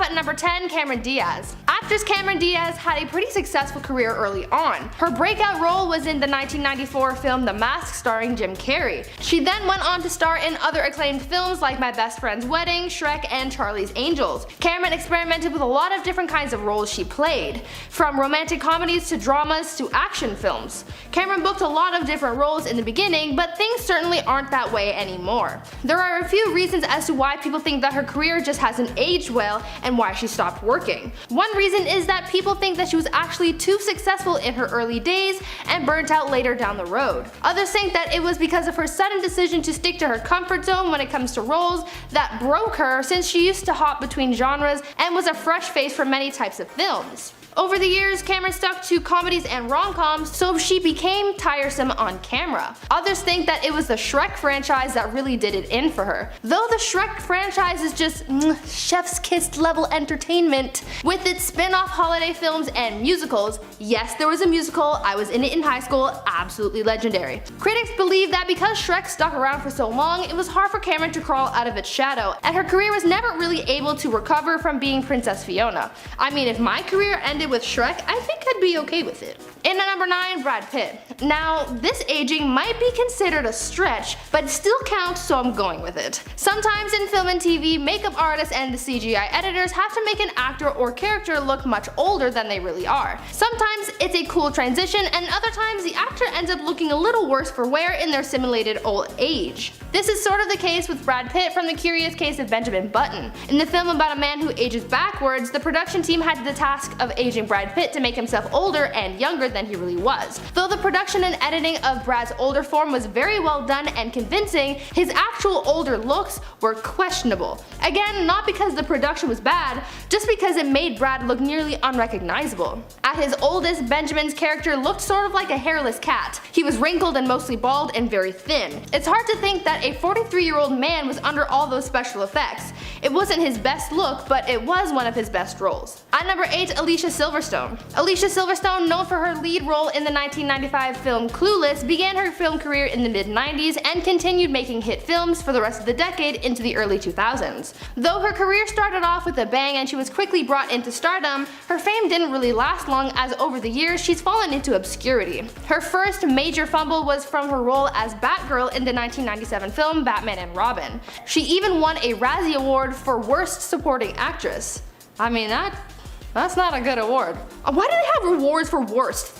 at number 10, Cameron Diaz. Actress Cameron Diaz had a pretty successful career early on. Her breakout role was in the 1994 film The Mask starring Jim Carrey. She then went on to star in other acclaimed films like My Best Friend's Wedding, Shrek, and Charlie's Angels. Cameron experimented with a lot of different kinds of roles she played, from romantic comedies to dramas to action films. Cameron booked a lot of different roles in the beginning, but things certainly aren't that way anymore. There are a few reasons as to why people think that her career just hasn't aged well and why she stopped working. One reason is that people think that she was actually too successful in her early days and burnt out later down the road. Others think that it was because of her sudden decision to stick to her comfort zone when it comes to roles that broke her, since she used to hop between genres and was a fresh face for many types of films. Over the years, Cameron stuck to comedies and rom-coms, so she became tiresome on camera. Others think that it was the Shrek franchise that really did it in for her. Though the Shrek franchise is just chef's kiss level entertainment, with its spin-off holiday films and musicals. Yes, there was a musical, I was in it in high school, absolutely legendary. Critics believe that because Shrek stuck around for so long, it was hard for Cameron to crawl out of its shadow, and her career was never really able to recover from being Princess Fiona. I mean, if my career ended with Shrek, I think I'd be okay with it. In at number 9, Brad Pitt. Now, this aging might be considered a stretch, but it still counts, so I'm going with it. Sometimes in film and TV, makeup artists and the CGI editors have to make an actor or character look much older than they really are. Sometimes it's a cool transition, and other times the actor ends up looking a little worse for wear in their simulated old age. This is sort of the case with Brad Pitt from The Curious Case of Benjamin Button. In the film about a man who ages backwards, the production team had the task of aging Brad Pitt to make himself older and younger than he really was. Though the production and editing of Brad's older form was very well done and convincing, his actual older looks were questionable. Again, not because the production was bad, just because it made Brad look nearly unrecognizable. At his oldest, Benjamin's character looked sort of like a hairless cat. He was wrinkled and mostly bald and very thin. It's hard to think that a 43-year-old man was under all those special effects. It wasn't his best look, but it was one of his best roles. At number 8, Alicia Silverstone. Alicia Silverstone, known for her lead role in the 1995 film Clueless, began her film career in the mid-90s and continued making hit films for the rest of the decade into the early 2000s. Though her career started off with a bang and she was quickly brought into stardom, her fame didn't really last long, as over the years she's fallen into obscurity. Her first major fumble was from her role as Batgirl in the 1997 film Batman and Robin. She even won a Razzie Award for Worst Supporting Actress. I mean, that's not a good award. Why do they have awards for worst?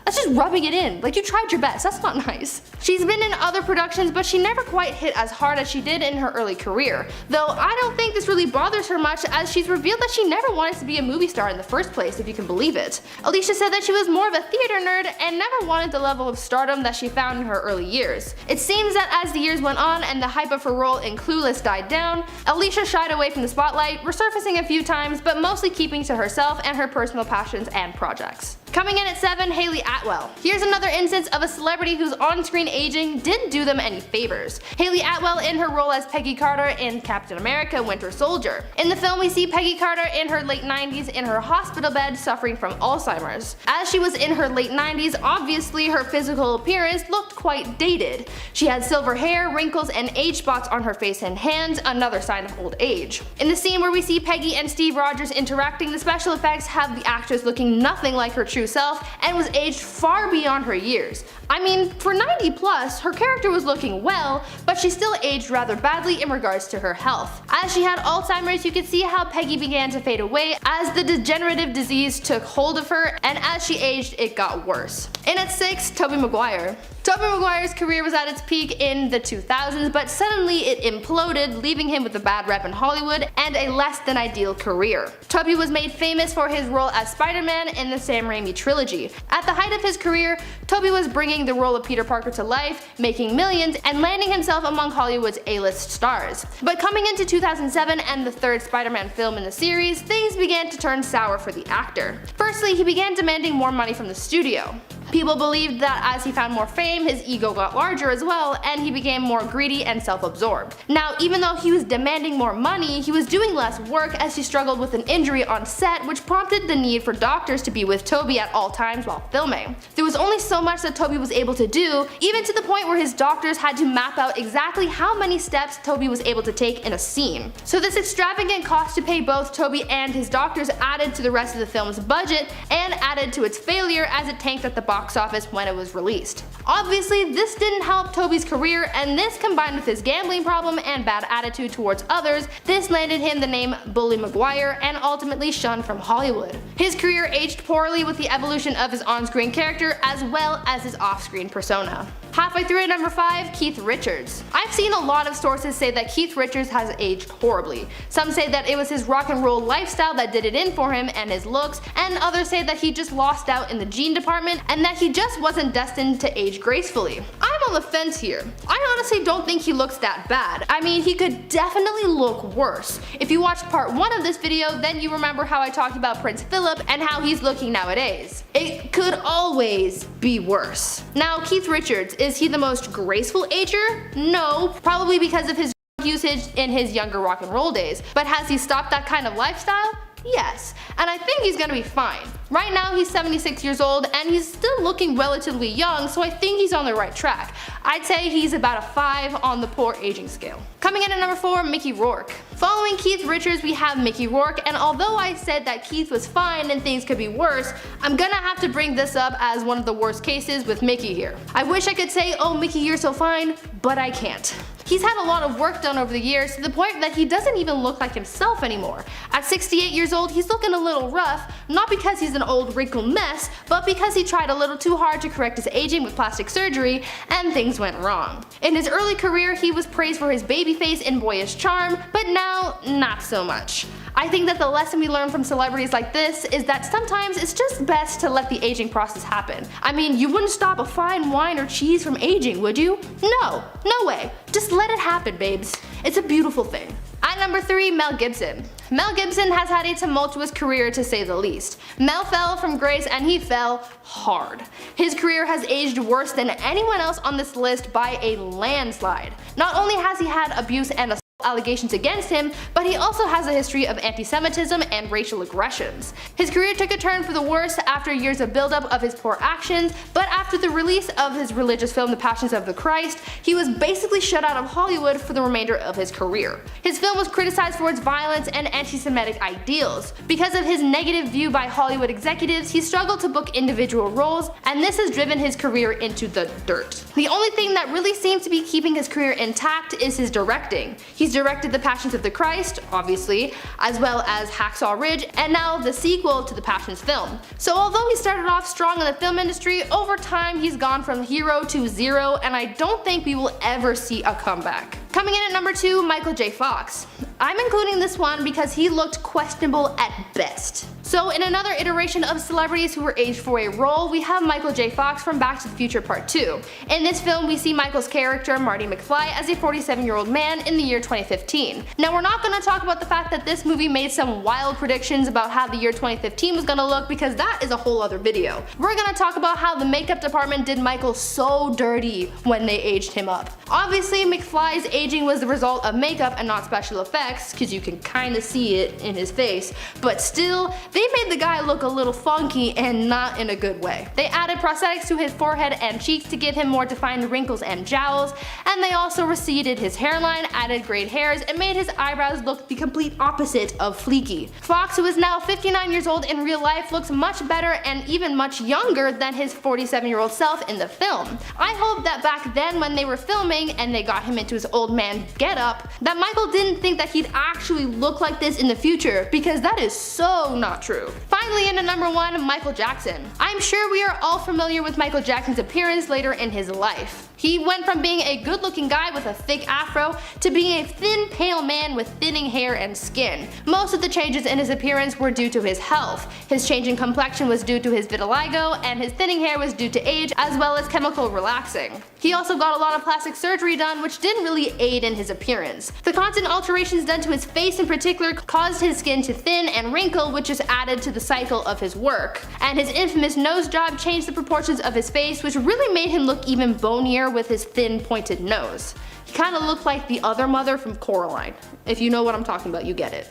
That's just rubbing it in. Like, you tried your best. That's not nice. She's been in other productions, but she never quite hit as hard as she did in her early career. Though I don't think this really bothers her much, as she's revealed that she never wanted to be a movie star in the first place, if you can believe it. Alicia said that she was more of a theater nerd and never wanted the level of stardom that she found in her early years. It seems that as the years went on and the hype of her role in Clueless died down, Alicia shied away from the spotlight, resurfacing a few times, but mostly keeping to herself and her personal passions and projects. Coming in at 7, Hayley Atwell. Here's another instance of a celebrity whose on-screen aging didn't do them any favors. Hayley Atwell in her role as Peggy Carter in Captain America: Winter Soldier. In the film, we see Peggy Carter in her late 90s in her hospital bed suffering from Alzheimer's. As she was in her late 90s, obviously her physical appearance looked quite dated. She had silver hair, wrinkles, and age spots on her face and hands, another sign of old age. In the scene where we see Peggy and Steve Rogers interacting, the special effects have the actress looking nothing like her true self and was aged far beyond her years. I mean, for 90 plus, her character was looking well, but she still aged rather badly in regards to her health. As she had Alzheimer's, you could see how Peggy began to fade away as the degenerative disease took hold of her, and as she aged, it got worse. In at 6, Tobey Maguire. Tobey Maguire's career was at its peak in the 2000s, but suddenly it imploded, leaving him with a bad rep in Hollywood and a less than ideal career. Tobey was made famous for his role as Spider-Man in the Sam Raimi trilogy. At the height of his career, Tobey was bringing the role of Peter Parker to life, making millions, and landing himself among Hollywood's A-list stars. But coming into 2007 and the third Spider-Man film in the series, things began to turn sour for the actor. Firstly, he began demanding more money from the studio. People believed that as he found more fame, his ego got larger as well, and he became more greedy and self-absorbed. Now, even though he was demanding more money, he was doing less work as he struggled with an injury on set, which prompted the need for doctors to be with Toby at all times while filming. There was only so much that Toby was able to do, even to the point where his doctors had to map out exactly how many steps Toby was able to take in a scene. So this extravagant cost to pay both Toby and his doctors added to the rest of the film's budget and added to its failure as it tanked at the box office when it was released. Obviously, this didn't help Toby's career, and this combined with his gambling problem and bad attitude towards others, this landed him the name Bully Maguire and ultimately shunned from Hollywood. His career aged poorly with the evolution of his on-screen character as well as his off-screen persona. Halfway through at number 5, Keith Richards. I've seen a lot of sources say that Keith Richards has aged horribly. Some say that it was his rock and roll lifestyle that did it in for him and his looks, and others say that he just lost out in the gene department and that he just wasn't destined to age gracefully. I'm on the fence here. I honestly don't think he looks that bad. I mean, he could definitely look worse. If you watched part 1 of this video, then you remember how I talked about Prince Philip and how he's looking nowadays. It could always be worse. Now, Keith Richards, is he the most graceful ager? No, probably because of his usage in his younger rock and roll days. But has he stopped that kind of lifestyle? Yes, and I think he's gonna be fine. Right now he's 76 years old and he's still looking relatively young, so I think he's on the right track. I'd say he's about a 5 on the poor aging scale. Coming in at number 4, Mickey Rourke. Following Keith Richards, we have Mickey Rourke, and although I said that Keith was fine and things could be worse, I'm gonna have to bring this up as one of the worst cases with Mickey here. I wish I could say, oh Mickey, you're so fine, but I can't. He's had a lot of work done over the years to the point that he doesn't even look like himself anymore. At 68 years old, he's looking a little rough, not because he's an old wrinkled mess, but because he tried a little too hard to correct his aging with plastic surgery, and things went wrong. In his early career, he was praised for his baby face and boyish charm, but now, not so much. I think that the lesson we learn from celebrities like this is that sometimes it's just best to let the aging process happen. I mean, you wouldn't stop a fine wine or cheese from aging, would you? No, no way. Just let it happen, babes. It's a beautiful thing. At number 3, Mel Gibson. Mel Gibson has had a tumultuous career to say the least. Mel fell from grace and he fell hard. His career has aged worse than anyone else on this list by a landslide. Not only has he had abuse and allegations against him, but he also has a history of anti-Semitism and racial aggressions. His career took a turn for the worse after years of buildup of his poor actions, but after the release of his religious film The Passions of the Christ, he was basically shut out of Hollywood for the remainder of his career. His film was criticized for its violence and anti-Semitic ideals. Because of his negative view by Hollywood executives, he struggled to book individual roles, and this has driven his career into the dirt. The only thing that really seems to be keeping his career intact is his directing. He's directed The Passions of the Christ, obviously, as well as Hacksaw Ridge, and now the sequel to the Passions film. So although he started off strong in the film industry, over time he's gone from hero to zero, and I don't think we will ever see a comeback. Coming in at number 2, Michael J. Fox. I'm including this one because he looked questionable at best. So in another iteration of celebrities who were aged for a role, we have Michael J. Fox from Back to the Future Part 2. In this film, we see Michael's character, Marty McFly, as a 47-year-old man in the year 2015. Now, we're not going to talk about the fact that this movie made some wild predictions about how the year 2015 was going to look, because that is a whole other video. We're going to talk about how the makeup department did Michael so dirty when they aged him up. Obviously, McFly's aging was the result of makeup and not special effects, because you can kind of see it in his face, but still, they made the guy look a little funky and not in a good way. They added prosthetics to his forehead and cheeks to give him more defined wrinkles and jowls, and they also receded his hairline, added grayed hairs, and made his eyebrows look the complete opposite of fleeky. Fox, who is now 59 years old in real life, looks much better and even much younger than his 47-year-old self in the film. I hope that back then when they were filming and they got him into his old man getup, that Michael didn't think that he'd actually look like this in the future, because that is so not true. Finally, into number 1, Michael Jackson. I'm sure we are all familiar with Michael Jackson's appearance later in his life. He went from being a good-looking guy with a thick afro to being a thin, pale man with thinning hair and skin. Most of the changes in his appearance were due to his health. His change in complexion was due to his vitiligo, and his thinning hair was due to age as well as chemical relaxing. He also got a lot of plastic surgery done, which didn't really aid in his appearance. The constant alterations done to his face in particular caused his skin to thin and wrinkle, which just added added to the cycle of his work. And his infamous nose job changed the proportions of his face, which really made him look even bonier with his thin pointed nose. He kind of looked like the other mother from Coraline. If you know what I'm talking about, you get it.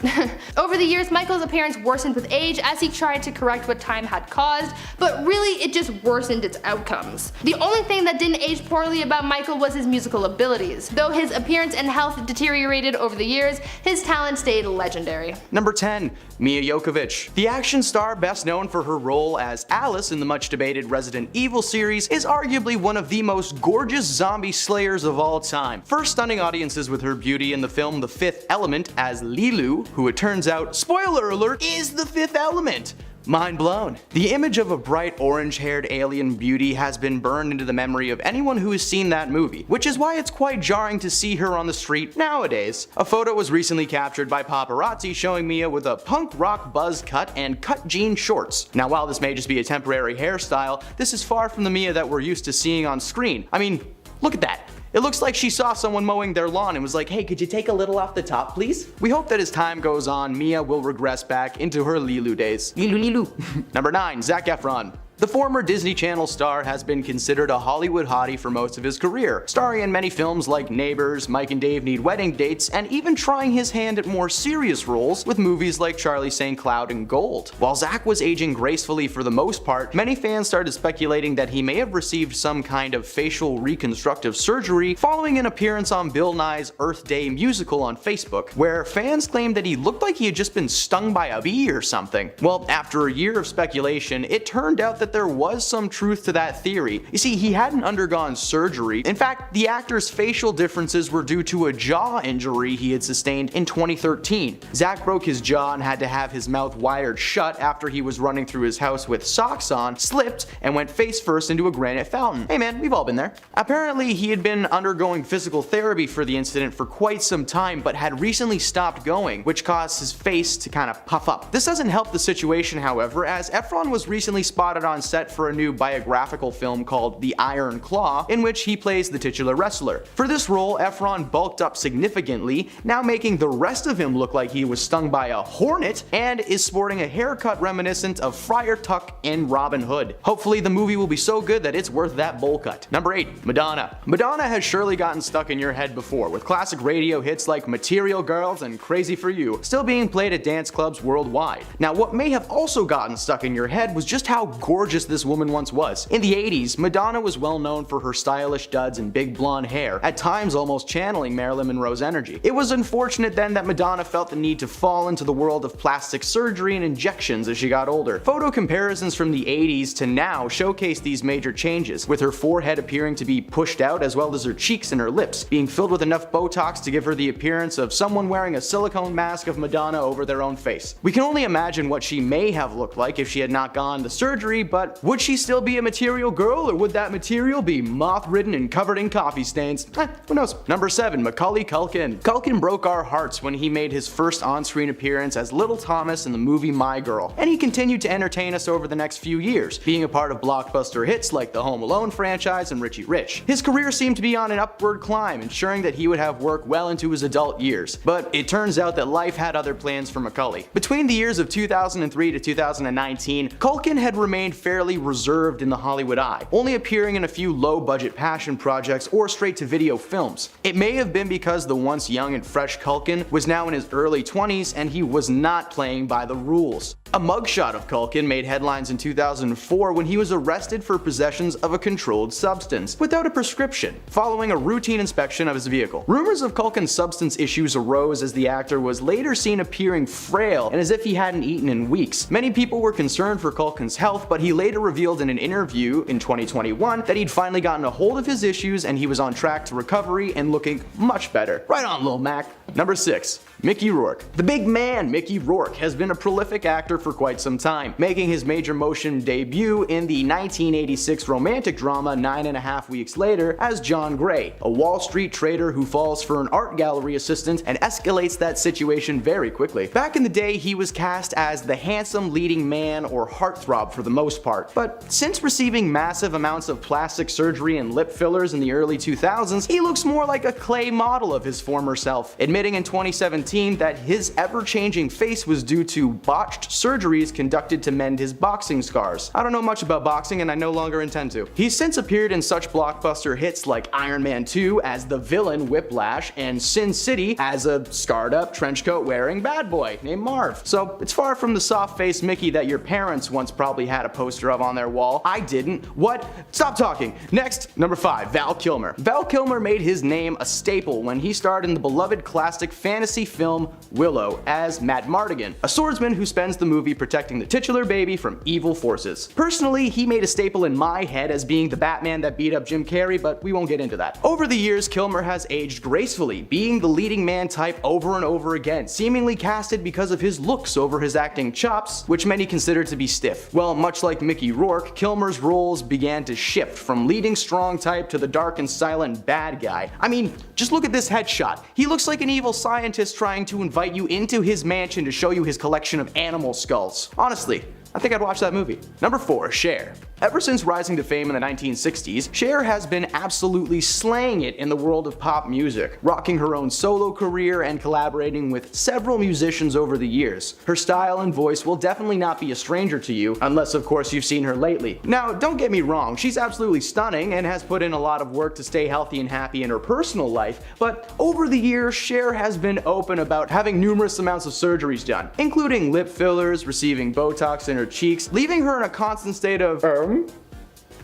Over the years, Michael's appearance worsened with age as he tried to correct what time had caused, but really it just worsened its outcomes. The only thing that didn't age poorly about Michael was his musical abilities. Though his appearance and health deteriorated over the years, his talent stayed legendary. Number 10. Mia Jovovich. The action star, best known for her role as Alice in the much debated Resident Evil series, is arguably one of the most gorgeous zombie slayers of all time. First stunning audiences with her beauty in the film The Fifth Element as Lilu, who it turns out, spoiler alert, is the Fifth Element. Mind blown. The image of a bright orange-haired alien beauty has been burned into the memory of anyone who has seen that movie, which is why it's quite jarring to see her on the street nowadays. A photo was recently captured by paparazzi showing Mia with a punk rock buzz cut and cut jean shorts. Now while this may just be a temporary hairstyle, this is far from the Mia that we're used to seeing on screen. I mean, look at that. It looks like she saw someone mowing their lawn and was like, hey, could you take a little off the top, please? We hope that as time goes on, Mia will regress back into her Lilu days. Lilu. Number 9. Zac Efron. The former Disney Channel star has been considered a Hollywood hottie for most of his career, starring in many films like Neighbors, Mike and Dave Need Wedding Dates, and even trying his hand at more serious roles with movies like Charlie St. Cloud and Gold. While Zac was aging gracefully for the most part, many fans started speculating that he may have received some kind of facial reconstructive surgery following an appearance on Bill Nye's Earth Day musical on Facebook, where fans claimed that he looked like he had just been stung by a bee or something. Well, after a year of speculation, it turned out that there was some truth to that theory. You see, he hadn't undergone surgery. In fact, the actor's facial differences were due to a jaw injury he had sustained in 2013. Zac broke his jaw and had to have his mouth wired shut after he was running through his house with socks on, slipped, and went face first into a granite fountain. Hey man, we've all been there. Apparently, he had been undergoing physical therapy for the incident for quite some time, but had recently stopped going, which caused his face to kind of puff up. This doesn't help the situation, however, as Efron was recently spotted on set for a new biographical film called The Iron Claw, in which he plays the titular wrestler. For this role, Efron bulked up significantly, now making the rest of him look like he was stung by a hornet, and is sporting a haircut reminiscent of Friar Tuck in Robin Hood. Hopefully the movie will be so good that it's worth that bowl cut. Number 8. Madonna. Madonna has surely gotten stuck in your head before, with classic radio hits like Material Girls and Crazy for You still being played at dance clubs worldwide. Now what may have also gotten stuck in your head was just how gorgeous this woman once was. In the 80s, Madonna was well known for her stylish duds and big blonde hair, at times almost channeling Marilyn Monroe's energy. It was unfortunate then that Madonna felt the need to fall into the world of plastic surgery and injections as she got older. Photo comparisons from the 80s to now showcase these major changes, with her forehead appearing to be pushed out as well as her cheeks and her lips being filled with enough Botox to give her the appearance of someone wearing a silicone mask of Madonna over their own face. We can only imagine what she may have looked like if she had not gone the surgery, but would she still be a material girl, or would that material be moth-ridden and covered in coffee stains? Who knows? Number 7. Macaulay Culkin. Culkin broke our hearts when he made his first on-screen appearance as Little Thomas in the movie My Girl, and he continued to entertain us over the next few years, being a part of blockbuster hits like the Home Alone franchise and Richie Rich. His career seemed to be on an upward climb, ensuring that he would have work well into his adult years, but it turns out that life had other plans for Macaulay. Between the years of 2003 to 2019, Culkin had remained fairly reserved in the Hollywood eye, only appearing in a few low-budget passion projects or straight-to-video films. It may have been because the once young and fresh Culkin was now in his early 20s and he was not playing by the rules. A mugshot of Culkin made headlines in 2004 when he was arrested for possessions of a controlled substance without a prescription, following a routine inspection of his vehicle. Rumors of Culkin's substance issues arose as the actor was later seen appearing frail and as if he hadn't eaten in weeks. Many people were concerned for Culkin's health, but he later revealed in an interview in 2021 that he'd finally gotten a hold of his issues and he was on track to recovery and looking much better. Right on, Lil Mac. Number 6. Mickey Rourke. The big man, Mickey Rourke, has been a prolific actor for quite some time, making his major motion debut in the 1986 romantic drama 9.5 Weeks Later as John Gray, a Wall Street trader who falls for an art gallery assistant and escalates that situation very quickly. Back in the day, he was cast as the handsome leading man or heartthrob for the most most part. But since receiving massive amounts of plastic surgery and lip fillers in the early 2000s, he looks more like a clay model of his former self, admitting in 2017 that his ever-changing face was due to botched surgeries conducted to mend his boxing scars. I don't know much about boxing and I no longer intend to. He's since appeared in such blockbuster hits like Iron Man 2 as the villain Whiplash and Sin City as a scarred up trenchcoat wearing bad boy named Marv. So it's far from the soft-faced Mickey that your parents once probably had a poster of on their wall. I didn't. What? Stop talking. Next, number 5, Val Kilmer. Val Kilmer made his name a staple when he starred in the beloved classic fantasy film Willow as Mad Mardigan, a swordsman who spends the movie protecting the titular baby from evil forces. Personally, he made a staple in my head as being the Batman that beat up Jim Carrey, but we won't get into that. Over the years, Kilmer has aged gracefully, being the leading man type over and over again, seemingly casted because of his looks over his acting chops, which many consider to be stiff. Well, much like Mickey Rourke, Kilmer's roles began to shift from leading strong type to the dark and silent bad guy. I mean, just look at this headshot. He looks like an evil scientist trying to invite you into his mansion to show you his collection of animal skulls. Honestly, I think I'd watch that movie. Number 4, Cher. Ever since rising to fame in the 1960s, Cher has been absolutely slaying it in the world of pop music, rocking her own solo career and collaborating with several musicians over the years. Her style and voice will definitely not be a stranger to you, unless of course you've seen her lately. Now, don't get me wrong, she's absolutely stunning and has put in a lot of work to stay healthy and happy in her personal life, but over the years, Cher has been open about having numerous amounts of surgeries done, including lip fillers, receiving Botox in her cheeks, leaving her in a constant state of,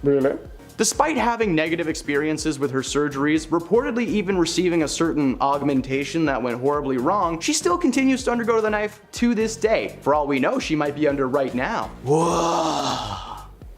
really? Despite having negative experiences with her surgeries, reportedly even receiving a certain augmentation that went horribly wrong, she still continues to undergo the knife to this day. For all we know, she might be under right now. Whoa.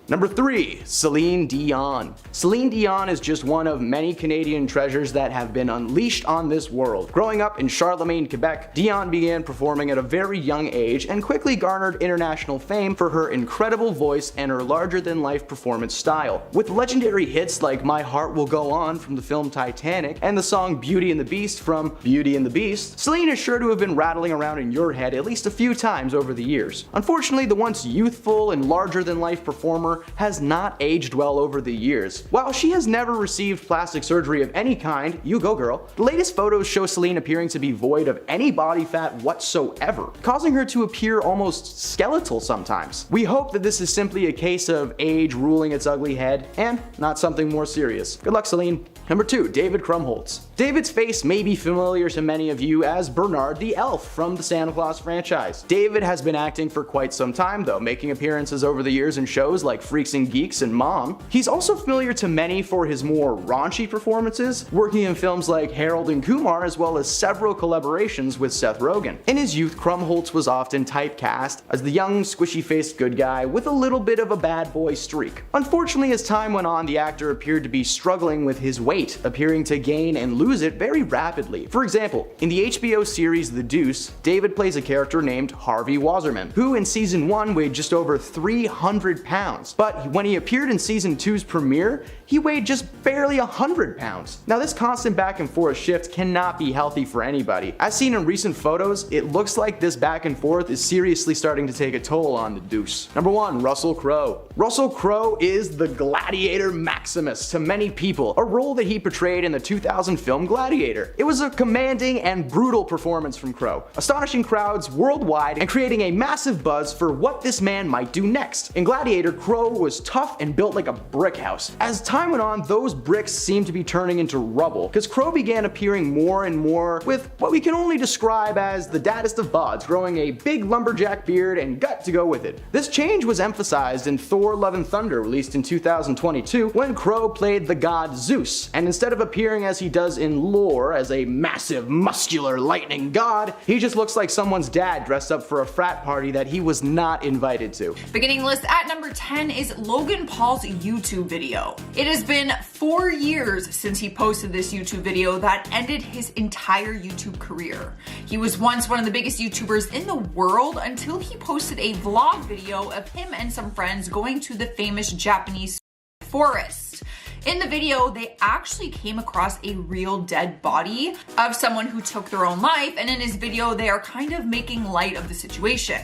Number 3, Celine Dion. Celine Dion is just one of many Canadian treasures that have been unleashed on this world. Growing up in Charlemagne, Quebec, Dion began performing at a very young age and quickly garnered international fame for her incredible voice and her larger-than-life performance style. With legendary hits like My Heart Will Go On from the film Titanic and the song Beauty and the Beast from Beauty and the Beast, Celine is sure to have been rattling around in your head at least a few times over the years. Unfortunately, the once youthful and larger-than-life performer has not aged well over the years. While she has never received plastic surgery of any kind, you go girl, the latest photos show Celine appearing to be void of any body fat whatsoever, causing her to appear almost skeletal sometimes. We hope that this is simply a case of age ruling its ugly head and not something more serious. Good luck, Celine. Number 2, David Krumholtz. David's face may be familiar to many of you as Bernard the Elf from the Santa Claus franchise. David has been acting for quite some time though, making appearances over the years in shows like Freaks and Geeks and Mom. He's also familiar to many for his more raunchy performances, working in films like Harold and Kumar as well as several collaborations with Seth Rogen. In his youth, Krumholtz was often typecast as the young, squishy-faced good guy with a little bit of a bad boy streak. Unfortunately, as time went on, the actor appeared to be struggling with his weight, appearing to gain and lose it very rapidly. For example, in the HBO series The Deuce, David plays a character named Harvey Wasserman, who in season 1 weighed just over 300 pounds. But when he appeared in season 2's premiere, he weighed just barely 100 pounds. Now this constant back and forth shift cannot be healthy for anybody. As seen in recent photos, it looks like this back and forth is seriously starting to take a toll on the Deuce. Number 1, Russell Crowe. Russell Crowe is the Gladiator Maximus to many people, a role that he portrayed in the 2000 film Gladiator. It was a commanding and brutal performance from Crowe, astonishing crowds worldwide and creating a massive buzz for what this man might do next. In Gladiator, Crowe was tough and built like a brick house. As time went on, those bricks seemed to be turning into rubble, because Crowe began appearing more and more with what we can only describe as the daddest of bods, growing a big lumberjack beard and gut to go with it. This change was emphasized in Thor Love and Thunder, released in 2022, when Crowe played the god Zeus, and instead of appearing as he does in lore as a massive, muscular lightning god, he just looks like someone's dad dressed up for a frat party that he was not invited to. Beginning list at number 10 is Logan Paul's YouTube video. It has been 4 years since he posted this YouTube video that ended his entire YouTube career. He was once one of the biggest YouTubers in the world until he posted a vlog video of him and some friends going to the famous Japanese forest. In the video, they actually came across a real dead body of someone who took their own life, and in his video, they are kind of making light of the situation.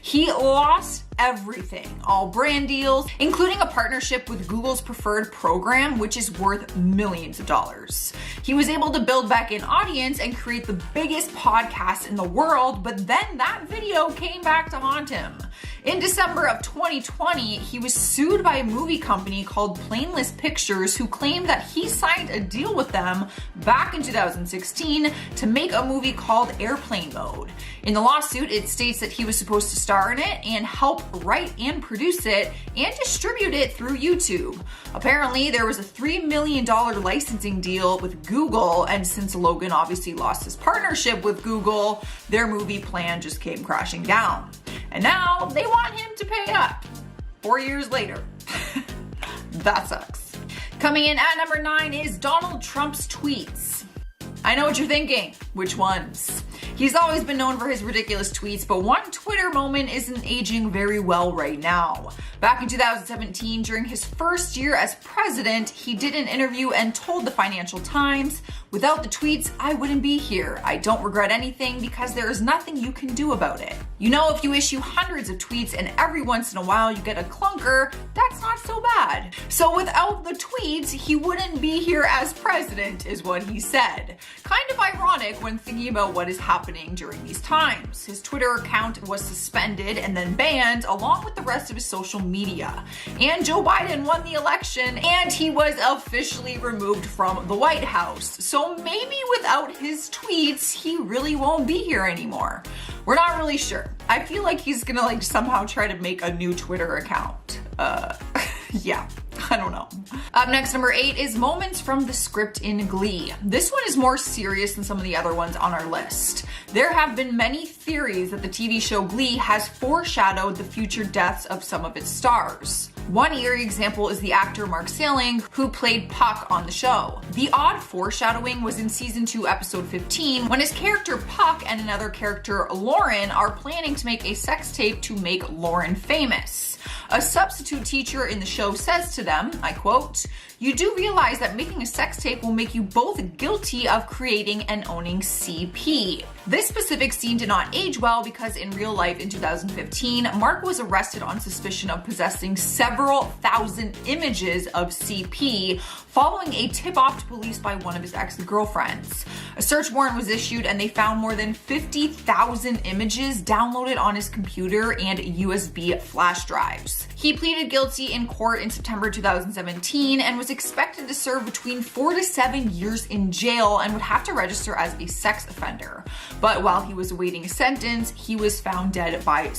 He lost everything, all brand deals, including a partnership with Google's preferred program, which is worth millions of dollars. He was able to build back an audience and create the biggest podcast in the world, but then that video came back to haunt him. In December of 2020, he was sued by a movie company called Plainless Pictures, who claimed that he signed a deal with them back in 2016 to make a movie called Airplane Mode. In the lawsuit, it states that he was supposed to star in it and help write and produce it and distribute it through YouTube. Apparently, there was a $3 million licensing deal with Google, and since Logan obviously lost his partnership with Google, their movie plan just came crashing down. And now they want him to pay up 4 years later. That sucks. Coming in at number 9 is Donald Trump's tweets. I know what you're thinking. Which ones? He's always been known for his ridiculous tweets, but one Twitter moment isn't aging very well right now. Back in 2017, during his first year as president, he did an interview and told the Financial Times, "Without the tweets, I wouldn't be here. I don't regret anything because there is nothing you can do about it. You know, if you issue hundreds of tweets and every once in a while you get a clunker, that's not so bad." So without the tweets, he wouldn't be here as president, is what he said. Kind of ironic when thinking about what is happening during these times. His Twitter account was suspended and then banned along with the rest of his social media. And Joe Biden won the election and he was officially removed from the White House. So maybe without his tweets, he really won't be here anymore. We're not really sure. I feel like he's gonna somehow try to make a new Twitter account. Yeah, I don't know. Up next, number 8 is moments from the script in Glee. This one is more serious than some of the other ones on our list. There have been many theories that the TV show Glee has foreshadowed the future deaths of some of its stars. One eerie example is the actor Mark Salling, who played Puck on the show. The odd foreshadowing was in season 2, episode 15, when his character Puck and another character, Lauren, are planning to make a sex tape to make Lauren famous. A substitute teacher in the show says to them, I quote, "You do realize that making a sex tape will make you both guilty of creating and owning CP." This specific scene did not age well because in real life in 2015, Mark was arrested on suspicion of possessing several thousand images of CP following a tip-off to police by one of his ex-girlfriends. A search warrant was issued and they found more than 50,000 images downloaded on his computer and USB flash drives. He pleaded guilty in court in September 2017 and was expected to serve between 4 to 7 years in jail and would have to register as a sex offender. But while he was awaiting a sentence, he was found dead by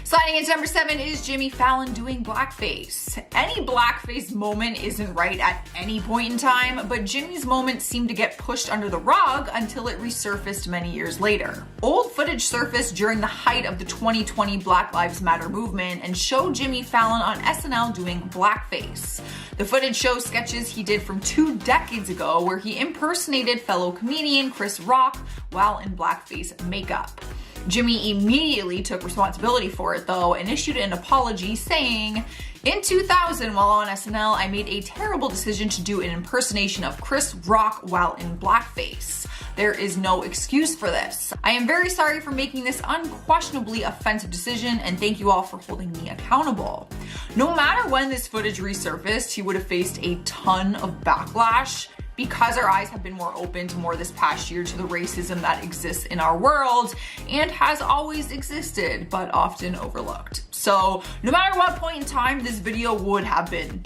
Sliding into number 7 is Jimmy Fallon doing blackface. Any blackface moment isn't right at any point in time, but Jimmy's moment seemed to get pushed under the rug until it resurfaced many years later. Old footage surfaced during the height of the 2020 Black Lives Matter movement and showed Jimmy Fallon on SNL doing blackface. The footage shows sketches he did from 2 decades ago where he impersonated fellow comedian Chris Rock while in blackface makeup. Jimmy immediately took responsibility for it though and issued an apology saying, "In 2000, while on SNL, I made a terrible decision to do an impersonation of Chris Rock while in blackface. There is no excuse for this. I am very sorry for making this unquestionably offensive decision and thank you all for holding me accountable." No matter when this footage resurfaced, he would have faced a ton of backlash because our eyes have been more open to more this past year to the racism that exists in our world and has always existed, but often overlooked. So no matter what point in time, this video would have been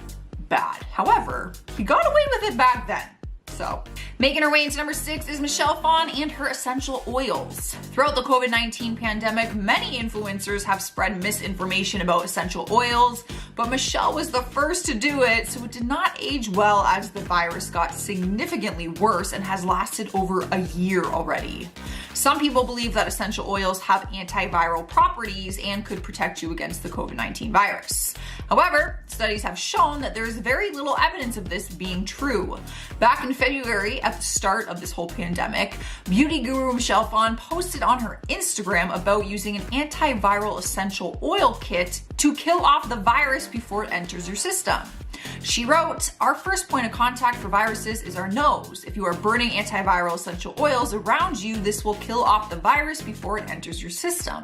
bad. However, he got away with it back then. So, making her way into number 6 is Michelle Phan and her essential oils. Throughout the COVID-19 pandemic, many influencers have spread misinformation about essential oils, but Michelle was the first to do it, so it did not age well as the virus got significantly worse and has lasted over a year already. Some people believe that essential oils have antiviral properties and could protect you against the COVID-19 virus. However, studies have shown that there is very little evidence of this being true. Back in February, at the start of this whole pandemic, beauty guru Michelle Phan posted on her Instagram about using an antiviral essential oil kit to kill off the virus before it enters your system. She wrote, "Our first point of contact for viruses is our nose. If you are burning antiviral essential oils around you, this will kill off the virus before it enters your system."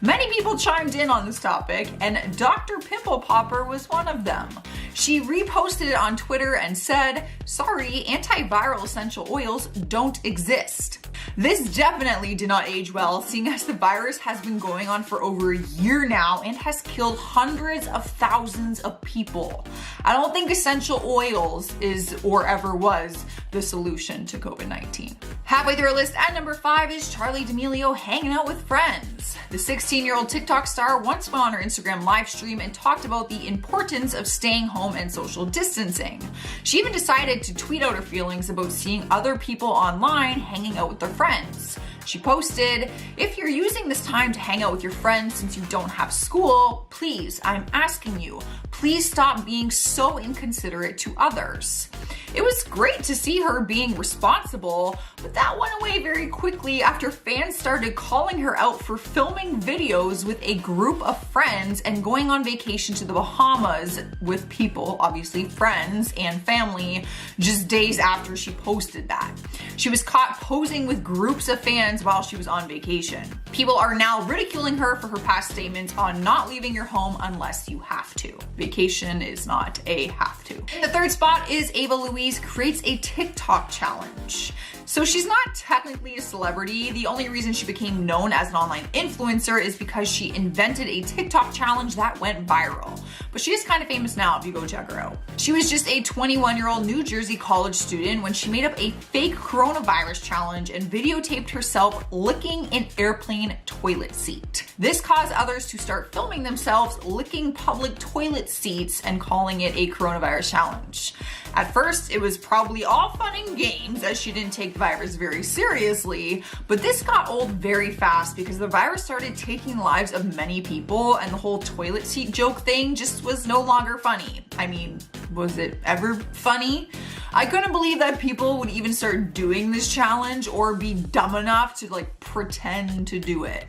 Many people chimed in on this topic, and Dr. Pimple Popper was one of them. She reposted it on Twitter and said, "Sorry, antiviral essential oils don't exist." This definitely did not age well, seeing as the virus has been going on for over a year now and has killed hundreds of thousands of people. I don't think essential oils is or ever was the solution to COVID-19. Halfway through our list at number 5 is Charli D'Amelio hanging out with friends. The 16-year-old TikTok star once went on her Instagram live stream and talked about the importance of staying home and social distancing. She even decided to tweet out her feelings about seeing other people online hanging out with their friends. She posted, "If you're using this time to hang out with your friends since you don't have school, please, I'm asking you, please stop being so inconsiderate to others." It was great to see her being responsible, but that went away very quickly after fans started calling her out for filming videos with a group of friends and going on vacation to the Bahamas with people, obviously friends and family, just days after she posted that. She was caught posing with groups of fans while she was on vacation. People are now ridiculing her for her past statements on not leaving your home unless you have to. Vacation is not a have to. In the third spot is Ava Louise creates a TikTok challenge. So she's not technically a celebrity. The only reason she became known as an online influencer is because she invented a TikTok challenge that went viral. But she is kind of famous now if you go check her out. She was just a 21-year-old New Jersey college student when she made up a fake coronavirus challenge and videotaped herself licking an airplane toilet seat. This caused others to start filming themselves licking public toilet seats and calling it a coronavirus challenge. At first, it was probably all fun and games as she didn't take the virus very seriously, but this got old very fast because the virus started taking the lives of many people and the whole toilet seat joke thing just was no longer funny. I mean, was it ever funny? I couldn't believe that people would even start doing this challenge or be dumb enough to pretend to do it.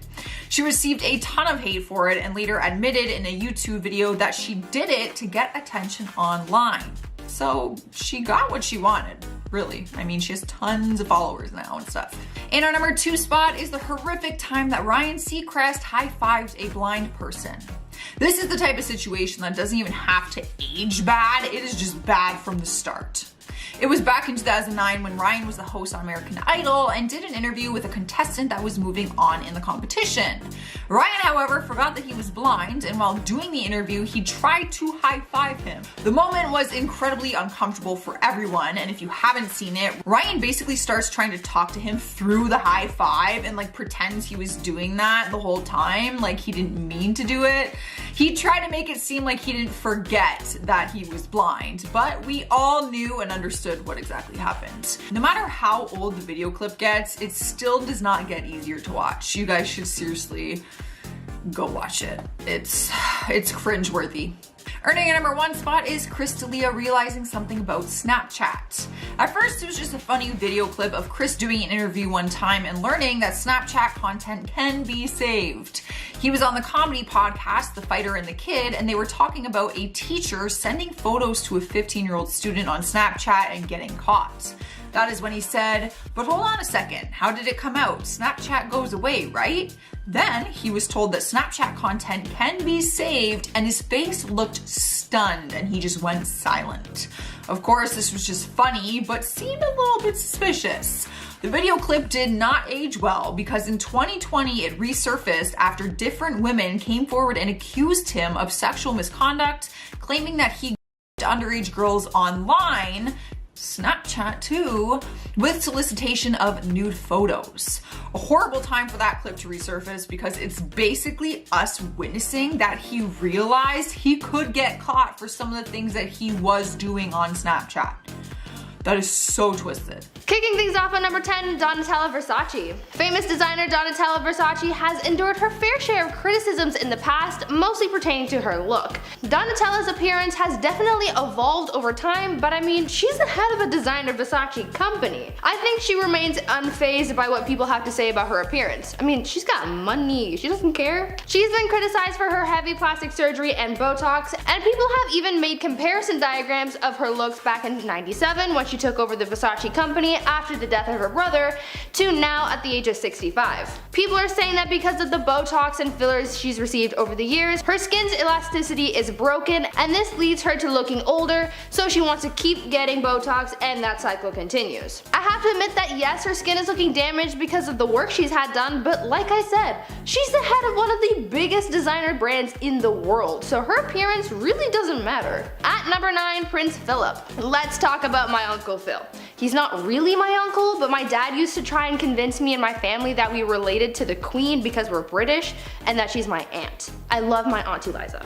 She received a ton of hate for it and later admitted in a YouTube video that she did it to get attention online. So she got what she wanted, really. I mean, she has tons of followers now and stuff. In our number 2 spot is the horrific time that Ryan Seacrest high-fived a blind person. This is the type of situation that doesn't even have to age bad, it is just bad from the start. It was back in 2009 when Ryan was the host on American Idol and did an interview with a contestant that was moving on in the competition. Ryan, however, forgot that he was blind, and while doing the interview, he tried to high-five him. The moment was incredibly uncomfortable for everyone, and if you haven't seen it, Ryan basically starts trying to talk to him through the high five and pretends he was doing that the whole time, like he didn't mean to do it. He tried to make it seem like he didn't forget that he was blind, but we all knew and understood what exactly happened. No matter how old the video clip gets, it still does not get easier to watch. You guys should seriously go watch it. It's cringeworthy. Earning a number 1 spot is Chris D'Elia realizing something about Snapchat. At first, it was just a funny video clip of Chris doing an interview one time and learning that Snapchat content can be saved. He was on the comedy podcast, The Fighter and the Kid, and they were talking about a teacher sending photos to a 15-year-old student on Snapchat and getting caught. That is when he said, "But hold on a second, how did it come out? Snapchat goes away, right?" Then he was told that Snapchat content can be saved and his face looked stunned and he just went silent. Of course, this was just funny, but seemed a little bit suspicious. The video clip did not age well because in 2020 it resurfaced after different women came forward and accused him of sexual misconduct, claiming that he underage girls online, Snapchat too, with solicitation of nude photos. A horrible time for that clip to resurface because it's basically us witnessing that he realized he could get caught for some of the things that he was doing on Snapchat. That is so twisted. Kicking things off at number 10, Donatella Versace. Famous designer Donatella Versace has endured her fair share of criticisms in the past, mostly pertaining to her look. Donatella's appearance has definitely evolved over time, but I mean, she's the head of a designer Versace company. I think she remains unfazed by what people have to say about her appearance. I mean, she's got money, she doesn't care. She's been criticized for her heavy plastic surgery and Botox, and people have even made comparison diagrams of her looks back in '97 when she took over the Versace company after the death of her brother, to now at the age of 65. People are saying that because of the Botox and fillers she's received over the years, her skin's elasticity is broken, and this leads her to looking older, so she wants to keep getting Botox and that cycle continues. I have to admit that yes, her skin is looking damaged because of the work she's had done, but like I said, she's the head of one of the biggest designer brands in the world, so her appearance really doesn't matter. At number 9, Prince Philip. Let's talk about my Uncle Phil. He's not really my uncle, but my dad used to try and convince me and my family that we related to the Queen because we're British and that she's my aunt. I love my Aunt Eliza.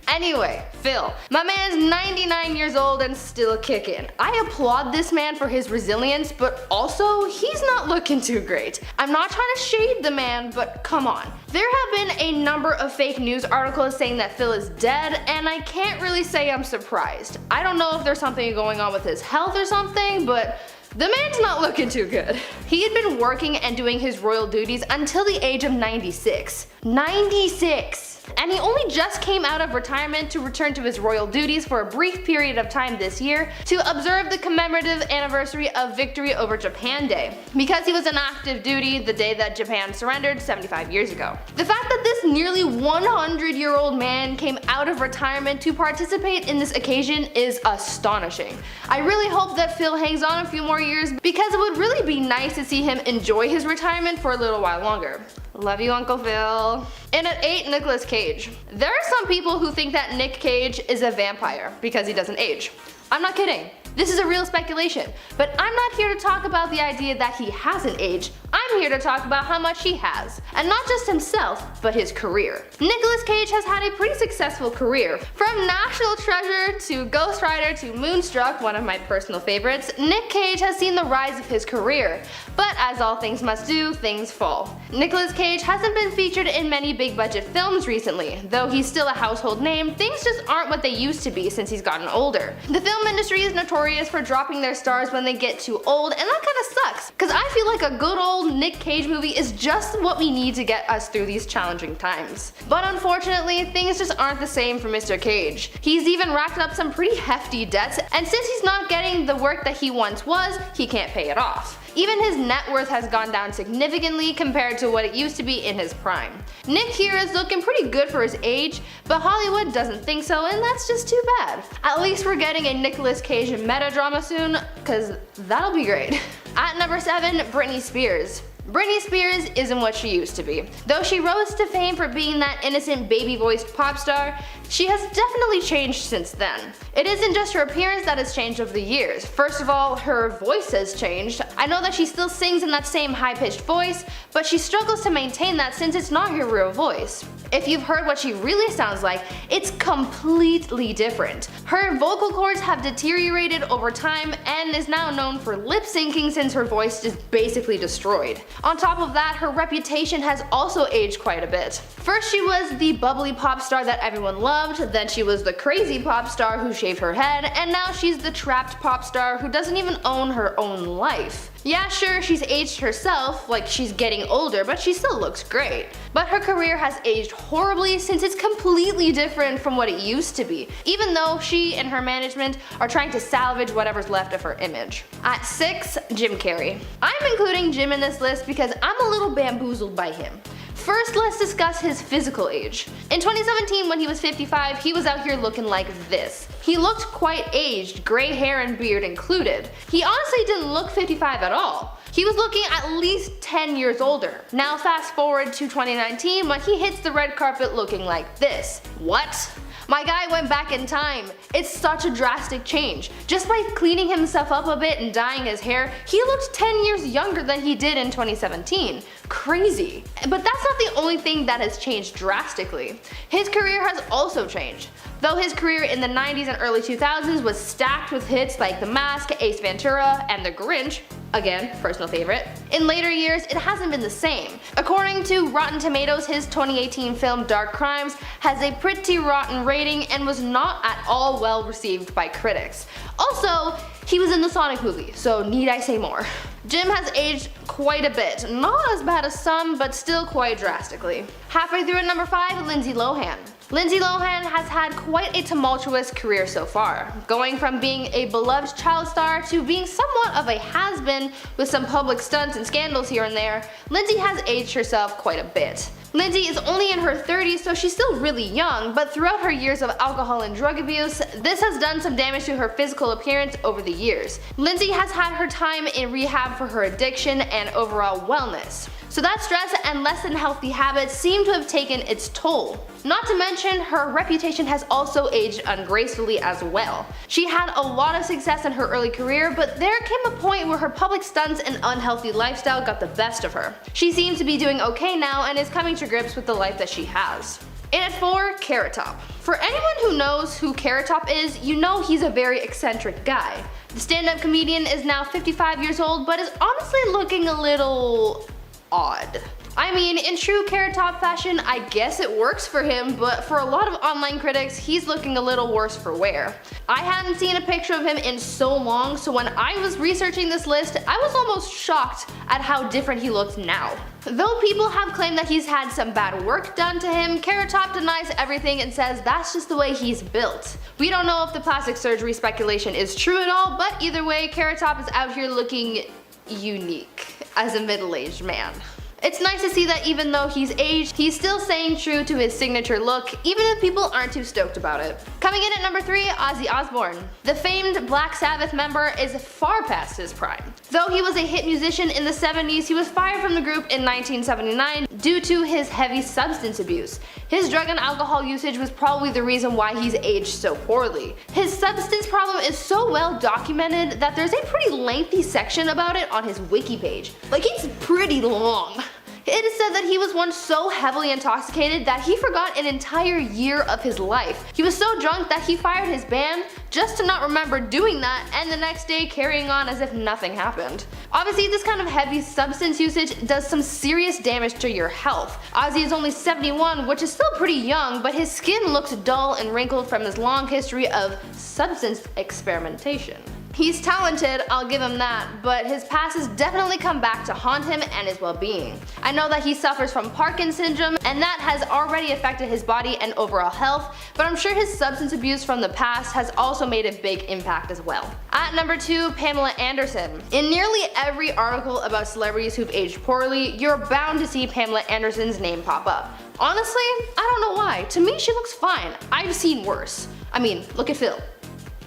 Anyway, Phil. My man's 99 years old and still kicking. I applaud this man for his resilience, but also he's not looking too great. I'm not trying to shade the man, but come on. There have been a number of fake news articles saying that Phil is dead, and I can't really say I'm surprised. I don't know if there's something going on with his health or something, but the man's not looking too good. He had been working and doing his royal duties until the age of 96. 96! And he only just came out of retirement to return to his royal duties for a brief period of time this year to observe the commemorative anniversary of victory over Japan Day, because he was on active duty the day that Japan surrendered 75 years ago. The fact that this nearly 100-year-old man came out of retirement to participate in this occasion is astonishing. I really hope that Phil hangs on a few more years, because it would really be nice to see him enjoy his retirement for a little while longer. Love you, Uncle Phil. And at 8, Nicolas Cage. There are some people who think that Nick Cage is a vampire because he doesn't age. I'm not kidding. This is a real speculation, but I'm not here to talk about the idea that he hasn't aged. I'm here to talk about how much he has. And not just himself, but his career. Nicolas Cage has had a pretty successful career. From National Treasure to Ghost Rider to Moonstruck, one of my personal favorites, Nick Cage has seen the rise of his career. But as all things must do, things fall. Nicolas Cage hasn't been featured in many big budget films recently. Though he's still a household name, things just aren't what they used to be since he's gotten older. The film industry is notorious for dropping their stars when they get too old, and that kinda sucks, cause I feel like a good old Nick Cage movie is just what we need to get us through these challenging times. But unfortunately, things just aren't the same for Mr. Cage. He's even racked up some pretty hefty debts, and since he's not getting the work that he once was, he can't pay it off. Even his net worth has gone down significantly compared to what it used to be in his prime. Nick here is looking pretty good for his age, but Hollywood doesn't think so, and that's just too bad. At least we're getting a Nicolas Cage meta-drama soon, cause that'll be great. At number 7, Britney Spears. Britney Spears isn't what she used to be. Though she rose to fame for being that innocent baby-voiced pop star, she has definitely changed since then. It isn't just her appearance that has changed over the years. First of all, her voice has changed. I know that she still sings in that same high-pitched voice, but she struggles to maintain that since it's not her real voice. If you've heard what she really sounds like, it's completely different. Her vocal cords have deteriorated over time and is now known for lip syncing since her voice is basically destroyed. On top of that, her reputation has also aged quite a bit. First she was the bubbly pop star that everyone loved, then she was the crazy pop star who shaved her head, and now she's the trapped pop star who doesn't even own her own life. Yeah, sure, she's aged herself, like she's getting older, but she still looks great. But her career has aged horribly since it's completely different from what it used to be, even though she and her management are trying to salvage whatever's left of her image. At 6, Jim Carrey. I'm including Jim in this list because I'm a little bamboozled by him. First, let's discuss his physical age. In 2017, when he was 55, he was out here looking like this. He looked quite aged, gray hair and beard included. He honestly didn't look 55 at all. He was looking at least 10 years older. Now fast forward to 2019 when he hits the red carpet looking like this. What? My guy went back in time. It's such a drastic change. Just by cleaning himself up a bit and dyeing his hair, he looked 10 years younger than he did in 2017. Crazy. But that's not the only thing that has changed drastically. His career has also changed. Though his career in the 90s and early 2000s was stacked with hits like The Mask, Ace Ventura, and The Grinch, Again, personal favorite. In later years, it hasn't been the same. According to Rotten Tomatoes, his 2018 film Dark Crimes has a pretty rotten rating and was not at all well received by critics. Also, he was in the Sonic movie, so need I say more. Jim has aged quite a bit, not as bad as some, but still quite drastically. Halfway through at number 5, Lindsay Lohan. Lindsay Lohan has had quite a tumultuous career so far, going from being a beloved child star to being somewhat of a has-been with some public stunts and scandals here and there. Lindsay has aged herself quite a bit. Lindsay is only in her 30s, so she's still really young, but throughout her years of alcohol and drug abuse, this has done some damage to her physical appearance over the years. Lindsay has had her time in rehab for her addiction and overall wellness. So that stress and less than healthy habits seem to have taken its toll. Not to mention, her reputation has also aged ungracefully as well. She had a lot of success in her early career, but there came a point where her public stunts and unhealthy lifestyle got the best of her. She seems to be doing okay now and is coming to grips with the life that she has. In at 4, Carrot Top. For anyone who knows who Carrot Top is, you know he's a very eccentric guy. The stand-up comedian is now 55 years old, but is honestly looking a little odd. I mean, in true Carrot Top fashion, I guess it works for him, but for a lot of online critics, he's looking a little worse for wear. I hadn't seen a picture of him in so long, so when I was researching this list, I was almost shocked at how different he looks now. Though people have claimed that he's had some bad work done to him, Carrot Top denies everything and says that's just the way he's built. We don't know if the plastic surgery speculation is true at all, but either way, Carrot Top is out here looking unique as a middle-aged man. It's nice to see that even though he's aged, he's still staying true to his signature look, even if people aren't too stoked about it. Coming in at number 3, Ozzy Osbourne. The famed Black Sabbath member is far past his prime. Though he was a hit musician in the 70s, he was fired from the group in 1979 due to his heavy substance abuse. His drug and alcohol usage was probably the reason why he's aged so poorly. His substance problem is so well documented that there's a pretty lengthy section about it on his wiki page. Like, it's pretty long. It is said that he was once so heavily intoxicated that he forgot an entire year of his life. He was so drunk that he fired his band just to not remember doing that, and the next day carrying on as if nothing happened. Obviously, this kind of heavy substance usage does some serious damage to your health. Ozzy is only 71, which is still pretty young, but his skin looks dull and wrinkled from his long history of substance experimentation. He's talented, I'll give him that, but his past has definitely come back to haunt him and his well-being. I know that he suffers from Parkinson's syndrome, and that has already affected his body and overall health, but I'm sure his substance abuse from the past has also made a big impact as well. At number 2, Pamela Anderson. In nearly every article about celebrities who've aged poorly, you're bound to see Pamela Anderson's name pop up. Honestly, I don't know why. To me, she looks fine. I've seen worse. I mean, look at Phil.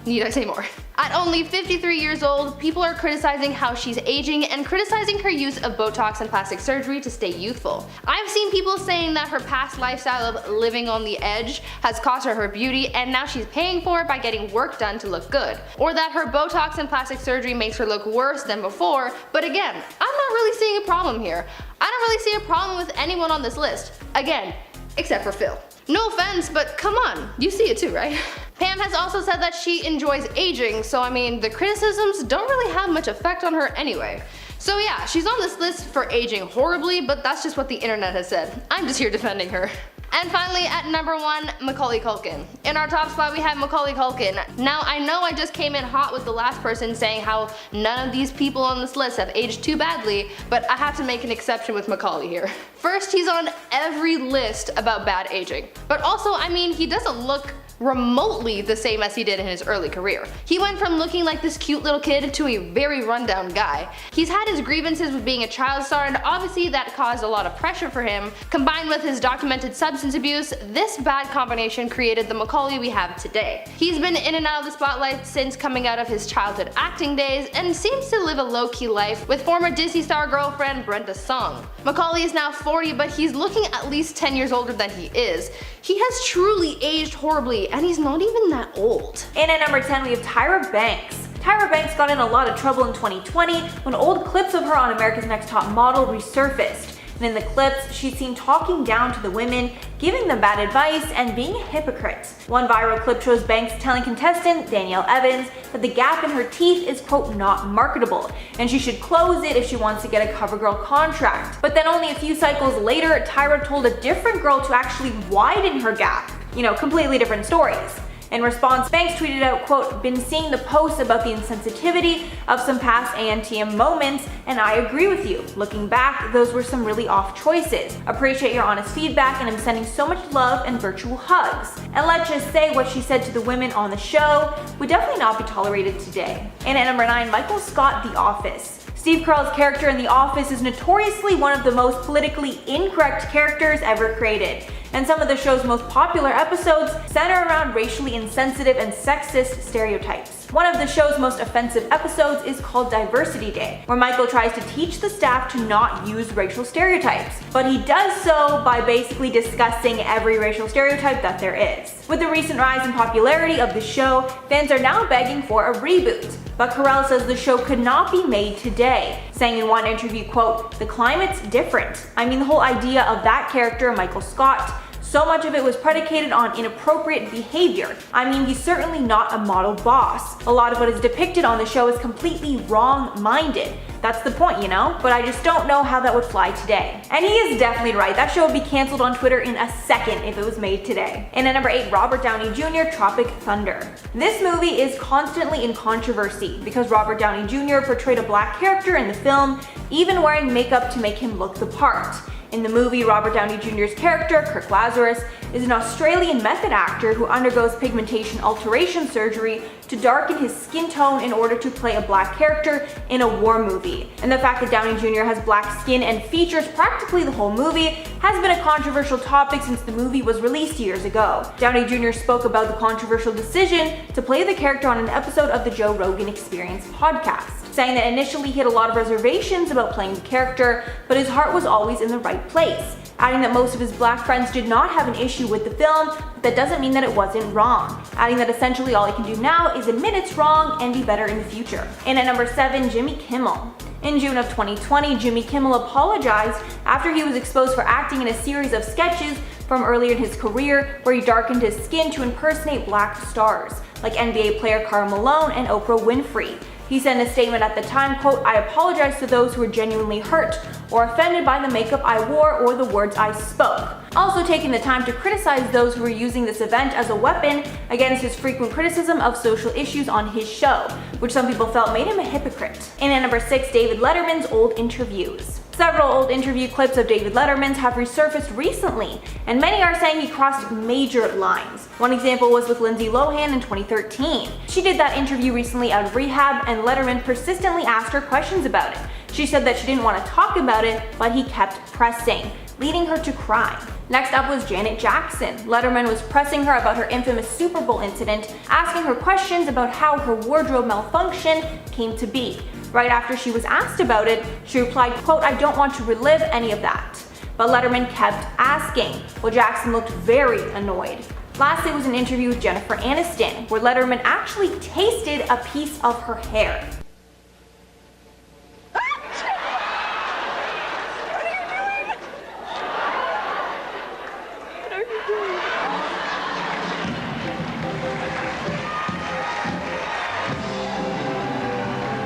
Need I say more? At only 53 years old, people are criticizing how she's aging and criticizing her use of Botox and plastic surgery to stay youthful. I've seen people saying that her past lifestyle of living on the edge has cost her her beauty and now she's paying for it by getting work done to look good. Or that her Botox and plastic surgery makes her look worse than before, but again, I'm not really seeing a problem here. I don't really see a problem with anyone on this list. Again, except for Phil. No offense, but come on, you see it too, right? Pam has also said that she enjoys aging, so I mean, the criticisms don't really have much effect on her anyway. So yeah, she's on this list for aging horribly, but that's just what the internet has said. I'm just here defending her. And finally, at number 1, Macaulay Culkin. In our top spot, we have Macaulay Culkin. Now, I know I just came in hot with the last person saying how none of these people on this list have aged too badly, but I have to make an exception with Macaulay here. First, he's on every list about bad aging. But also, I mean, he doesn't look remotely the same as he did in his early career. He went from looking like this cute little kid to a very rundown guy. He's had his grievances with being a child star, and obviously that caused a lot of pressure for him. Combined with his documented substance abuse, this bad combination created the Macaulay we have today. He's been in and out of the spotlight since coming out of his childhood acting days and seems to live a low-key life with former Disney star girlfriend Brenda Song. Macaulay is now 40, but he's looking at least 10 years older than he is. He has truly aged horribly, and he's not even that old. And at number 10, we have Tyra Banks. Tyra Banks got in a lot of trouble in 2020 when old clips of her on America's Next Top Model resurfaced. and in the clips, she's seen talking down to the women, giving them bad advice, and being a hypocrite. One viral clip shows Banks telling contestant Danielle Evans that the gap in her teeth is quote not marketable, and she should close it if she wants to get a CoverGirl contract. But then only a few cycles later, Tyra told a different girl to actually widen her gap. Completely different stories. In response, Banks tweeted out, quote, "Been seeing the posts about the insensitivity of some past ANTM moments, and I agree with you. Looking back, those were some really off choices. Appreciate your honest feedback, and I'm sending so much love and virtual hugs." And let's just say what she said to the women on the show would definitely not be tolerated today. And at number 9, Michael Scott, The Office. Steve Carell's character in The Office is notoriously one of the most politically incorrect characters ever created, and some of the show's most popular episodes center around racially insensitive and sexist stereotypes. One of the show's most offensive episodes is called Diversity Day, where Michael tries to teach the staff to not use racial stereotypes, but he does so by basically discussing every racial stereotype that there is. With the recent rise in popularity of the show, fans are now begging for a reboot. But Carell says the show could not be made today, saying in one interview, quote, "The climate's different. I mean, the whole idea of that character, Michael Scott, so much of it was predicated on inappropriate behavior. I mean, he's certainly not a model boss. A lot of what is depicted on the show is completely wrong-minded. That's the point, But I just don't know how that would fly today." And he is definitely right. That show would be canceled on Twitter in a second if it was made today. And at number 8, Robert Downey Jr., Tropic Thunder. This movie is constantly in controversy because Robert Downey Jr. portrayed a black character in the film, even wearing makeup to make him look the part. In the movie, Robert Downey Jr.'s character, Kirk Lazarus, is an Australian method actor who undergoes pigmentation alteration surgery to darken his skin tone in order to play a black character in a war movie. And the fact that Downey Jr. has black skin and features practically the whole movie has been a controversial topic since the movie was released years ago. Downey Jr. spoke about the controversial decision to play the character on an episode of the Joe Rogan Experience podcast, saying that initially he had a lot of reservations about playing the character, but his heart was always in the right place. Adding that most of his black friends did not have an issue with the film, but that doesn't mean that it wasn't wrong. Adding that essentially all he can do now is admit it's wrong and be better in the future. And at number 7, Jimmy Kimmel. In June of 2020, Jimmy Kimmel apologized after he was exposed for acting in a series of sketches from earlier in his career where he darkened his skin to impersonate black stars, like NBA player Karl Malone and Oprah Winfrey. He said in a statement at the time, quote, "I apologize to those who were genuinely hurt or offended by the makeup I wore or the words I spoke." Also taking the time to criticize those who were using this event as a weapon against his frequent criticism of social issues on his show, which some people felt made him a hypocrite. And at number 6, David Letterman's old interviews. Several old interview clips of David Letterman's have resurfaced recently, and many are saying he crossed major lines. One example was with Lindsay Lohan in 2013. She did that interview recently out of rehab, and Letterman persistently asked her questions about it. She said that she didn't want to talk about it, but he kept pressing, leading her to cry. Next up was Janet Jackson. Letterman was pressing her about her infamous Super Bowl incident, asking her questions about how her wardrobe malfunction came to be. Right after she was asked about it, she replied, quote, "I don't want to relive any of that." But Letterman kept asking, while Jackson looked very annoyed. Lastly was an interview with Jennifer Aniston, where Letterman actually tasted a piece of her hair.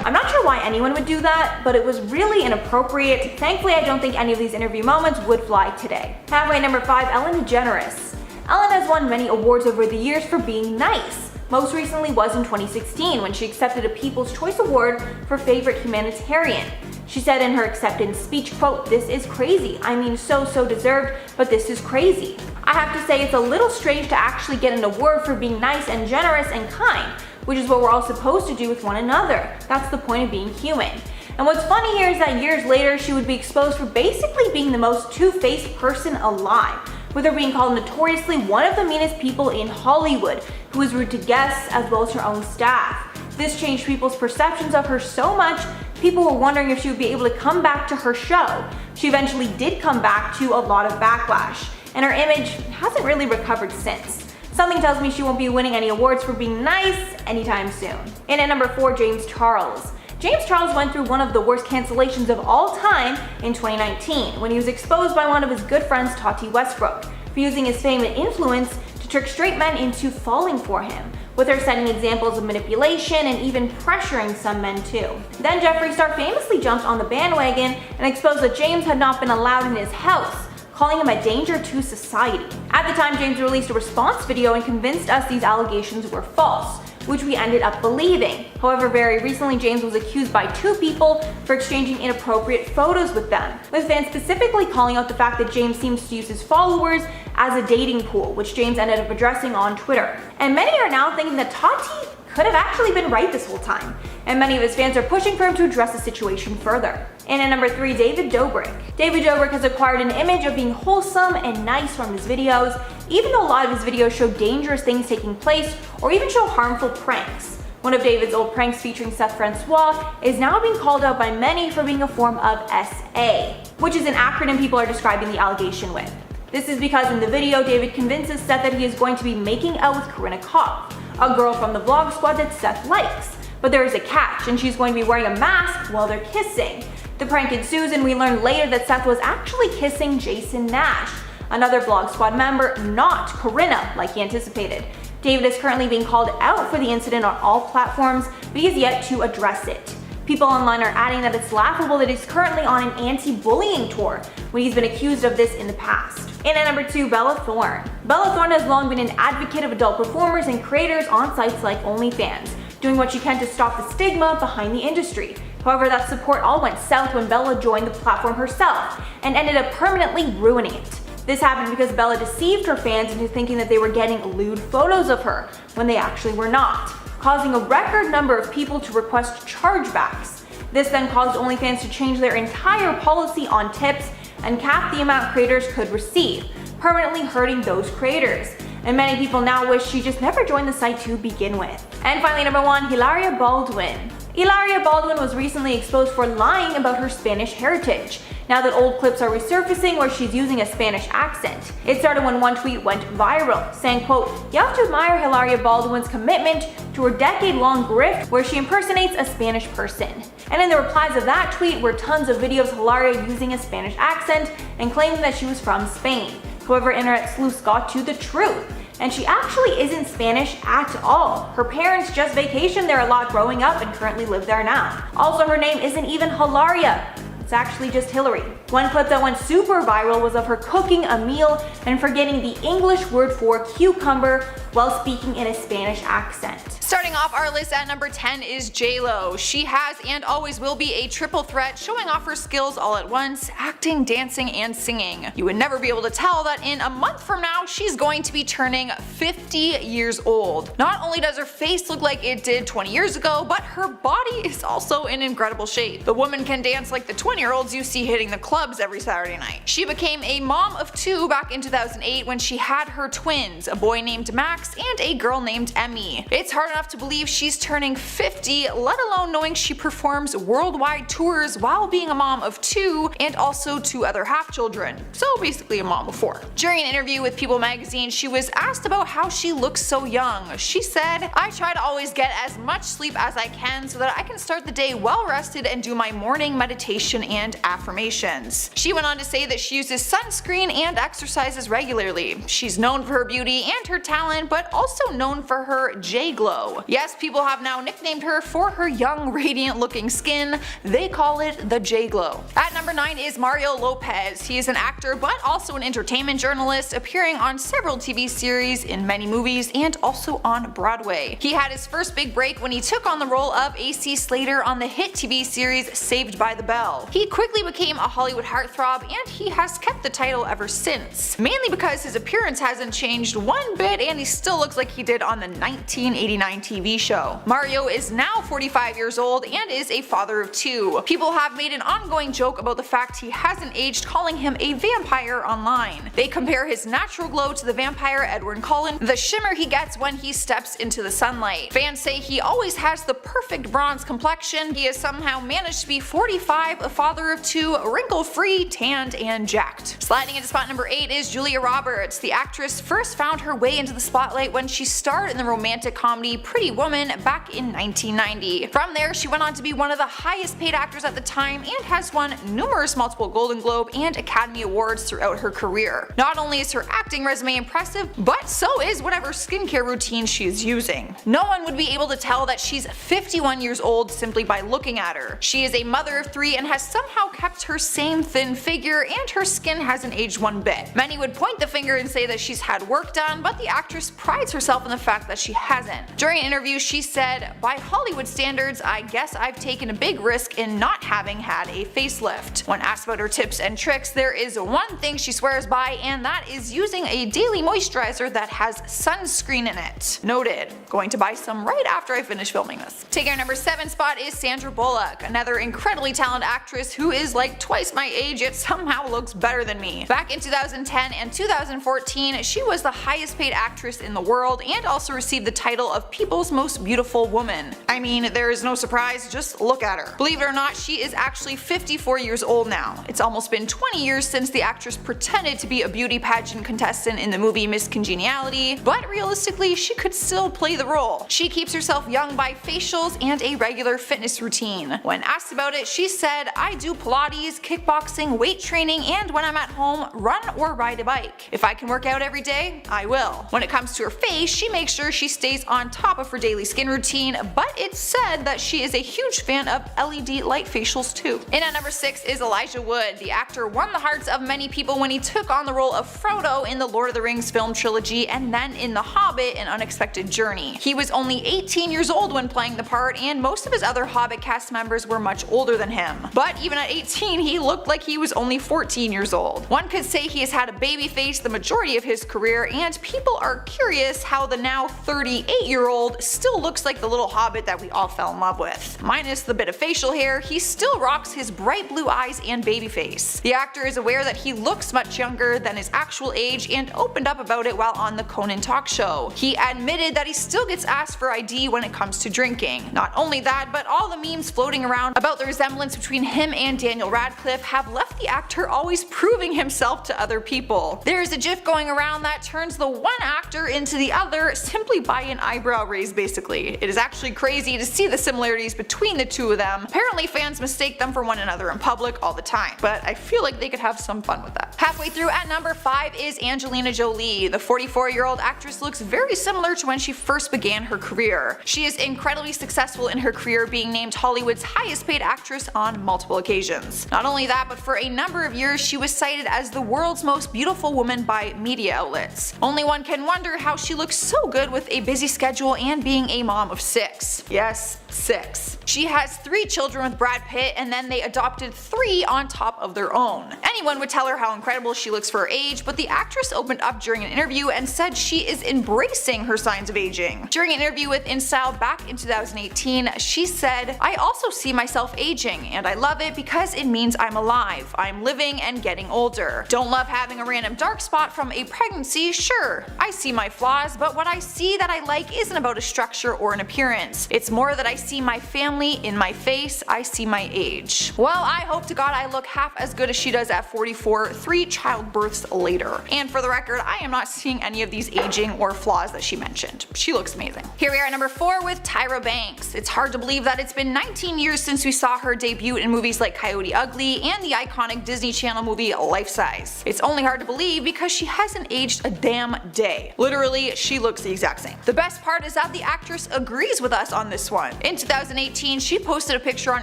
I'm not sure why anyone would do that, but it was really inappropriate. Thankfully, I don't think any of these interview moments would fly today. Halfway number 5, Ellen DeGeneres. Ellen has won many awards over the years for being nice. Most recently was in 2016 when she accepted a People's Choice Award for Favorite Humanitarian. She said in her acceptance speech, quote, "This is crazy. I mean, so deserved, but this is crazy. I have to say it's a little strange to actually get an award for being nice and generous and kind, which is what we're all supposed to do with one another. That's the point of being human." And what's funny here is that years later, she would be exposed for basically being the most two-faced person alive, with her being called notoriously one of the meanest people in Hollywood, who was rude to guests as well as her own staff. This changed people's perceptions of her so much, people were wondering if she would be able to come back to her show. She eventually did come back to a lot of backlash, and her image hasn't really recovered since. Something tells me she won't be winning any awards for being nice anytime soon. And at number 4, James Charles. James Charles went through one of the worst cancellations of all time in 2019 when he was exposed by one of his good friends, Tati Westbrook, for using his fame and influence to trick straight men into falling for him, with her setting examples of manipulation and even pressuring some men too. Then Jeffree Star famously jumped on the bandwagon and exposed that James had not been allowed in his house, calling him a danger to society. At the time, James released a response video and convinced us these allegations were false, which we ended up believing. However, very recently, James was accused by 2 people for exchanging inappropriate photos with them, with fans specifically calling out the fact that James seems to use his followers as a dating pool, which James ended up addressing on Twitter. And many are now thinking that Tati could have actually been right this whole time, and many of his fans are pushing for him to address the situation further. And at number 3, David Dobrik. David Dobrik has acquired an image of being wholesome and nice from his videos, even though a lot of his videos show dangerous things taking place or even show harmful pranks. One of David's old pranks featuring Seth Francois is now being called out by many for being a form of SA, which is an acronym people are describing the allegation with. This is because in the video, David convinces Seth that he is going to be making out with Corinna Kopf, a girl from the vlog squad that Seth likes. But there is a catch, and she's going to be wearing a mask while they're kissing. The prank ensues, and we learn later that Seth was actually kissing Jason Nash, another vlog squad member, not Corinna like he anticipated. David is currently being called out for the incident on all platforms, but he has yet to address it. People online are adding that it's laughable that he's currently on an anti-bullying tour when he's been accused of this in the past. And at number 2, Bella Thorne. Bella Thorne has long been an advocate of adult performers and creators on sites like OnlyFans, doing what she can to stop the stigma behind the industry. However, that support all went south when Bella joined the platform herself and ended up permanently ruining it. This happened because Bella deceived her fans into thinking that they were getting lewd photos of her when they actually were not, causing a record number of people to request chargebacks. This then caused OnlyFans to change their entire policy on tips and cap the amount creators could receive, permanently hurting those creators. And many people now wish she just never joined the site to begin with. And finally, number 1, Hilaria Baldwin. Hilaria Baldwin was recently exposed for lying about her Spanish heritage, now that old clips are resurfacing where she's using a Spanish accent. It started when one tweet went viral, saying, quote, "You have to admire Hilaria Baldwin's commitment to her decade-long grift where she impersonates a Spanish person." And in the replies of that tweet were tons of videos of Hilaria using a Spanish accent and claiming that she was from Spain. However, internet sleuths got to the truth, and she actually isn't Spanish at all. Her parents just vacationed there a lot growing up and currently live there now. Also, her name isn't even Hilaria. It's actually just Hillary. One clip that went super viral was of her cooking a meal and forgetting the English word for cucumber while speaking in a Spanish accent. Starting off our list at number 10 is J-Lo. She has and always will be a triple threat, showing off her skills all at once, acting, dancing, and singing. You would never be able to tell that in a month from now, she's going to be turning 50 years old. Not only does her face look like it did 20 years ago, but her body is also in incredible shape. The woman can dance like the 20-year-olds you see hitting the clubs every Saturday night. She became a mom of 2 back in 2008 when she had her twins, a boy named Max and a girl named Emmy. It's hard enough to believe she's turning 50, let alone knowing she performs worldwide tours while being a mom of 2 and also 2 other half-children. So basically a mom of 4. During an interview with People magazine, she was asked about how she looks so young. She said, "I try to always get as much sleep as I can so that I can start the day well rested and do my morning meditation and affirmations." She went on to say that she uses sunscreen and exercises regularly. She's known for her beauty and her talent, but also known for her J-Glow. Yes, people have now nicknamed her for her young, radiant looking skin. They call it the J-Glow. At number 9 is Mario Lopez. He is an actor but also an entertainment journalist, appearing on several TV series, in many movies, and also on Broadway. He had his first big break when he took on the role of AC Slater on the hit TV series Saved by the Bell. He quickly became a Hollywood heartthrob, and he has kept the title ever since, mainly because his appearance hasn't changed one bit and he still looks like he did on the 1989 TV show. Mario is now 45 years old and is a father of 2. People have made an ongoing joke about the fact he hasn't aged, calling him a vampire online. They compare his natural glow to the vampire Edward Cullen, the shimmer he gets when he steps into the sunlight. Fans say he always has the perfect bronze complexion. He has somehow managed to be 45, a father of 2, wrinkle wrinkle-free, tanned, and jacked. Sliding into spot number 8 is Julia Roberts. The actress first found her way into the spotlight when she starred in the romantic comedy Pretty Woman back in 1990. From there, she went on to be one of the highest paid actors at the time and has won numerous multiple Golden Globe and Academy Awards throughout her career. Not only is her acting resume impressive, but so is whatever skincare routine she is using. No one would be able to tell that she's 51 years old simply by looking at her. She is a mother of 3 and has somehow kept her same thin figure, and her skin hasn't aged one bit. Many would point the finger and say that she's had work done, but the actress prides herself in the fact that she hasn't. During an interview, she said, "By Hollywood standards, I guess I've taken a big risk in not having had a facelift." When asked about her tips and tricks, there is one thing she swears by, and that is using a daily moisturizer that has sunscreen in it. Noted. Going to buy some right after I finish filming this. Taking our number 7 spot is Sandra Bullock, another incredibly talented actress who is like twice my age yet somehow looks better than me. Back in 2010 and 2014, she was the highest paid actress in the world and also received the title of People's Most Beautiful Woman. I mean, there is no surprise, just look at her. Believe it or not, she is actually 54 years old now. It's almost been 20 years since the actress pretended to be a beauty pageant contestant in the movie Miss Congeniality, but realistically, she could still play the role. She keeps herself young by facials and a regular fitness routine. When asked about it, she said, "I do Pilates, kickboxing, weight training, and when I'm at home, run or ride a bike. If I can work out every day, I will." When it comes to her face, she makes sure she stays on top of her daily skin routine, but it's said that she is a huge fan of LED light facials too. In at number 6 is Elijah Wood. The actor won the hearts of many people when he took on the role of Frodo in the Lord of the Rings film trilogy and then in The Hobbit: An Unexpected Journey. He was only 18 years old when playing the part, and most of his other Hobbit cast members were much older than him. But even at 18, he looked like he was only 14 years old. One could say he has had a baby face the majority of his career, and people are curious how the now 38-year-old still looks like the little Hobbit that we all fell in love with. Minus the bit of facial hair, he still rocks his bright blue eyes and baby face. The actor is aware that he looks much younger than his actual age and opened up about it while on the Conan talk show. He admitted that he still gets asked for ID when it comes to drinking. Not only that, but all the memes floating around about the resemblance between him and Daniel Radcliffe have left the actor always proving himself to other people. There's a gif going around that turns the one actor into the other simply by an eyebrow raise basically. It is actually crazy to see the similarities between the two of them. Apparently fans mistake them for one another in public all the time, but I feel like they could have some fun with that. Halfway through at number 5 is Angelina Jolie. The 44-year-old actress looks very similar to when she first began her career. She is incredibly successful in her career, being named Hollywood's highest paid actress on multiple occasions. Not only that, but for a number of years she was cited as the world's most beautiful woman by media outlets. Only one can wonder how she looks so good with a busy schedule and being a mom of 6. Yes, 6. She has 3 children with Brad Pitt, and then they adopted 3 on top of their own. Anyone would tell her how incredible she looks for her age, but the actress opened up during an interview and said she is embracing her signs of aging. During an interview with InStyle back in 2018, she said, "I also see myself aging, and I love it because it means I'm alive. I'm living and getting older. Don't love having a random dark spot from a pregnancy, sure. I see my flaws, but what I see that I like isn't about a structure or an appearance. It's more that I see my family in my face, I see my age." Well, I hope to God I look half as good as she does at 44, 3 childbirths later. And for the record, I am not seeing any of these aging or flaws that she mentioned. She looks amazing. Here we are at number 4 with Tyra Banks. It's hard to believe that it's been 19 years since we saw her debut in movies like Coyote Ugly and the iconic Disney Channel movie Life Size. It's only hard to believe because she hasn't aged a damn day. Literally, she looks the exact same. The best part is that the actress agrees with us on this one. In 2018, she posted a picture on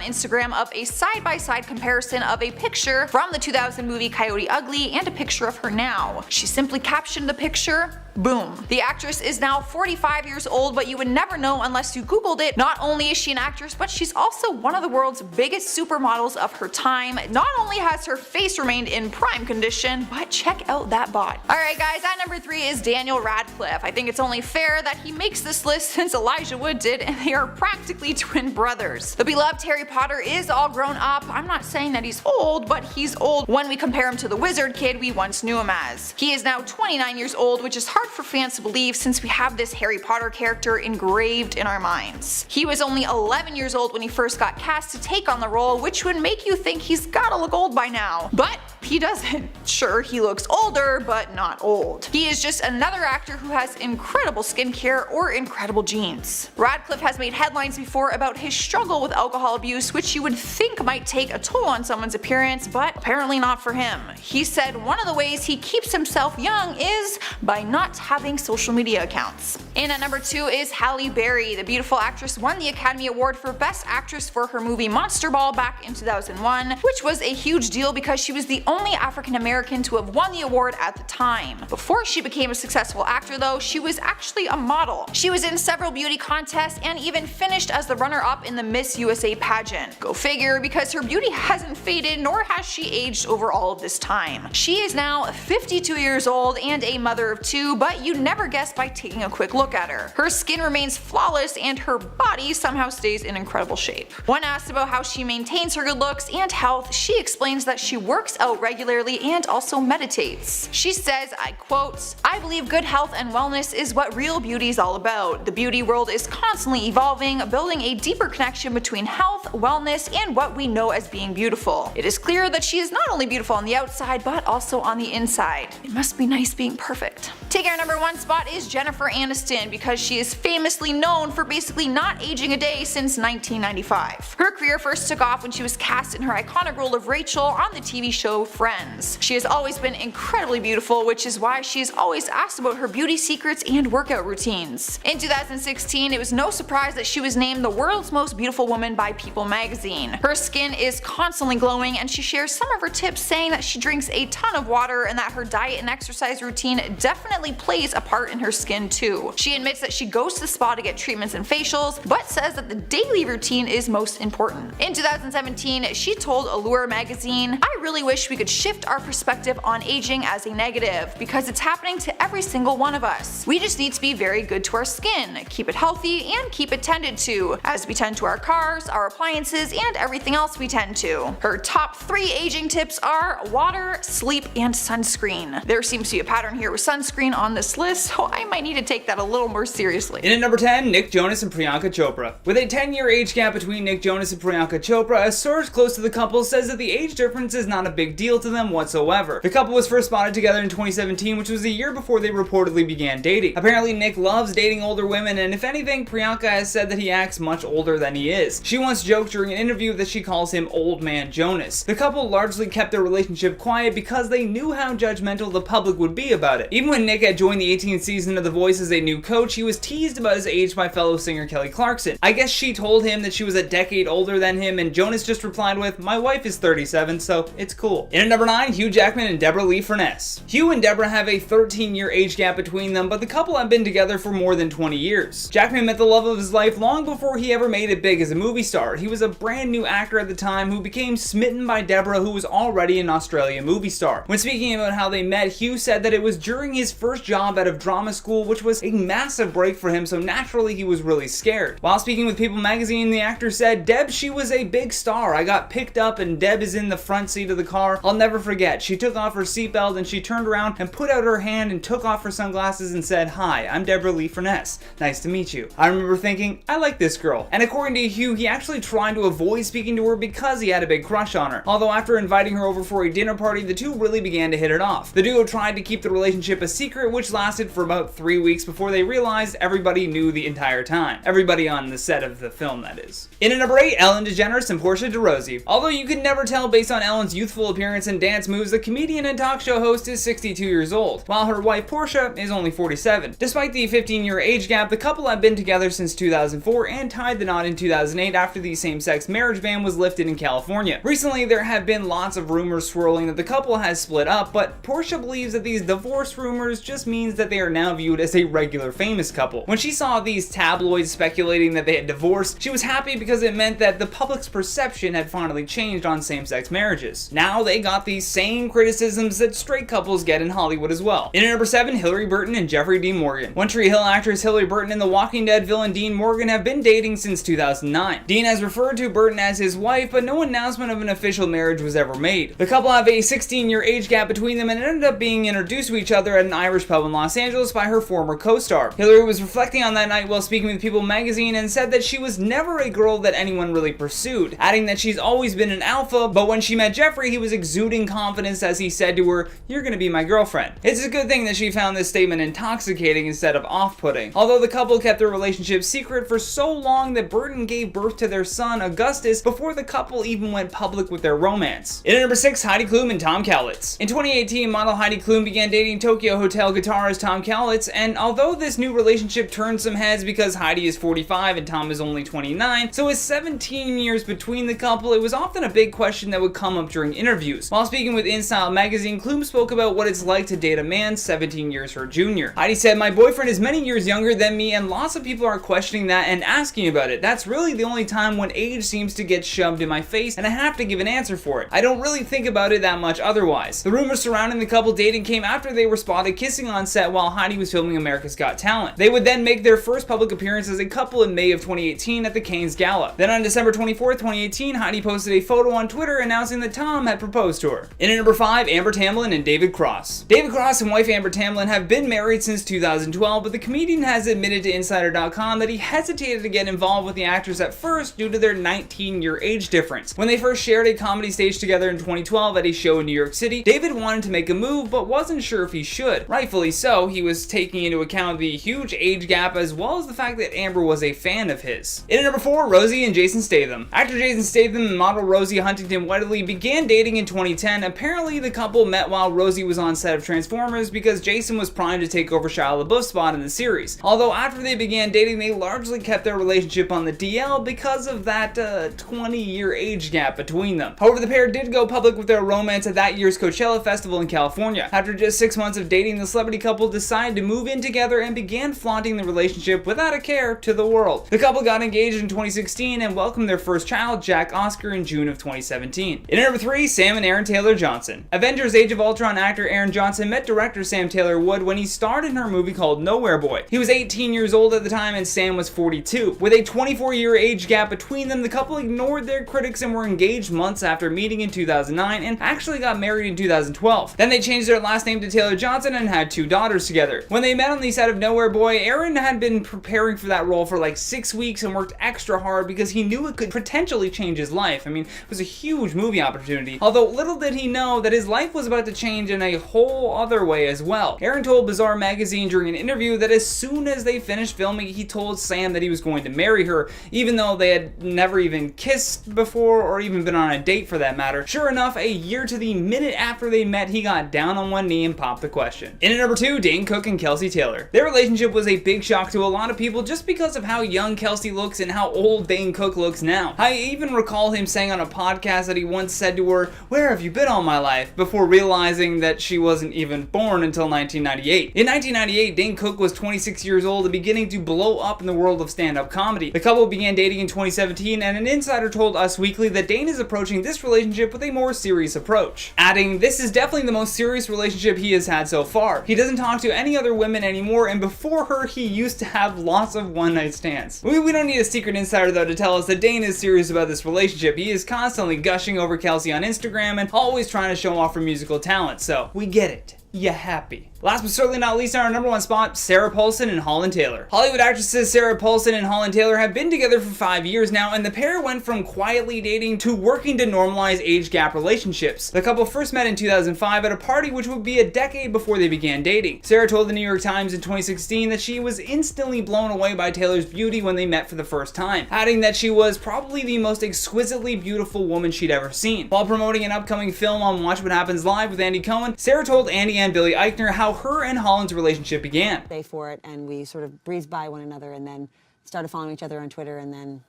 Instagram of a side-by-side comparison of a picture from the 2000 movie Coyote Ugly and a picture of her now. She simply captioned the picture, boom. The actress is now 45 years old, but you would never know unless you googled it. Not only is she an actress, but she's also one of the world's biggest supermodels of her time. Not only has her face remained in prime condition, but check out that bod. Alright guys, at number 3 is Daniel Radcliffe. I think it's only fair that he makes this list since Elijah Wood did, and they are practically twin brothers. The beloved Harry Potter is all grown up. I'm not saying that he's old, but he's old when we compare him to the wizard kid we once knew him as. He is now 29 years old, which is hard hard for fans to believe since we have this Harry Potter character engraved in our minds. He was only 11 years old when he first got cast to take on the role, which would make you think he's gotta look old by now. But he doesn't. Sure, he looks older, but not old. He is just another actor who has incredible skincare or incredible genes. Radcliffe has made headlines before about his struggle with alcohol abuse, which you would think might take a toll on someone's appearance, but apparently not for him. He said one of the ways he keeps himself young is by not having social media accounts. And at number 2 is Halle Berry. The beautiful actress won the Academy Award for Best Actress for her movie Monster Ball back in 2001, which was a huge deal because she was the only African American to have won the award at the time. Before she became a successful actor though, she was actually a model. She was in several beauty contests and even finished as the runner-up in the Miss USA pageant. Go figure, because her beauty hasn't faded nor has she aged over all of this time. She is now 52 years old and a mother of 2, but you never guess by taking a quick look at her. Her skin remains flawless and her body somehow stays in incredible shape. When asked about how she maintains her good looks and health, she explains that she works out regularly and also meditates. She says, I quote, "I believe good health and wellness is what real beauty is all about. The beauty world is constantly evolving, building a deeper connection between health, wellness, and what we know as being beautiful. It is clear that she is not only beautiful on the outside, but also on the inside. It must be nice being perfect." Taking our number 1 spot is Jennifer Aniston, because she is famously known for basically not aging a day since 1995. Her career first took off when she was cast in her iconic role of Rachel on the TV show Friends. She has always been incredibly beautiful, which is why she is always asked about her beauty secrets and workout routines. In 2016, it was no surprise that she was named the world's most beautiful woman by People magazine. Her skin is constantly glowing, and she shares some of her tips, saying that she drinks a ton of water and that her diet and exercise routine definitely plays a part in her skin too. She admits that she goes to the spa to get treatments and facials, but says that the daily routine is most important. In 2017, she told Allure magazine, "I really wish we could shift our perspective on aging as a negative, because it's happening to every single one of us. We just need to be very good to our skin, keep it healthy, and keep it tended to, as we tend to our cars, our appliances, and everything else we tend to." Her top 3 aging tips are water, sleep, and sunscreen. There seems to be a pattern here with sunscreen on this list, so I might need to take that a little more seriously. In at number 10, Nick Jonas and Priyanka Chopra. With a 10-year age gap between Nick Jonas and Priyanka Chopra, a source close to the couple says that the age difference is not a big deal to them whatsoever. The couple was first spotted together in 2017, which was a year before they reportedly began dating. Apparently, Nick loves dating older women, and if anything, Priyanka has said that he acts much older than he is. She once joked during an interview that she calls him Old Man Jonas. The couple largely kept their relationship quiet because they knew how judgmental the public would be about it. Even when Nick had joined the 18th season of The Voice as a new coach, he was teased about his age by fellow singer Kelly Clarkson. I guess she told him that she was a decade older than him, and Jonas just replied with, "My wife is 37, so it's cool." In at number 9, Hugh Jackman and Deborah Lee Furness. Hugh and Deborah have a 13-year age gap between them, but the couple have been together for more than 20 years. Jackman met the love of his life long before he ever made it big as a movie star. He was a brand new actor at the time who became smitten by Deborah, who was already an Australian movie star. When speaking about how they met, Hugh said that it was during his first job out of drama school, which was a massive break for him, so naturally he was really scared. While speaking with People magazine, the actor said, "Deb, she was a big star. I got picked up and Deb is in the front seat of the car. I'll never forget. She took off her seatbelt and she turned around and put out her hand and took off her sunglasses and said, 'Hi, I'm Deborah Lee Furness. Nice to meet you.' I remember thinking, I like this girl." And according to Hugh, he actually tried to avoid speaking to her because he had a big crush on her. Although after inviting her over for a dinner party, the two really began to hit it off. The duo tried to keep the relationship a secret, which lasted for about 3 weeks before they realized everybody knew the entire time. Everybody on the set of the film, that is. In at number 8, Ellen DeGeneres and Portia de Rossi. Although you could never tell based on Ellen's youthful appearance and dance moves, the comedian and talk show host is 62 years old, while her wife Portia is only 47. Despite the 15-year age gap, the couple have been together since 2004 and tied the knot in 2008 after the same-sex marriage ban was lifted in California. Recently, there have been lots of rumors swirling that the couple has split up, but Portia believes that these divorce rumors just means that they are now viewed as a regular famous couple. When she saw these tabloids speculating that they had divorced, she was happy because it meant that the public's perception had finally changed on same-sex marriages. Now they got the same criticisms that straight couples get in Hollywood as well. In at number 7, Hillary Burton and Jeffrey Dean Morgan. One Tree Hill actress Hillary Burton and the Walking Dead villain Dean Morgan have been dating since 2009. Dean has referred to Burton as his wife, but no announcement of an official marriage was ever made. The couple have a 16-year age gap between them and ended up being introduced to each other at an Irish pub in Los Angeles by her former co-star. Hillary was reflecting on that night while speaking with People magazine and said that she was never a girl that anyone really pursued, adding that she's always been an alpha, but when she met Jeffrey, he was exuding confidence as he said to her, "You're gonna be my girlfriend." It's a good thing that she found this statement intoxicating instead of off-putting. Although the couple kept their relationship secret for so long that Burton gave birth to their son, Augustus, before the couple even went public with their romance. In at number 6, Heidi Klum and Tom Cowlitz. In 2018, model Heidi Klum began dating Tokyo Hotel guitarist Tom Cowlitz, and although this new relationship turned some heads because Heidi is 45 and Tom is only 29, so with 17 years between the couple, it was often a big question that would come up during interviews. While speaking with InStyle magazine, Klum spoke about what it's like to date a man 17 years her junior. Heidi said, "My boyfriend is many years younger than me, and lots of people are questioning that and asking about it. That's really the only time when age seems to get shoved in my face, and I have to give an answer for it. I don't really think about it that much otherwise." The rumors surrounding the couple dating came after they were spotted kissing on set while Heidi was filming America's Got Talent. They would then make their first public appearance as a couple in May of 2018 at the Canes Gala. Then on December 24th, 2018, Heidi posted a photo on Twitter announcing that Tom had proposed to her. In at number 5, Amber Tamblyn and David Cross. David Cross and wife Amber Tamblyn have been married since 2012, but the comedian has admitted to Insider.com that he hesitated to get involved with the actress at first due to their 19-year age difference. When they first shared a comedy stage together in 2012 at a show in New York City, David wanted to make a move but wasn't sure if he should. Rightfully so, he was taking into account the huge age gap as well as the fact that Amber was a fan of his. In at number 4, Rosie and Jason Statham. Actor Jason Statham and model Rosie Huntington-Whiteley began dating in 2010. Apparently, the couple met while Rosie was on set of Transformers because Jason was primed to take over Shia LaBeouf's spot in the series. Although after they began dating, they largely kept their relationship on the DL because of that 20-year age gap between them. However, the pair did go public with their romance at that year's Coachella Festival in California. After just 6 months of dating, the celebrity couple decided to move in together and began flaunting the relationship without a care to the world. The couple got engaged in 2016 and welcomed their first child, Jack Oscar, in June of 2017. In at number 3, Sam and Aaron Taylor-Johnson. Avengers Age of Ultron actor Aaron Johnson met director Sam Taylor-Wood when he starred in her movie called Nowhere Boy. He was 18 years old at the time and Sam was 42. With a 24-year age gap between them, the couple ignored their critics and were engaged months after meeting in 2009 and actually got married in 2012. Then they changed their last name to Taylor-Johnson and had 2 daughters together. When they met on the set of Nowhere Boy, Aaron had been preparing for that role for like 6 weeks and worked extra hard because he knew it could potentially change his life. I mean, it was a huge movie opportunity, although little did he know that his life was about to change in a whole other way as well. Aaron told Bizarre magazine during an interview that as soon as they finished filming, he told Sam that he was going to marry her, even though they had never even kissed before or even been on a date for that matter. Sure enough, a year to the minute after they met, he got down on one knee and popped the question. In at number 2, Dane Cook and Kelsey Taylor. Their relationship was a big shock to a lot of people just because of how young Kelsey looks and how old Dane Cook looks now. I even recall him saying on a podcast that he once said to her, "Where have you been all my life?" before realizing that she wasn't even born until 1998. In 1998, Dane Cook was 26 years old and beginning to blow up in the world of stand-up comedy. The couple began dating in 2017, and an insider told Us Weekly that Dane is approaching this relationship with a more serious approach, adding, "This is definitely the most serious relationship he has had so far. He doesn't talk to any other women anymore, and before her, he used to have lots of one-night stands." We don't need a secret insider though to tell us that Dane is serious about this relationship. He is constantly gushing over Kelsey on Instagram and always trying to show off her musical talent, so we get it. You happy. Last but certainly not least, on our number 1 spot, Sarah Paulson and Holland Taylor. Hollywood actresses Sarah Paulson and Holland Taylor have been together for 5 years now, and the pair went from quietly dating to working to normalize age gap relationships. The couple first met in 2005 at a party which would be a decade before they began dating. Sarah told the New York Times in 2016 that she was instantly blown away by Taylor's beauty when they met for the first time, adding that she was probably the most exquisitely beautiful woman she'd ever seen. While promoting an upcoming film on Watch What Happens Live with Andy Cohen, Sarah told Andy and Billy Eichner how her and Holland's relationship began. Day for it, and we sort of breezed by one another and then started following each other on Twitter, and then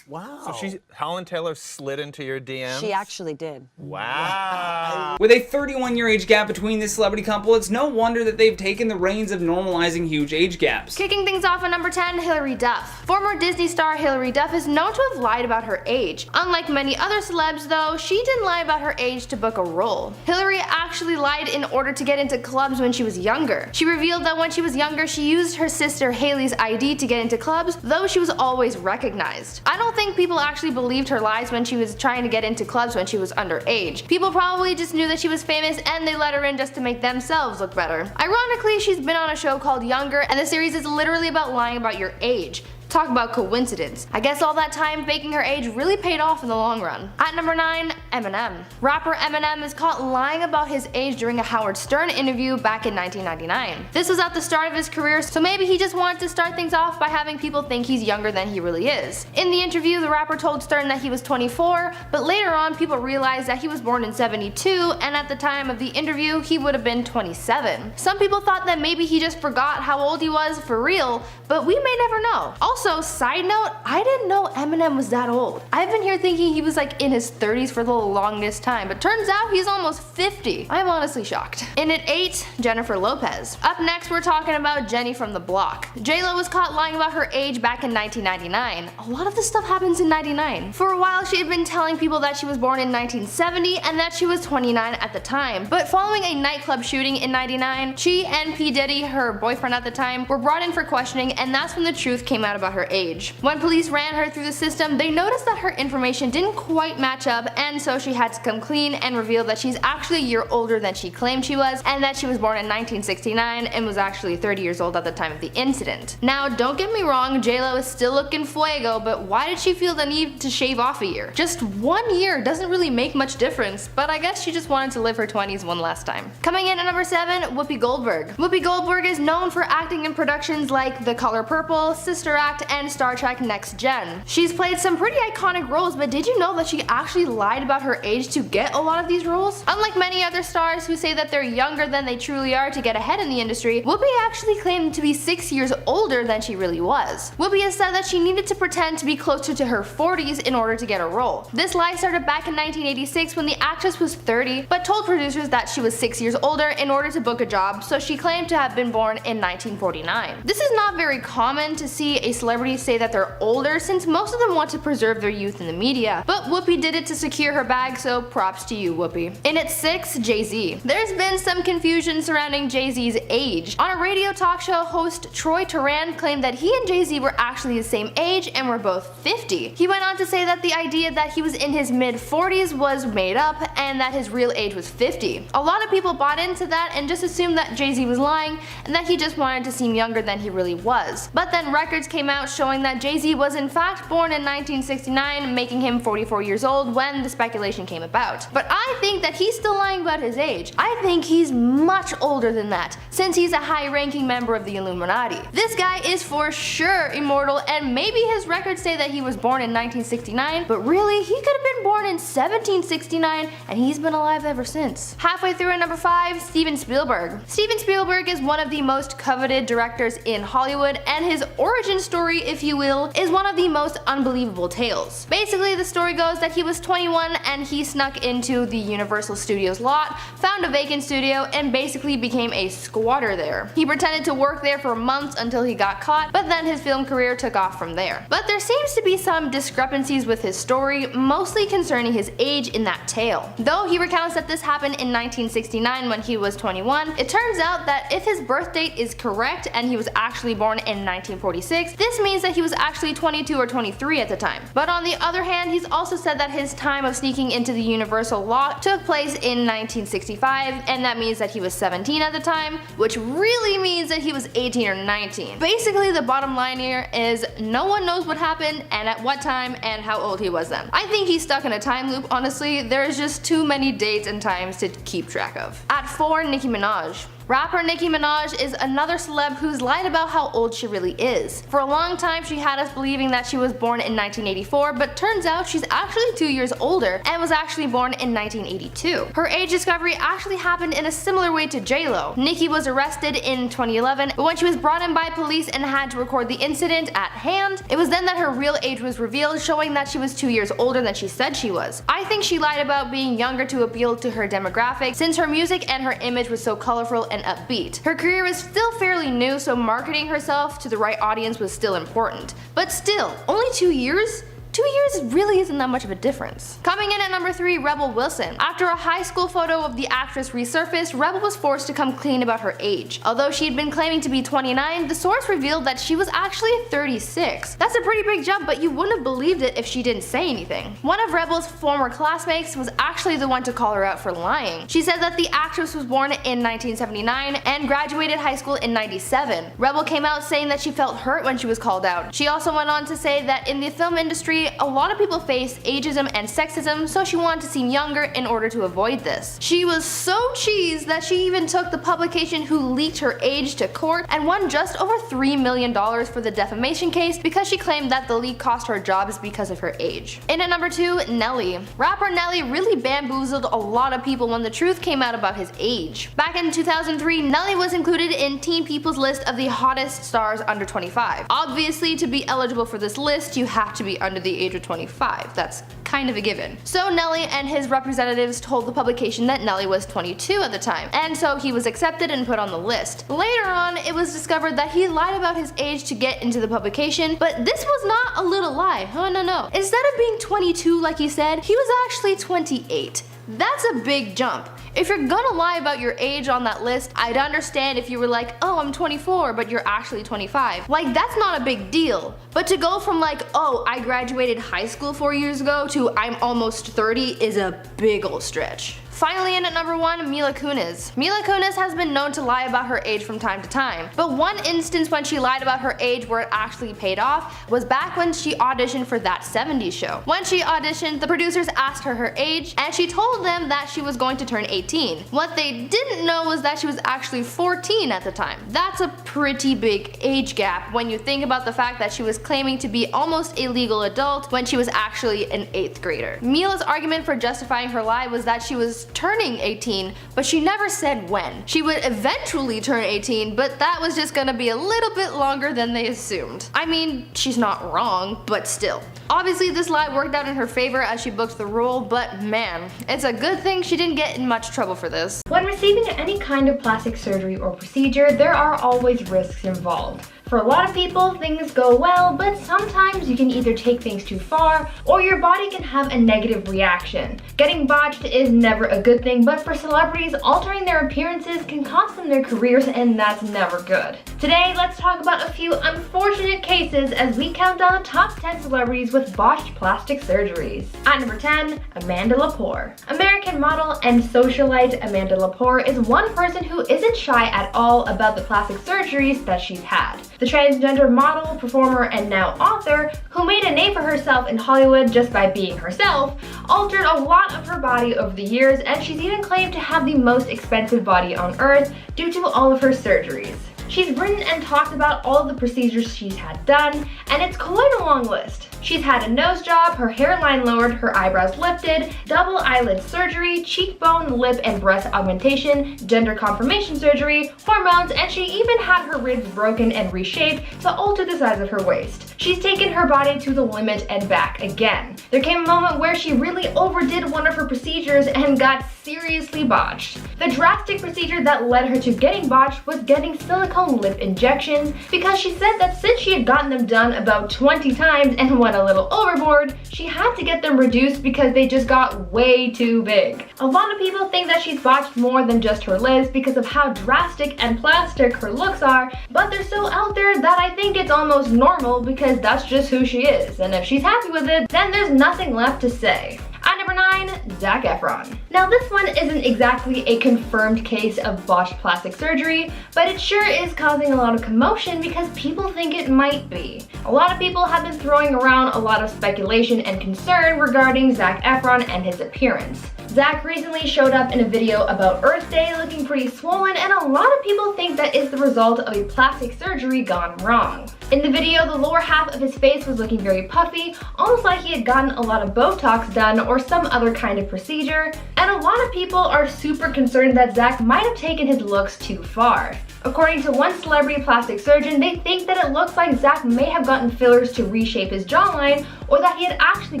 Wow. So Holland Taylor slid into your DMs? She actually did. Wow. With a 31-year age gap between this celebrity couple, it's no wonder that they've taken the reins of normalizing huge age gaps. Kicking things off at number 10, Hilary Duff. Former Disney star Hilary Duff is known to have lied about her age. Unlike many other celebs though, she didn't lie about her age to book a role. Hilary actually lied in order to get into clubs when she was younger. She revealed that when she was younger, she used her sister Haley's ID to get into clubs, though she was always recognized. I don't think people actually believed her lies when she was trying to get into clubs when she was underage. People probably just knew that she was famous and they let her in just to make themselves look better. Ironically, she's been on a show called Younger, and the series is literally about lying about your age. Talk about coincidence. I guess all that time faking her age really paid off in the long run. At number 9, Eminem. Rapper Eminem is caught lying about his age during a Howard Stern interview back in 1999. This was at the start of his career, so maybe he just wanted to start things off by having people think he's younger than he really is. In the interview, the rapper told Stern that he was 24, but later on people realized that he was born in 72, and at the time of the interview, he would have been 27. Some people thought that maybe he just forgot how old he was for real, but we may never know. Also, side note, I didn't know Eminem was that old. I've been here thinking he was like in his 30s for the longest time, but turns out he's almost 50. I'm honestly shocked. In at 8, Jennifer Lopez. Up next, we're talking about Jenny from the Block. J-Lo was caught lying about her age back in 1999. A lot of this stuff happens in 99. For a while, she had been telling people that she was born in 1970 and that she was 29 at the time. But following a nightclub shooting in 99, she and P. Diddy, her boyfriend at the time, were brought in for questioning, and that's when the truth came out about her age. When police ran her through the system, they noticed that her information didn't quite match up, and so she had to come clean and reveal that she's actually a year older than she claimed she was, and that she was born in 1969 and was actually 30 years old at the time of the incident. Now, don't get me wrong, J-Lo is still looking fuego, but why did she feel the need to shave off a year? Just 1 year doesn't really make much difference, but I guess she just wanted to live her 20s one last time. Coming in at number 7, Whoopi Goldberg. Whoopi Goldberg is known for acting in productions like The Color Purple, Sister Act, and Star Trek Next Gen. She's played some pretty iconic roles, but did you know that she actually lied about her age to get a lot of these roles? Unlike many other stars who say that they're younger than they truly are to get ahead in the industry, Whoopi actually claimed to be 6 years older than she really was. Whoopi has said that she needed to pretend to be closer to her 40s in order to get a role. This lie started back in 1986 when the actress was 30, but told producers that she was 6 years older in order to book a job, so she claimed to have been born in 1949. This is not very common to see a celebrity say that they're older, since most of them want to preserve their youth in the media, but Whoopi did it to secure her bag, so props to you, Whoopi. In at 6, Jay-Z. There's been some confusion surrounding Jay-Z's age. On a radio talk show, host Troy Turan claimed that he and Jay-Z were actually the same age and were both 50. He went on to say that the idea that he was in his mid-40s was made up and that his real age was 50. A lot of people bought into that and just assumed that Jay-Z was lying and that he just wanted to seem younger than he really was. But then records came out showing that Jay-Z was in fact born in 1969, making him 44 years old when the speculation came about. But I think that he's still lying about his age. I think he's much older than that, since he's a high-ranking member of the Illuminati. This guy is for sure immortal, and maybe his records say that he was born in 1969, but really, he could have been born in 1769, and he's been alive ever since. Halfway through at number 5, Steven Spielberg. Steven Spielberg is one of the most coveted directors in Hollywood, and his origin story, if you will, is one of the most unbelievable tales. Basically, the story goes that he was 21 and he snuck into the Universal Studios lot, found a vacant studio, and basically became a squatter there. He pretended to work there for months until he got caught, but then his film career took off from there. But there seems to be some discrepancies with his story, mostly concerning his age in that tale. Though he recounts that this happened in 1969 when he was 21, it turns out that if his birth date is correct and he was actually born in 1946, this means that he was actually 22 or 23 at the time. But on the other hand, he's also said that his time of sneaking into the Universal lot took place in 1965, and that means that he was 17 at the time, which really means that he was 18 or 19. Basically, the bottom line here is no one knows what happened and at what time and how old he was then. I think he's stuck in a time loop, honestly. There's just too many dates and times to keep track of. At 4, Nicki Minaj. Rapper Nicki Minaj is another celeb who's lied about how old she really is. For a long time she had us believing that she was born in 1984, but turns out she's actually 2 years older and was actually born in 1982. Her age discovery actually happened in a similar way to J-Lo. Nicki was arrested in 2011, but when she was brought in by police and had to record the incident at hand, it was then that her real age was revealed, showing that she was 2 years older than she said she was. I think she lied about being younger to appeal to her demographic, since her music and her image was so colorful and upbeat. Her career was still fairly new, so marketing herself to the right audience was still important. But still, only 2 years? 2 years really isn't that much of a difference. Coming in at number 3, Rebel Wilson. After a high school photo of the actress resurfaced, Rebel was forced to come clean about her age. Although she had been claiming to be 29, the source revealed that she was actually 36. That's a pretty big jump, but you wouldn't have believed it if she didn't say anything. One of Rebel's former classmates was actually the one to call her out for lying. She said that the actress was born in 1979 and graduated high school in 97. Rebel came out saying that she felt hurt when she was called out. She also went on to say that in the film industry, a lot of people face ageism and sexism, so she wanted to seem younger in order to avoid this. She was so cheesed that she even took the publication who leaked her age to court and won just over $3 million for the defamation case because she claimed that the leak cost her jobs because of her age. In at number 2, Nelly. Rapper Nelly really bamboozled a lot of people when the truth came out about his age. Back in 2003, Nelly was included in Teen People's list of the hottest stars under 25. Obviously, to be eligible for this list, you have to be under the age of 25. That's kind of a given. So Nelly and his representatives told the publication that Nelly was 22 at the time, and so he was accepted and put on the list. Later on, it was discovered that he lied about his age to get into the publication, but this was not a little lie. Oh no. Instead of being 22 like he said, he was actually 28. That's a big jump. If you're gonna lie about your age on that list, I'd understand if you were like, oh, I'm 24, but you're actually 25. Like, that's not a big deal. But to go from like, oh, I graduated high school 4 years ago to I'm almost 30 is a big ol' stretch. Finally in at number 1, Mila Kunis. Mila Kunis has been known to lie about her age from time to time, but one instance when she lied about her age where it actually paid off was back when she auditioned for That 70s Show. When she auditioned, the producers asked her her age, and she told them that she was going to turn 18. What they didn't know was that she was actually 14 at the time. That's a pretty big age gap when you think about the fact that she was claiming to be almost a legal adult when she was actually an 8th grader. Mila's argument for justifying her lie was that she was turning 18, but she never said when. She would eventually turn 18, but that was just gonna be a little bit longer than they assumed. I mean, she's not wrong, but still. Obviously this lie worked out in her favor as she booked the role, but man, it's a good thing she didn't get in much trouble for this. When receiving any kind of plastic surgery or procedure, there are always risks involved. For a lot of people, things go well, but sometimes you can either take things too far or your body can have a negative reaction. Getting botched is never a good thing, but for celebrities, altering their appearances can cost them their careers, and that's never good. Today, let's talk about a few unfortunate cases as we count down the top 10 celebrities with botched plastic surgeries. At number 10, Amanda Lepore. American model and socialite Amanda Lepore is one person who isn't shy at all about the plastic surgeries that she's had. The transgender model, performer, and now author, who made a name for herself in Hollywood just by being herself, altered a lot of her body over the years, and she's even claimed to have the most expensive body on earth due to all of her surgeries. She's written and talked about all of the procedures she's had done, and it's quite a long list. She's had a nose job, her hairline lowered, her eyebrows lifted, double eyelid surgery, cheekbone, lip and breast augmentation, gender confirmation surgery, hormones, and she even had her ribs broken and reshaped to alter the size of her waist. She's taken her body to the limit and back again. There came a moment where she really overdid one of her procedures and got seriously botched. The drastic procedure that led her to getting botched was getting silicone lip injections, because she said that since she had gotten them done about 20 times and went a little overboard, she had to get them reduced because they just got way too big. A lot of people think that she's botched more than just her lips because of how drastic and plastic her looks are, but they're so out there that I think it's almost normal because that's just who she is, and if she's happy with it, then there's nothing left to say. At number 9, Zac Efron. Now this one isn't exactly a confirmed case of botched plastic surgery, but it sure is causing a lot of commotion because people think it might be. A lot of people have been throwing around a lot of speculation and concern regarding Zac Efron and his appearance. Zach recently showed up in a video about Earth Day looking pretty swollen, and a lot of people think that is the result of a plastic surgery gone wrong. In the video, the lower half of his face was looking very puffy, almost like he had gotten a lot of Botox done or some other kind of procedure, and a lot of people are super concerned that Zach might have taken his looks too far. According to one celebrity plastic surgeon, they think that it looks like Zach may have gotten fillers to reshape his jawline, or that he had actually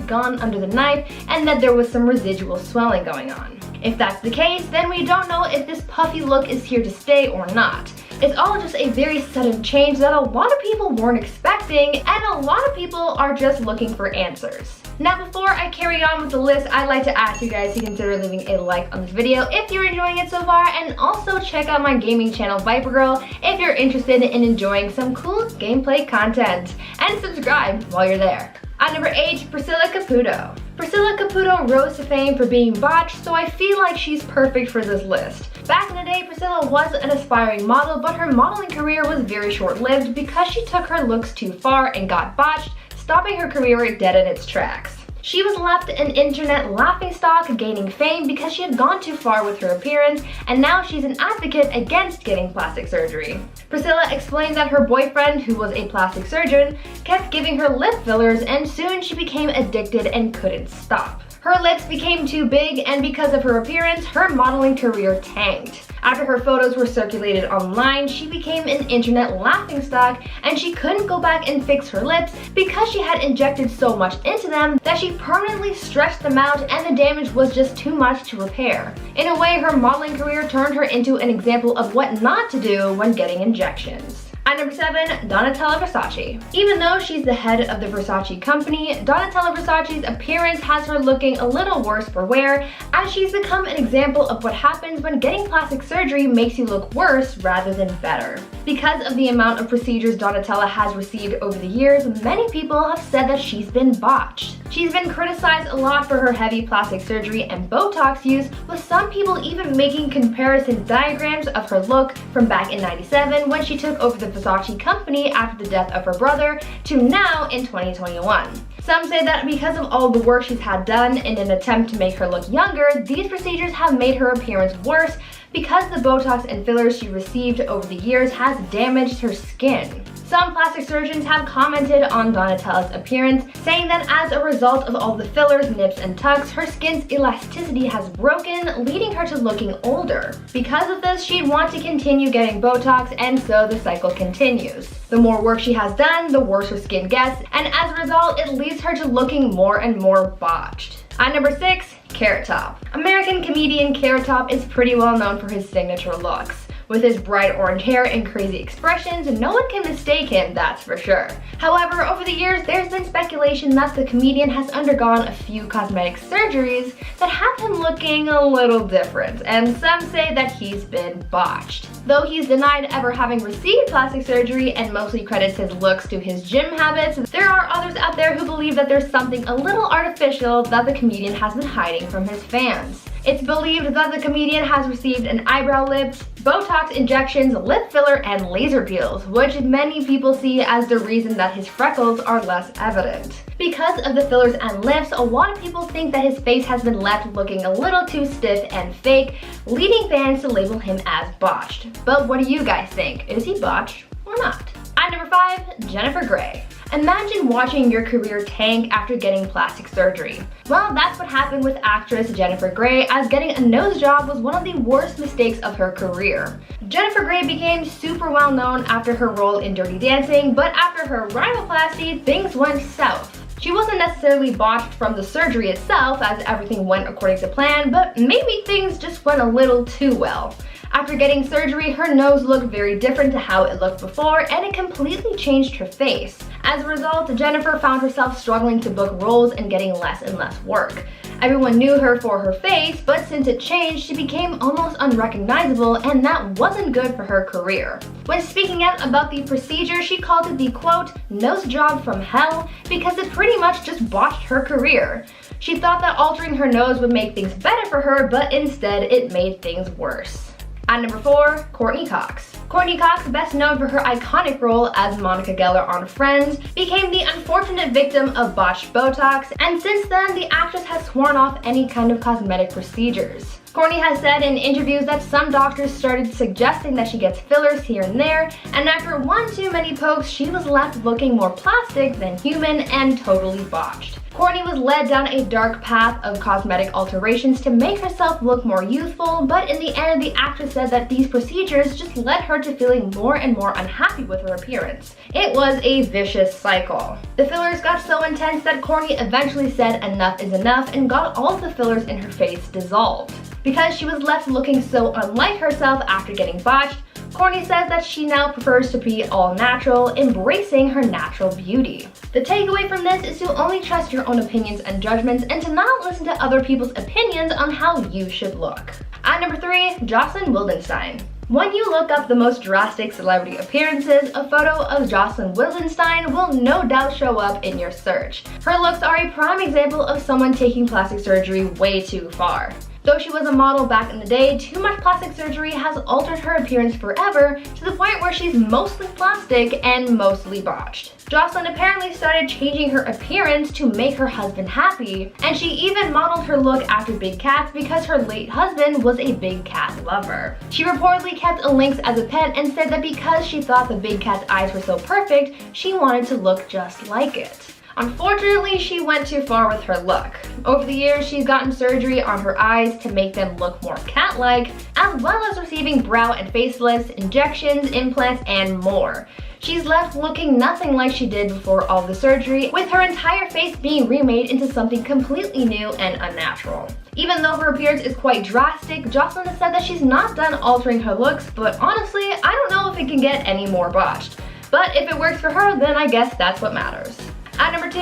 gone under the knife and that there was some residual swelling going on. If that's the case, then we don't know if this puffy look is here to stay or not. It's all just a very sudden change that a lot of people weren't expecting, and a lot of people are just looking for answers. Now, before I carry on with the list, I'd like to ask you guys to consider leaving a like on this video if you're enjoying it so far, and also check out my gaming channel Viper Girl if you're interested in enjoying some cool gameplay content, and subscribe while you're there. At number 8, Priscilla Caputo. Priscilla Caputo rose to fame for being botched, so I feel like she's perfect for this list. Back in the day, Priscilla was an aspiring model, but her modeling career was very short-lived because she took her looks too far and got botched, stopping her career dead in its tracks. She was left an internet laughingstock, gaining fame because she had gone too far with her appearance, and now she's an advocate against getting plastic surgery. Priscilla explained that her boyfriend, who was a plastic surgeon, kept giving her lip fillers, and soon she became addicted and couldn't stop. Her lips became too big, and because of her appearance, her modeling career tanked. After her photos were circulated online, she became an internet laughingstock, and she couldn't go back and fix her lips because she had injected so much into them that she permanently stretched them out, and the damage was just too much to repair. In a way, her modeling career turned her into an example of what not to do when getting injections. At number 7, Donatella Versace. Even though she's the head of the Versace company, Donatella Versace's appearance has her looking a little worse for wear, as she's become an example of what happens when getting plastic surgery makes you look worse rather than better. Because of the amount of procedures Donatella has received over the years, many people have said that she's been botched. She's been criticized a lot for her heavy plastic surgery and Botox use, with some people even making comparison diagrams of her look from back in '97 when she took over the Versace company after the death of her brother to now in 2021. Some say that because of all the work she's had done in an attempt to make her look younger, these procedures have made her appearance worse because the Botox and fillers she received over the years has damaged her skin. Some plastic surgeons have commented on Donatella's appearance, saying that as a result of all the fillers, nips, and tucks, her skin's elasticity has broken, leading her to looking older. Because of this, she'd want to continue getting Botox, and so the cycle continues. The more work she has done, the worse her skin gets, and as a result, it leads her to looking more and more botched. At number 6, Carrot Top. American comedian Carrot Top is pretty well known for his signature looks. With his bright orange hair and crazy expressions, no one can mistake him, that's for sure. However, over the years, there's been speculation that the comedian has undergone a few cosmetic surgeries that have him looking a little different, and some say that he's been botched. Though he's denied ever having received plastic surgery and mostly credits his looks to his gym habits, there are others out there who believe that there's something a little artificial that the comedian has been hiding from his fans. It's believed that the comedian has received an eyebrow lift, Botox injections, lip filler, and laser peels, which many people see as the reason that his freckles are less evident. Because of the fillers and lifts, a lot of people think that his face has been left looking a little too stiff and fake, leading fans to label him as botched. But what do you guys think? Is he botched or not? At number 5, Jennifer Grey. Imagine watching your career tank after getting plastic surgery. Well, that's what happened with actress Jennifer Grey, as getting a nose job was one of the worst mistakes of her career. Jennifer Grey became super well known after her role in Dirty Dancing, but after her rhinoplasty, things went south. She wasn't necessarily botched from the surgery itself, as everything went according to plan, but maybe things just went a little too well. After getting surgery, her nose looked very different to how it looked before, and it completely changed her face. As a result, Jennifer found herself struggling to book roles and getting less and less work. Everyone knew her for her face, but since it changed, she became almost unrecognizable, and that wasn't good for her career. When speaking out about the procedure, she called it the quote, nose job from hell, because it pretty much just botched her career. She thought that altering her nose would make things better for her, but instead it made things worse. At number 4, Courtney Cox. Courtney Cox, best known for her iconic role as Monica Geller on Friends, became the unfortunate victim of botched Botox, and since then the actress has sworn off any kind of cosmetic procedures. Courtney has said in interviews that some doctors started suggesting that she gets fillers here and there, and after one too many pokes, she was left looking more plastic than human and totally botched. Courtney was led down a dark path of cosmetic alterations to make herself look more youthful, but in the end, the actress said that these procedures just led her to feeling more and more unhappy with her appearance. It was a vicious cycle. The fillers got so intense that Courtney eventually said enough is enough and got all of the fillers in her face dissolved. Because she was left looking so unlike herself after getting botched, Courtney says that she now prefers to be all natural, embracing her natural beauty. The takeaway from this is to only trust your own opinions and judgments and to not listen to other people's opinions on how you should look. At number 3, Jocelyn Wildenstein. When you look up the most drastic celebrity appearances, a photo of Jocelyn Wildenstein will no doubt show up in your search. Her looks are a prime example of someone taking plastic surgery way too far. Though she was a model back in the day, too much plastic surgery has altered her appearance forever to the point where she's mostly plastic and mostly botched. Jocelyn apparently started changing her appearance to make her husband happy, and she even modeled her look after big cats because her late husband was a big cat lover. She reportedly kept a lynx as a pet and said that because she thought the big cat's eyes were so perfect, she wanted to look just like it. Unfortunately, she went too far with her look. Over the years, she's gotten surgery on her eyes to make them look more cat-like, as well as receiving brow and facelifts, injections, implants, and more. She's left looking nothing like she did before all the surgery, with her entire face being remade into something completely new and unnatural. Even though her appearance is quite drastic, Jocelyn has said that she's not done altering her looks, but honestly, I don't know if it can get any more botched. But if it works for her, then I guess that's what matters. At number 2,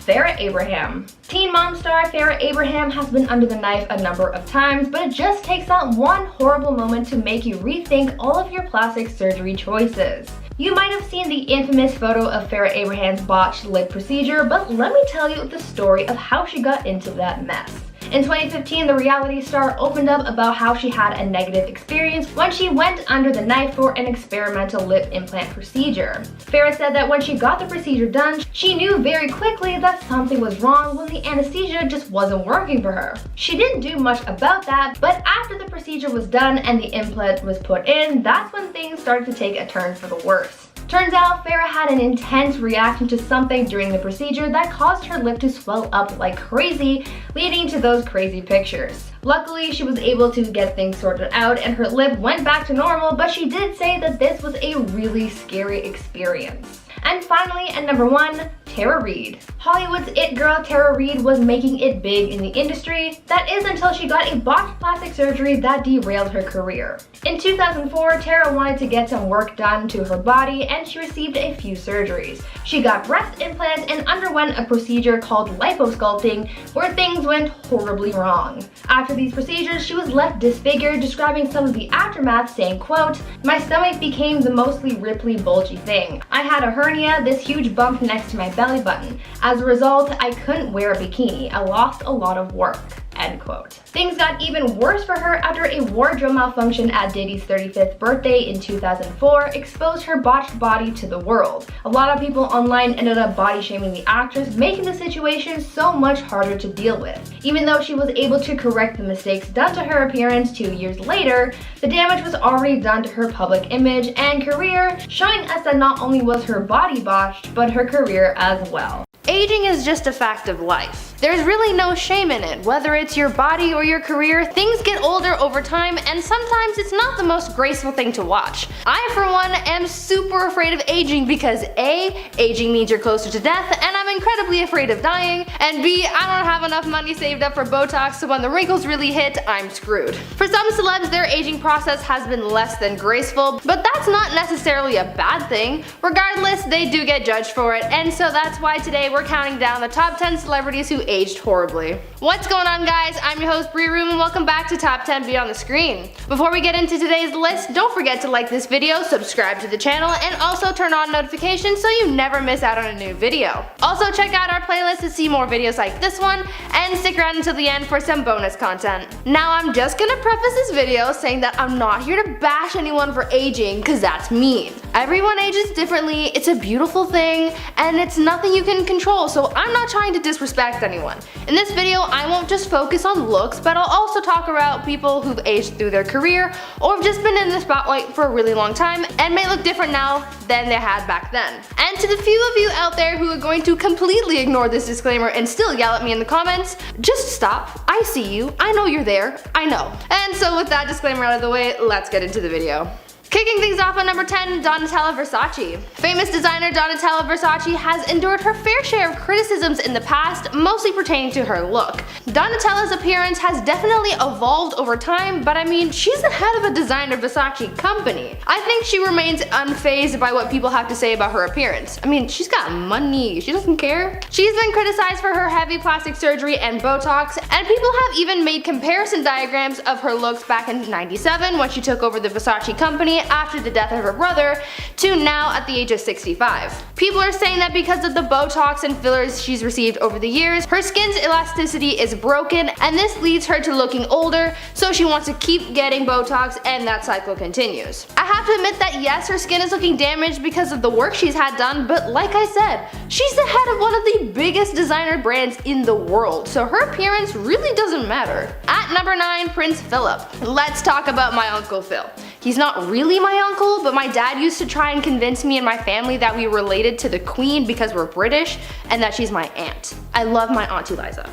Farrah Abraham. Teen mom star Farrah Abraham has been under the knife a number of times, but it just takes that one horrible moment to make you rethink all of your plastic surgery choices. You might have seen the infamous photo of Farrah Abraham's botched lip procedure, but let me tell you the story of how she got into that mess. In 2015, the reality star opened up about how she had a negative experience when she went under the knife for an experimental lip implant procedure. Farrah said that when she got the procedure done, she knew very quickly that something was wrong when the anesthesia just wasn't working for her. She didn't do much about that, but after the procedure was done and the implant was put in, that's when things started to take a turn for the worse. Turns out Farrah had an intense reaction to something during the procedure that caused her lip to swell up like crazy, leading to those crazy pictures. Luckily, she was able to get things sorted out and her lip went back to normal, but she did say that this was a really scary experience. And finally, at number 1, Tara Reid. Hollywood's it girl Tara Reid was making it big in the industry. That is until she got a botched plastic surgery that derailed her career. In 2004, Tara wanted to get some work done to her body and she received a few surgeries. She got breast implants and underwent a procedure called liposculpting where things went horribly wrong. After these procedures, she was left disfigured, describing some of the aftermath saying, quote, "My stomach became the mostly ripply, bulgy thing. I had a hernia, this huge bump next to my belly button. As a result, I couldn't wear a bikini. I lost a lot of work." End quote. Things got even worse for her after a wardrobe malfunction at Diddy's 35th birthday in 2004 exposed her botched body to the world. A lot of people online ended up body shaming the actress, making the situation so much harder to deal with. Even though she was able to correct the mistakes done to her appearance 2 years later, the damage was already done to her public image and career, showing us that not only was her body botched, but her career as well. Aging is just a fact of life. There's really no shame in it. Whether it's your body or your career, things get older over time and sometimes it's not the most graceful thing to watch. I, for one, am super afraid of aging because A, aging means you're closer to death and I'm incredibly afraid of dying, and B, I don't have enough money saved up for Botox, so when the wrinkles really hit, I'm screwed. For some celebs, their aging process has been less than graceful, but that's not necessarily a bad thing. Regardless, they do get judged for it, and so that's why today we're counting down the top 10 celebrities who aged horribly. What's going on, guys? I'm your host Bree Room and welcome back to Top 10 Beyond the Screen. Before we get into today's list, don't forget to like this video, subscribe to the channel, and also turn on notifications so you never miss out on a new video. Also check out our playlist to see more videos like this one, and stick around until the end for some bonus content. Now I'm just gonna preface this video saying that I'm not here to bash anyone for aging, cause that's mean. Everyone ages differently, it's a beautiful thing, and it's nothing you can control, so I'm not trying to disrespect anyone. In this video, I won't just focus on looks, but I'll also talk about people who've aged through their career, or have just been in the spotlight for a really long time, and may look different now than they had back then. And to the few of you out there who are going to completely ignore this disclaimer and still yell at me in the comments, just stop. I see you. I know you're there. I know. And so with that disclaimer out of the way, let's get into the video. Kicking things off at number 10, Donatella Versace. Famous designer Donatella Versace has endured her fair share of criticisms in the past, mostly pertaining to her look. Donatella's appearance has definitely evolved over time, but I mean, she's the head of a designer Versace company. I think she remains unfazed by what people have to say about her appearance. I mean, she's got money, she doesn't care. She's been criticized for her heavy plastic surgery and Botox, and people have even made comparison diagrams of her looks back in '97 when she took over the Versace company after the death of her brother, to now at the age of 65. People are saying that because of the Botox and fillers she's received over the years, her skin's elasticity is broken, and this leads her to looking older, so she wants to keep getting Botox and that cycle continues. I have to admit that yes, her skin is looking damaged because of the work she's had done, but like I said, she's the head of one of the biggest designer brands in the world, so her appearance really doesn't matter. At number 9, Prince Philip. Let's talk about my Uncle Phil. He's not really my uncle, but my dad used to try and convince me and my family that we related to the Queen because we're British and that she's my aunt. I love my Aunt Eliza.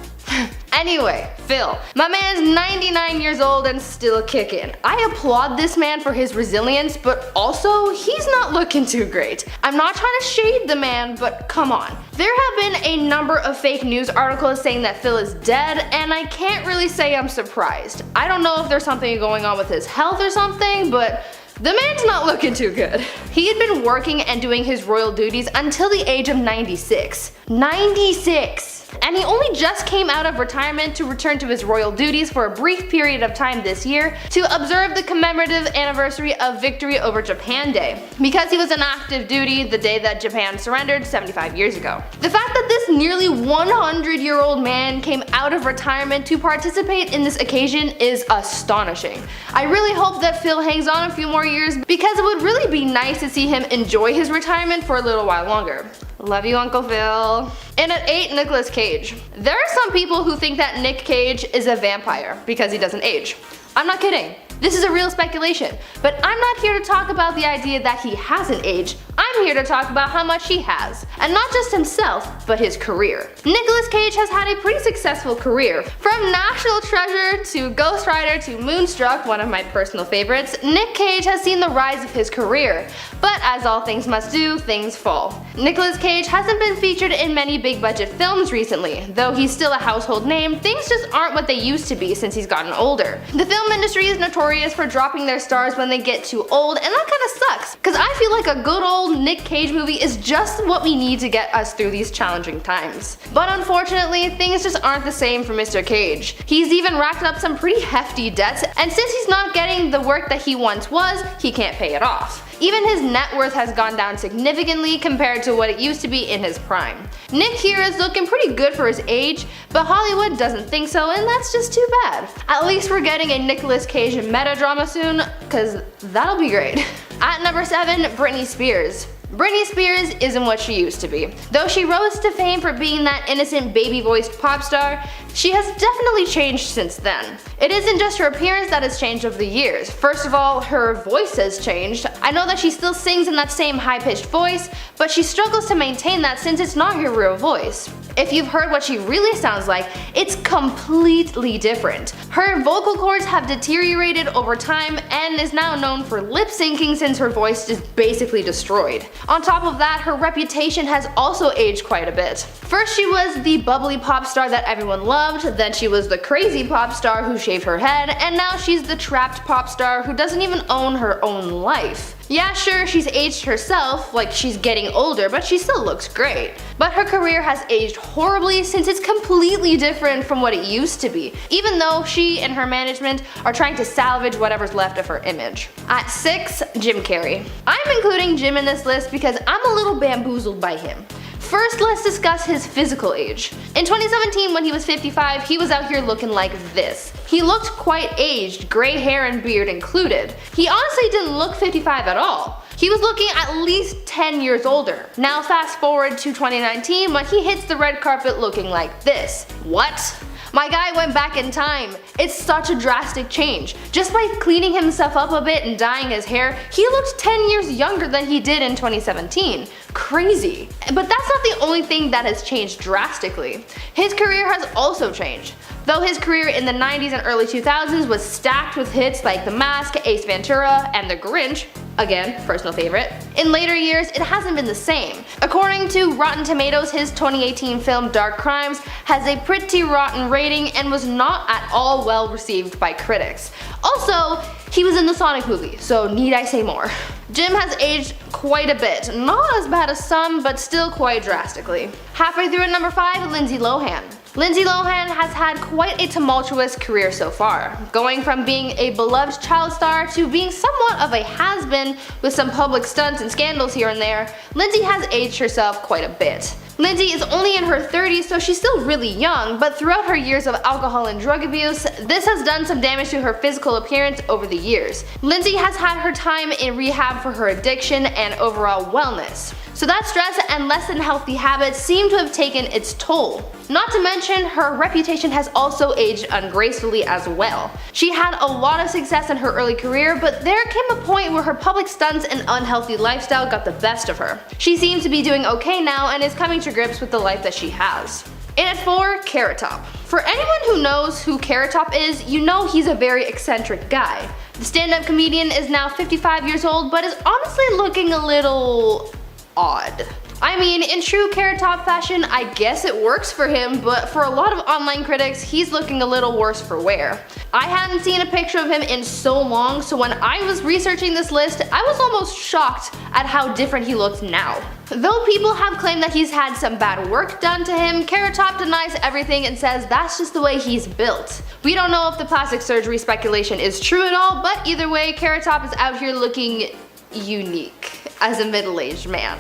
Anyway, Phil. My man's 99 years old and still kicking. I applaud this man for his resilience, but also he's not looking too great. I'm not trying to shade the man, but come on. There have been a number of fake news articles saying that Phil is dead, and I can't really say I'm surprised. I don't know if there's something going on with his health or something, but the man's not looking too good. He had been working and doing his royal duties until the age of 96. 96! And he only just came out of retirement to return to his royal duties for a brief period of time this year to observe the commemorative anniversary of victory over Japan Day, because he was on active duty the day that Japan surrendered 75 years ago. The fact that this nearly 100-year-old man came out of retirement to participate in this occasion is astonishing. I really hope that Phil hangs on a few more years, because it would really be nice to see him enjoy his retirement for a little while longer. Love you, Uncle Phil. And at 8, Nicolas Cage. There are some people who think that Nick Cage is a vampire because he doesn't age. I'm not kidding. This is a real speculation, but I'm not here to talk about the idea that he hasn't aged. I'm here to talk about how much he has. And not just himself, but his career. Nicolas Cage has had a pretty successful career. From National Treasure to Ghost Rider to Moonstruck, one of my personal favorites, Nick Cage has seen the rise of his career. But as all things must do, things fall. Nicolas Cage hasn't been featured in many big budget films recently. Though he's still a household name, things just aren't what they used to be since he's gotten older. The film industry is notorious for dropping their stars when they get too old, and that kinda sucks, cause I feel like a good old Nick Cage movie is just what we need to get us through these challenging times. But unfortunately, things just aren't the same for Mr. Cage. He's even racked up some pretty hefty debts, and since he's not getting the work that he once was, he can't pay it off. Even his net worth has gone down significantly compared to what it used to be in his prime. Nick here is looking pretty good for his age, but Hollywood doesn't think so, and that's just too bad. At least we're getting a Nicolas Cage meta-drama soon, cause that'll be great. At number 7, Britney Spears. Britney Spears isn't what she used to be. Though she rose to fame for being that innocent baby-voiced pop star, she has definitely changed since then. It isn't just her appearance that has changed over the years. First of all, her voice has changed. I know that she still sings in that same high-pitched voice, but she struggles to maintain that since it's not her real voice. If you've heard what she really sounds like, it's completely different. Her vocal cords have deteriorated over time and is now known for lip syncing since her voice is basically destroyed. On top of that, her reputation has also aged quite a bit. First she was the bubbly pop star that everyone loved, then she was the crazy pop star who shaved her head, and now she's the trapped pop star who doesn't even own her own life. Yeah, sure, she's aged herself, like she's getting older, but she still looks great. But her career has aged horribly since it's completely different from what it used to be, even though she and her management are trying to salvage whatever's left of her image. At 6, Jim Carrey. I'm including Jim in this list because I'm a little bamboozled by him. First, let's discuss his physical age. In 2017, when he was 55, he was out here looking like this. He looked quite aged, gray hair and beard included. He honestly didn't look 55 at all. He was looking at least 10 years older. Now fast forward to 2019 when he hits the red carpet looking like this. What? My guy went back in time. It's such a drastic change. Just by cleaning himself up a bit and dyeing his hair, he looked 10 years younger than he did in 2017. Crazy. But that's not the only thing that has changed drastically. His career has also changed. Though his career in the 90s and early 2000s was stacked with hits like The Mask, Ace Ventura, and The Grinch, again, personal favorite, in later years it hasn't been the same. According to Rotten Tomatoes, his 2018 film Dark Crimes has a pretty rotten rating and was not at all well received by critics. Also, he was in the Sonic movie, so need I say more. Jim has aged quite a bit, not as bad as some, but still quite drastically. Halfway through at number 5, Lindsay Lohan. Lindsay Lohan has had quite a tumultuous career so far, going from being a beloved child star to being somewhat of a has-been with some public stunts and scandals here and there. Lindsay has aged herself quite a bit. Lindsay is only in her 30s, so she's still really young, but throughout her years of alcohol and drug abuse, this has done some damage to her physical appearance over the years. Lindsay has had her time in rehab for her addiction and overall wellness. So that stress and less than healthy habits seem to have taken its toll. Not to mention, her reputation has also aged ungracefully as well. She had a lot of success in her early career, but there came a point where her public stunts and unhealthy lifestyle got the best of her. She seems to be doing okay now and is coming to grips with the life that she has. In at 4, Carrot Top. For anyone who knows who Carrot Top is, you know he's a very eccentric guy. The stand-up comedian is now 55 years old, but is honestly looking a little odd. I mean, in true Carrot Top fashion, I guess it works for him, but for a lot of online critics, he's looking a little worse for wear. I hadn't seen a picture of him in so long, so when I was researching this list, I was almost shocked at how different he looks now. Though people have claimed that he's had some bad work done to him, Carrot Top denies everything and says that's just the way he's built. We don't know if the plastic surgery speculation is true at all, but either way, Carrot Top is out here looking unique as a middle-aged man.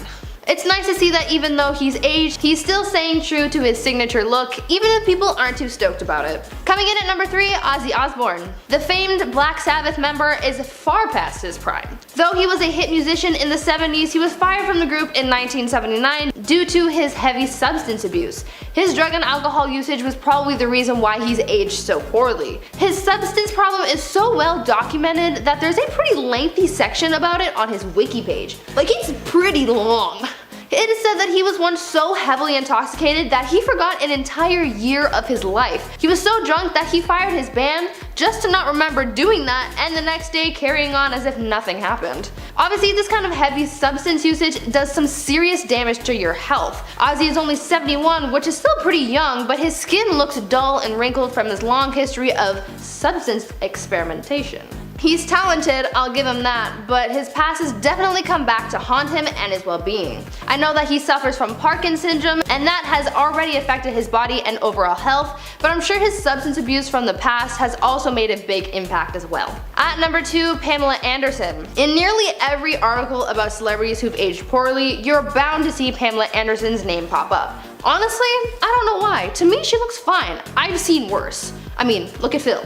It's nice to see that even though he's aged, he's still staying true to his signature look, even if people aren't too stoked about it. Coming in at number 3, Ozzy Osbourne. The famed Black Sabbath member is far past his prime. Though he was a hit musician in the 70s, he was fired from the group in 1979 due to his heavy substance abuse. His drug and alcohol usage was probably the reason why he's aged so poorly. His substance problem is so well documented that there's a pretty lengthy section about it on his wiki page. Like, it's pretty long. It is said that he was once so heavily intoxicated that he forgot an entire year of his life. He was so drunk that he fired his band just to not remember doing that, and the next day carrying on as if nothing happened. Obviously, this kind of heavy substance usage does some serious damage to your health. Ozzy is only 71, which is still pretty young, but his skin looks dull and wrinkled from his long history of substance experimentation. He's talented, I'll give him that, but his past has definitely come back to haunt him and his well-being. I know that he suffers from Parkinson's syndrome, and that has already affected his body and overall health, but I'm sure his substance abuse from the past has also made a big impact as well. At number 2, Pamela Anderson. In nearly every article about celebrities who've aged poorly, you're bound to see Pamela Anderson's name pop up. Honestly, I don't know why. To me, she looks fine. I've seen worse. I mean, look at Phil.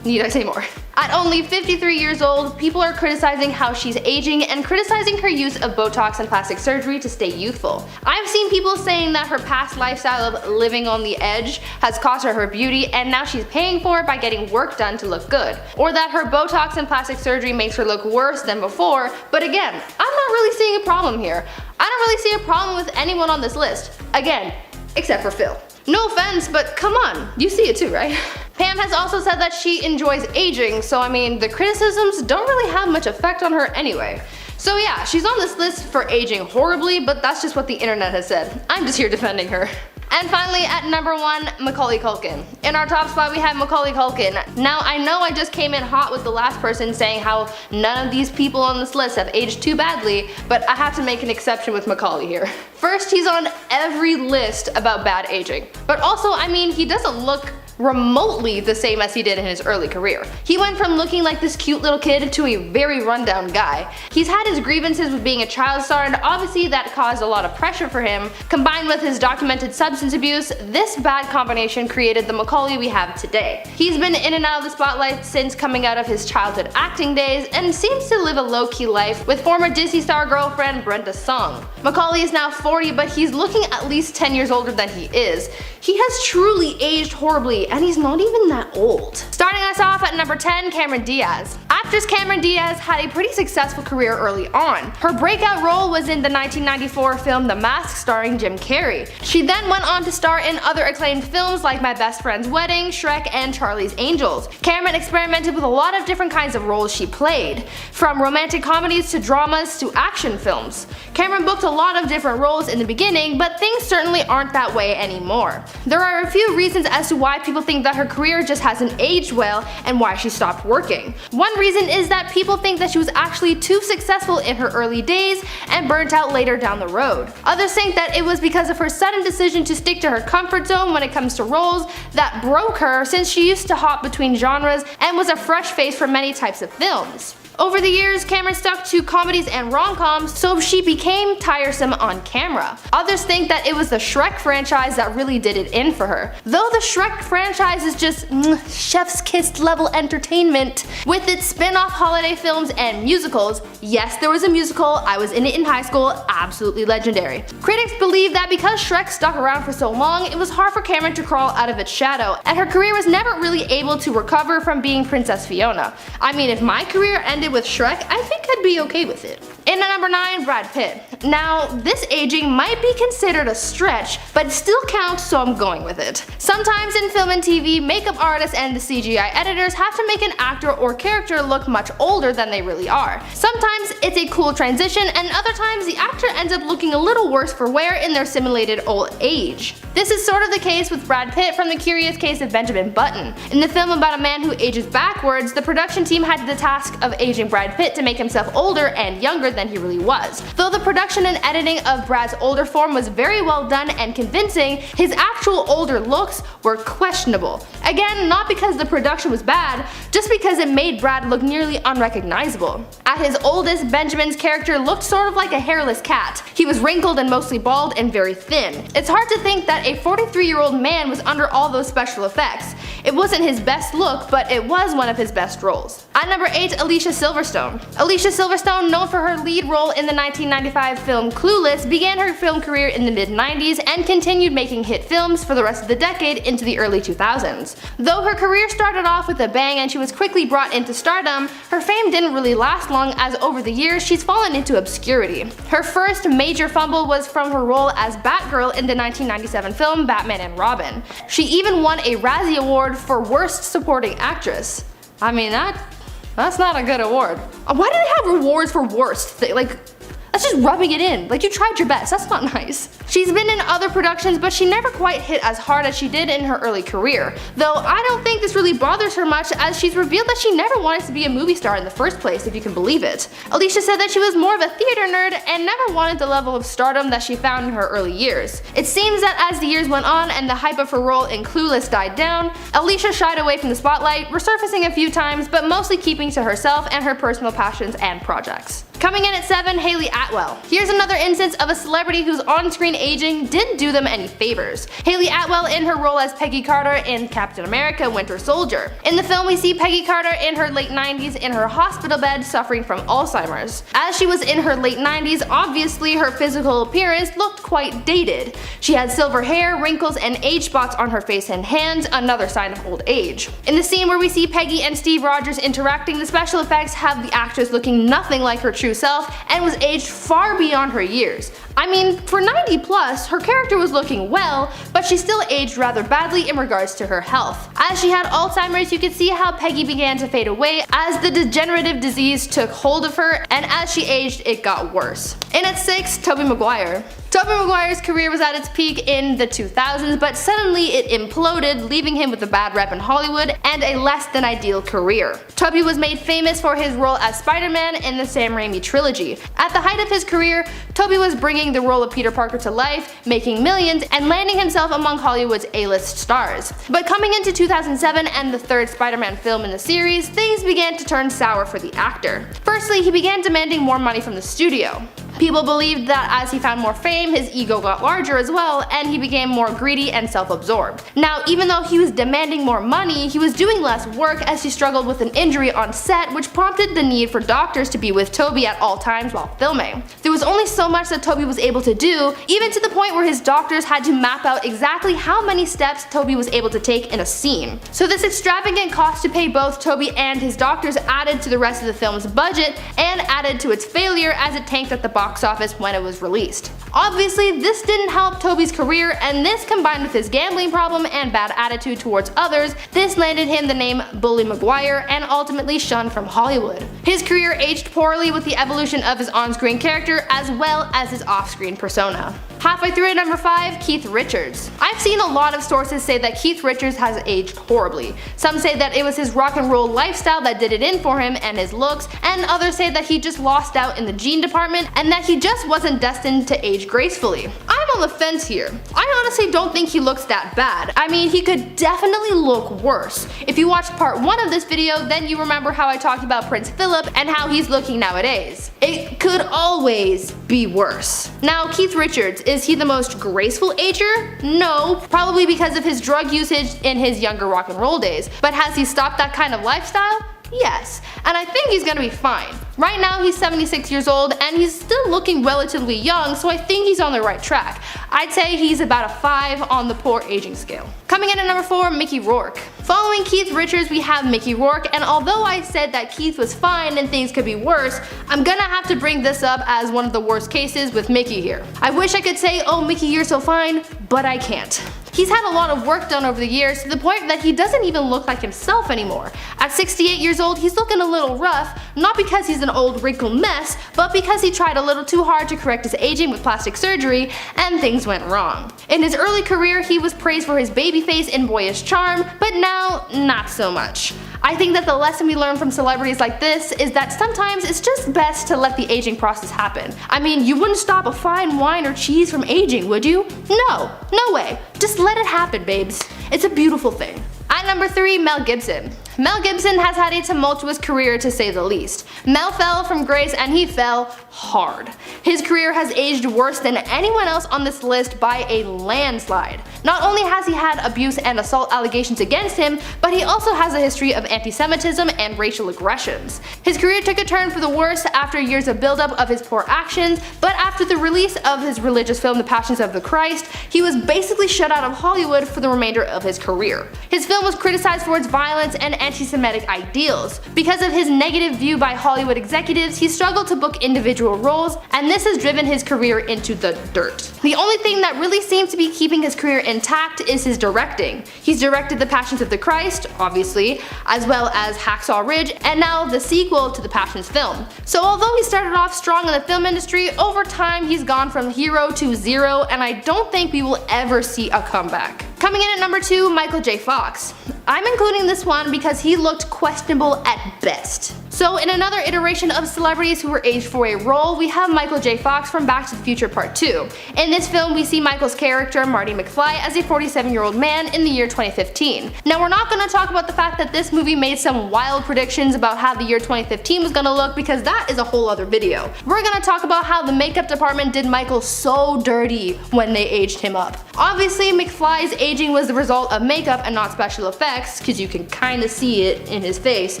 Need I say more? At only 53 years old, people are criticizing how she's aging and criticizing her use of Botox and plastic surgery to stay youthful. I've seen people saying that her past lifestyle of living on the edge has cost her beauty and now she's paying for it by getting work done to look good. Or that her Botox and plastic surgery makes her look worse than before, but again, I'm not really seeing a problem here. I don't really see a problem with anyone on this list. Again, except for Phil. No offense, but come on, you see it too, right? Pam has also said that she enjoys aging, so I mean, the criticisms don't really have much effect on her anyway. So yeah, she's on this list for aging horribly, but that's just what the internet has said. I'm just here defending her. And finally at number 1, Macaulay Culkin. In our top spot we have Macaulay Culkin. Now I know I just came in hot with the last person saying how none of these people on this list have aged too badly, but I have to make an exception with Macaulay here. First, he's on every list about bad aging. But also, I mean, he doesn't look remotely the same as he did in his early career. He went from looking like this cute little kid to a very rundown guy. He's had his grievances with being a child star, and obviously that caused a lot of pressure for him. Combined with his documented substance abuse, this bad combination created the Macaulay we have today. He's been in and out of the spotlight since coming out of his childhood acting days and seems to live a low-key life with former Disney star girlfriend Brenda Song. Macaulay is now 40, but he's looking at least 10 years older than he is. He has truly aged horribly, and he's not even that old. Starting us off at number 10, Cameron Diaz. Actress Cameron Diaz had a pretty successful career early on. Her breakout role was in the 1994 film The Mask starring Jim Carrey. She then went on to star in other acclaimed films like My Best Friend's Wedding, Shrek, and Charlie's Angels. Cameron experimented with a lot of different kinds of roles she played, from romantic comedies to dramas to action films. Cameron booked a lot of different roles in the beginning, but things certainly aren't that way anymore. There are a few reasons as to why people think that her career just hasn't aged well and why she stopped working. One reason is that people think that she was actually too successful in her early days and burnt out later down the road. Others think that it was because of her sudden decision to stick to her comfort zone when it comes to roles that broke her, since she used to hop between genres and was a fresh face for many types of films. Over the years, Cameron stuck to comedies and rom-coms, so she became tiresome on camera. Others think that it was the Shrek franchise that really did it in for her. Though the Shrek franchise is just chef's kiss level entertainment, with its spin-off holiday films and musicals. Yes, there was a musical, I was in it in high school, absolutely legendary. Critics believe that because Shrek stuck around for so long, it was hard for Cameron to crawl out of its shadow, and her career was never really able to recover from being Princess Fiona. I mean, if my career ended with Shrek, I think I'd be okay with it. In at number 9, Brad Pitt. Now, this aging might be considered a stretch, but it still counts, so I'm going with it. Sometimes in film and TV, makeup artists and the CGI editors have to make an actor or character look much older than they really are. Sometimes it's a cool transition, and other times the actor ends up looking a little worse for wear in their simulated old age. This is sort of the case with Brad Pitt from The Curious Case of Benjamin Button. In the film about a man who ages backwards, the production team had the task of aging Brad Pitt to make himself older and younger than he really was. Though the production and editing of Brad's older form was very well done and convincing, his actual older looks were questionable. Again, not because the production was bad, just because it made Brad look nearly unrecognizable. At his oldest, Benjamin's character looked sort of like a hairless cat. He was wrinkled and mostly bald and very thin. It's hard to think that a 43-year-old man was under all those special effects. It wasn't his best look, but it was one of his best roles. At number 8, Alicia Silverstone. Alicia Silverstone, known for her lead role in the 1995 film Clueless, began her film career in the mid-90s and continued making hit films for the rest of the decade into the early 2000s. Though her career started off with a bang and she was quickly brought into stardom, her fame didn't really last long, as over the years she's fallen into obscurity. Her first major fumble was from her role as Batgirl in the 1997 film Batman and Robin. She even won a Razzie Award for Worst Supporting Actress. I mean, that's not a good award. Why do they have awards for worst? That's just rubbing it in. Like, you tried your best. That's not nice. She's been in other productions, but she never quite hit as hard as she did in her early career. Though I don't think this really bothers her much, as she's revealed that she never wanted to be a movie star in the first place, if you can believe it. Alicia said that she was more of a theater nerd and never wanted the level of stardom that she found in her early years. It seems that as the years went on and the hype of her role in Clueless died down, Alicia shied away from the spotlight, resurfacing a few times, but mostly keeping to herself and her personal passions and projects. Coming in at 7, Hayley Atwell. Here's another instance of a celebrity whose on-screen aging didn't do them any favors. Hayley Atwell in her role as Peggy Carter in Captain America: Winter Soldier. In the film, we see Peggy Carter in her late 90s in her hospital bed suffering from Alzheimer's. As she was in her late 90s, obviously her physical appearance looked quite dated. She had silver hair, wrinkles, and age spots on her face and hands, another sign of old age. In the scene where we see Peggy and Steve Rogers interacting, the special effects have the actress looking nothing like her true self and was aged far beyond her years. I mean, for 90 plus, her character was looking well, but she still aged rather badly in regards to her health. As she had Alzheimer's, you could see how Peggy began to fade away as the degenerative disease took hold of her, and as she aged, it got worse. In at 6, Tobey Maguire. Tobey Tobey Maguire's career was at its peak in the 2000s, but suddenly it imploded, leaving him with a bad rep in Hollywood and a less than ideal career. Tobey was made famous for his role as Spider-Man in the Sam Raimi trilogy. At the height of his career, Tobey was bringing the role of Peter Parker to life, making millions, and landing himself among Hollywood's A-list stars. But coming into 2007 and the third Spider-Man film in the series, things began to turn sour for the actor. Firstly, he began demanding more money from the studio. People believed that as he found more fame, his ego got larger as well, and he became more greedy and self-absorbed. Now, even though he was demanding more money, he was doing less work as he struggled with an injury on set, which prompted the need for doctors to be with Tobey at all times while filming. There was only so much that Tobey was able to do, even to the point where his doctors had to map out exactly how many steps Tobey was able to take in a scene. So this extravagant cost to pay both Tobey and his doctors added to the rest of the film's budget and added to its failure as it tanked at the box office when it was released. Obviously, this didn't help Tobey's career, and this combined with his gambling problem and bad attitude towards others, this landed him the name Bully Maguire and ultimately shunned from Hollywood. His career aged poorly with the evolution of his on-screen character as well as his off-screen persona. Halfway through at number 5, Keith Richards. I've seen a lot of sources say that Keith Richards has aged horribly. Some say that it was his rock and roll lifestyle that did it in for him and his looks, and others say that he just lost out in the gene department and that he just wasn't destined to age gracefully. I'm on the fence here. I honestly don't think he looks that bad. I mean, he could definitely look worse. If you watched part 1 of this video, then you remember how I talked about Prince Philip and how he's looking nowadays. It could always be worse. Now, Keith Richards, is he the most graceful ager? No, probably because of his drug usage in his younger rock and roll days. But has he stopped that kind of lifestyle? Yes, and I think he's gonna be fine. Right now he's 76 years old and he's still looking relatively young, so I think he's on the right track. I'd say he's about a 5 on the poor aging scale. Coming in at number 4, Mickey Rourke. Following Keith Richards, we have Mickey Rourke, and although I said that Keith was fine and things could be worse, I'm gonna have to bring this up as one of the worst cases with Mickey here. I wish I could say, oh Mickey, you're so fine, but I can't. He's had a lot of work done over the years to the point that he doesn't even look like himself anymore. At 68 years old, he's looking a little rough, not because he's an old wrinkled mess, but because he tried a little too hard to correct his aging with plastic surgery, and things went wrong. In his early career, he was praised for his baby face and boyish charm, but now, not so much. I think that the lesson we learn from celebrities like this is that sometimes it's just best to let the aging process happen. I mean, you wouldn't stop a fine wine or cheese from aging, would you? No, no way. Just let it happen, babes. It's a beautiful thing. At number 3, Mel Gibson. Mel Gibson has had a tumultuous career to say the least. Mel fell from grace and he fell hard. His career has aged worse than anyone else on this list by a landslide. Not only has he had abuse and assault allegations against him, but he also has a history of anti-Semitism and racial aggressions. His career took a turn for the worse after years of buildup of his poor actions, but after the release of his religious film The Passions of the Christ, he was basically shut out of Hollywood for the remainder of his career. His film was criticized for its violence and anti-Semitic ideals. Because of his negative view by Hollywood executives, he struggled to book individual roles, and this has driven his career into the dirt. The only thing that really seems to be keeping his career intact is his directing. He's directed The Passions of the Christ, obviously, as well as Hacksaw Ridge, and now the sequel to the Passions film. So although he started off strong in the film industry, over time he's gone from hero to zero, and I don't think we will ever see a comeback. Coming in at number 2, Michael J. Fox. I'm including this one because he looked questionable at best. So in another iteration of celebrities who were aged for a role, we have Michael J. Fox from Back to the Future Part 2. In this film, we see Michael's character, Marty McFly, as a 47-year-old man in the year 2015. Now we're not going to talk about the fact that this movie made some wild predictions about how the year 2015 was going to look, because that is a whole other video. We're going to talk about how the makeup department did Michael so dirty when they aged him up. Obviously, McFly's aging was the result of makeup and not special effects, because you can kinda see it in his face,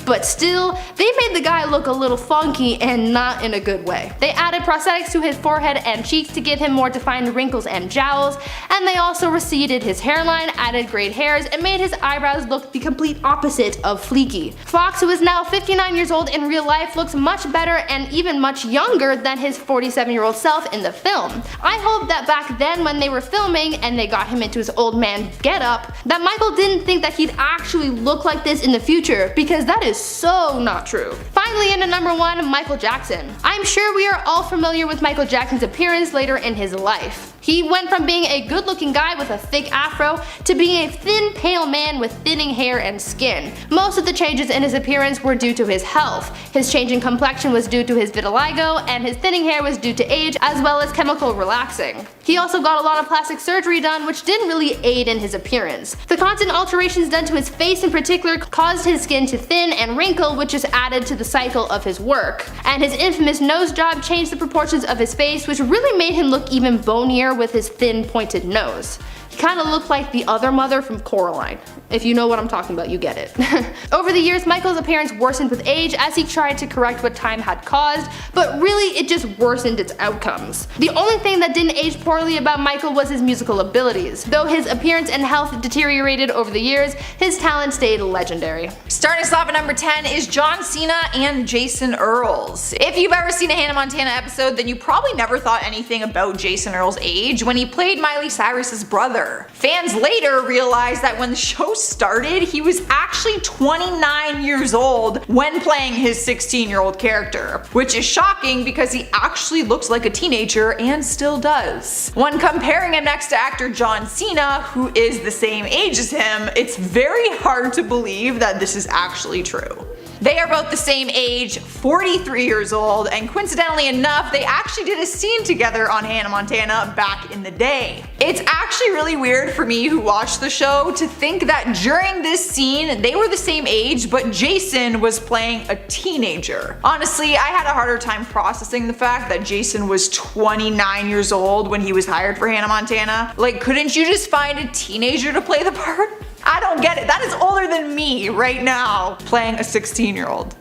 but still, they made the guy look a little funky and not in a good way. They added prosthetics to his forehead and cheeks to give him more defined wrinkles and jowls, and they also receded his hairline, added grayed hairs, and made his eyebrows look the complete opposite of fleeky. Fox, who is now 59 years old in real life, looks much better and even much younger than his 47-year-old self in the film. I hope hope that back then when they were filming and they got him into his old man getup, that Michael didn't think that he'd actually look like this in the future, because that is so not true. Finally, into number 1, Michael Jackson. I'm sure we are all familiar with Michael Jackson's appearance later in his life. He went from being a good-looking guy with a thick afro to being a thin, pale man with thinning hair and skin. Most of the changes in his appearance were due to his health. His change in complexion was due to his vitiligo, and his thinning hair was due to age as well as chemical relaxing. He also got a lot of plastic surgery done, which didn't really aid in his appearance. The constant alterations done to his face in particular caused his skin to thin and wrinkle, which just added to the cycle of his work. And his infamous nose job changed the proportions of his face, which really made him look even bonier with his thin pointed nose. He kind of looked like the other mother from Coraline. If you know what I'm talking about, you get it. Over the years, Michael's appearance worsened with age as he tried to correct what time had caused, but really it just worsened its outcomes. The only thing that didn't age poorly about Michael was his musical abilities. Though his appearance and health deteriorated over the years, his talent stayed legendary. Starting us off at number 10 is John Cena and Jason Earls. If you've ever seen a Hannah Montana episode, then you probably never thought anything about Jason Earls' age when he played Miley Cyrus's brother. Fans later realized that when the show started, he was actually 29 years old when playing his 16-year-old character, which is shocking because he actually looks like a teenager and still does. When comparing him next to actor John Cena, who is the same age as him, it's very hard to believe that this is actually true. They are both the same age, 43 years old, and coincidentally enough, they actually did a scene together on Hannah Montana back in the day. It's actually really weird for me who watched the show to think that during this scene, they were the same age, but Jason was playing a teenager. Honestly, I had a harder time processing the fact that Jason was 29 years old when he was hired for Hannah Montana. Like, couldn't you just find a teenager to play the part? I don't get it. That is older than me right now, playing a 16-year-old.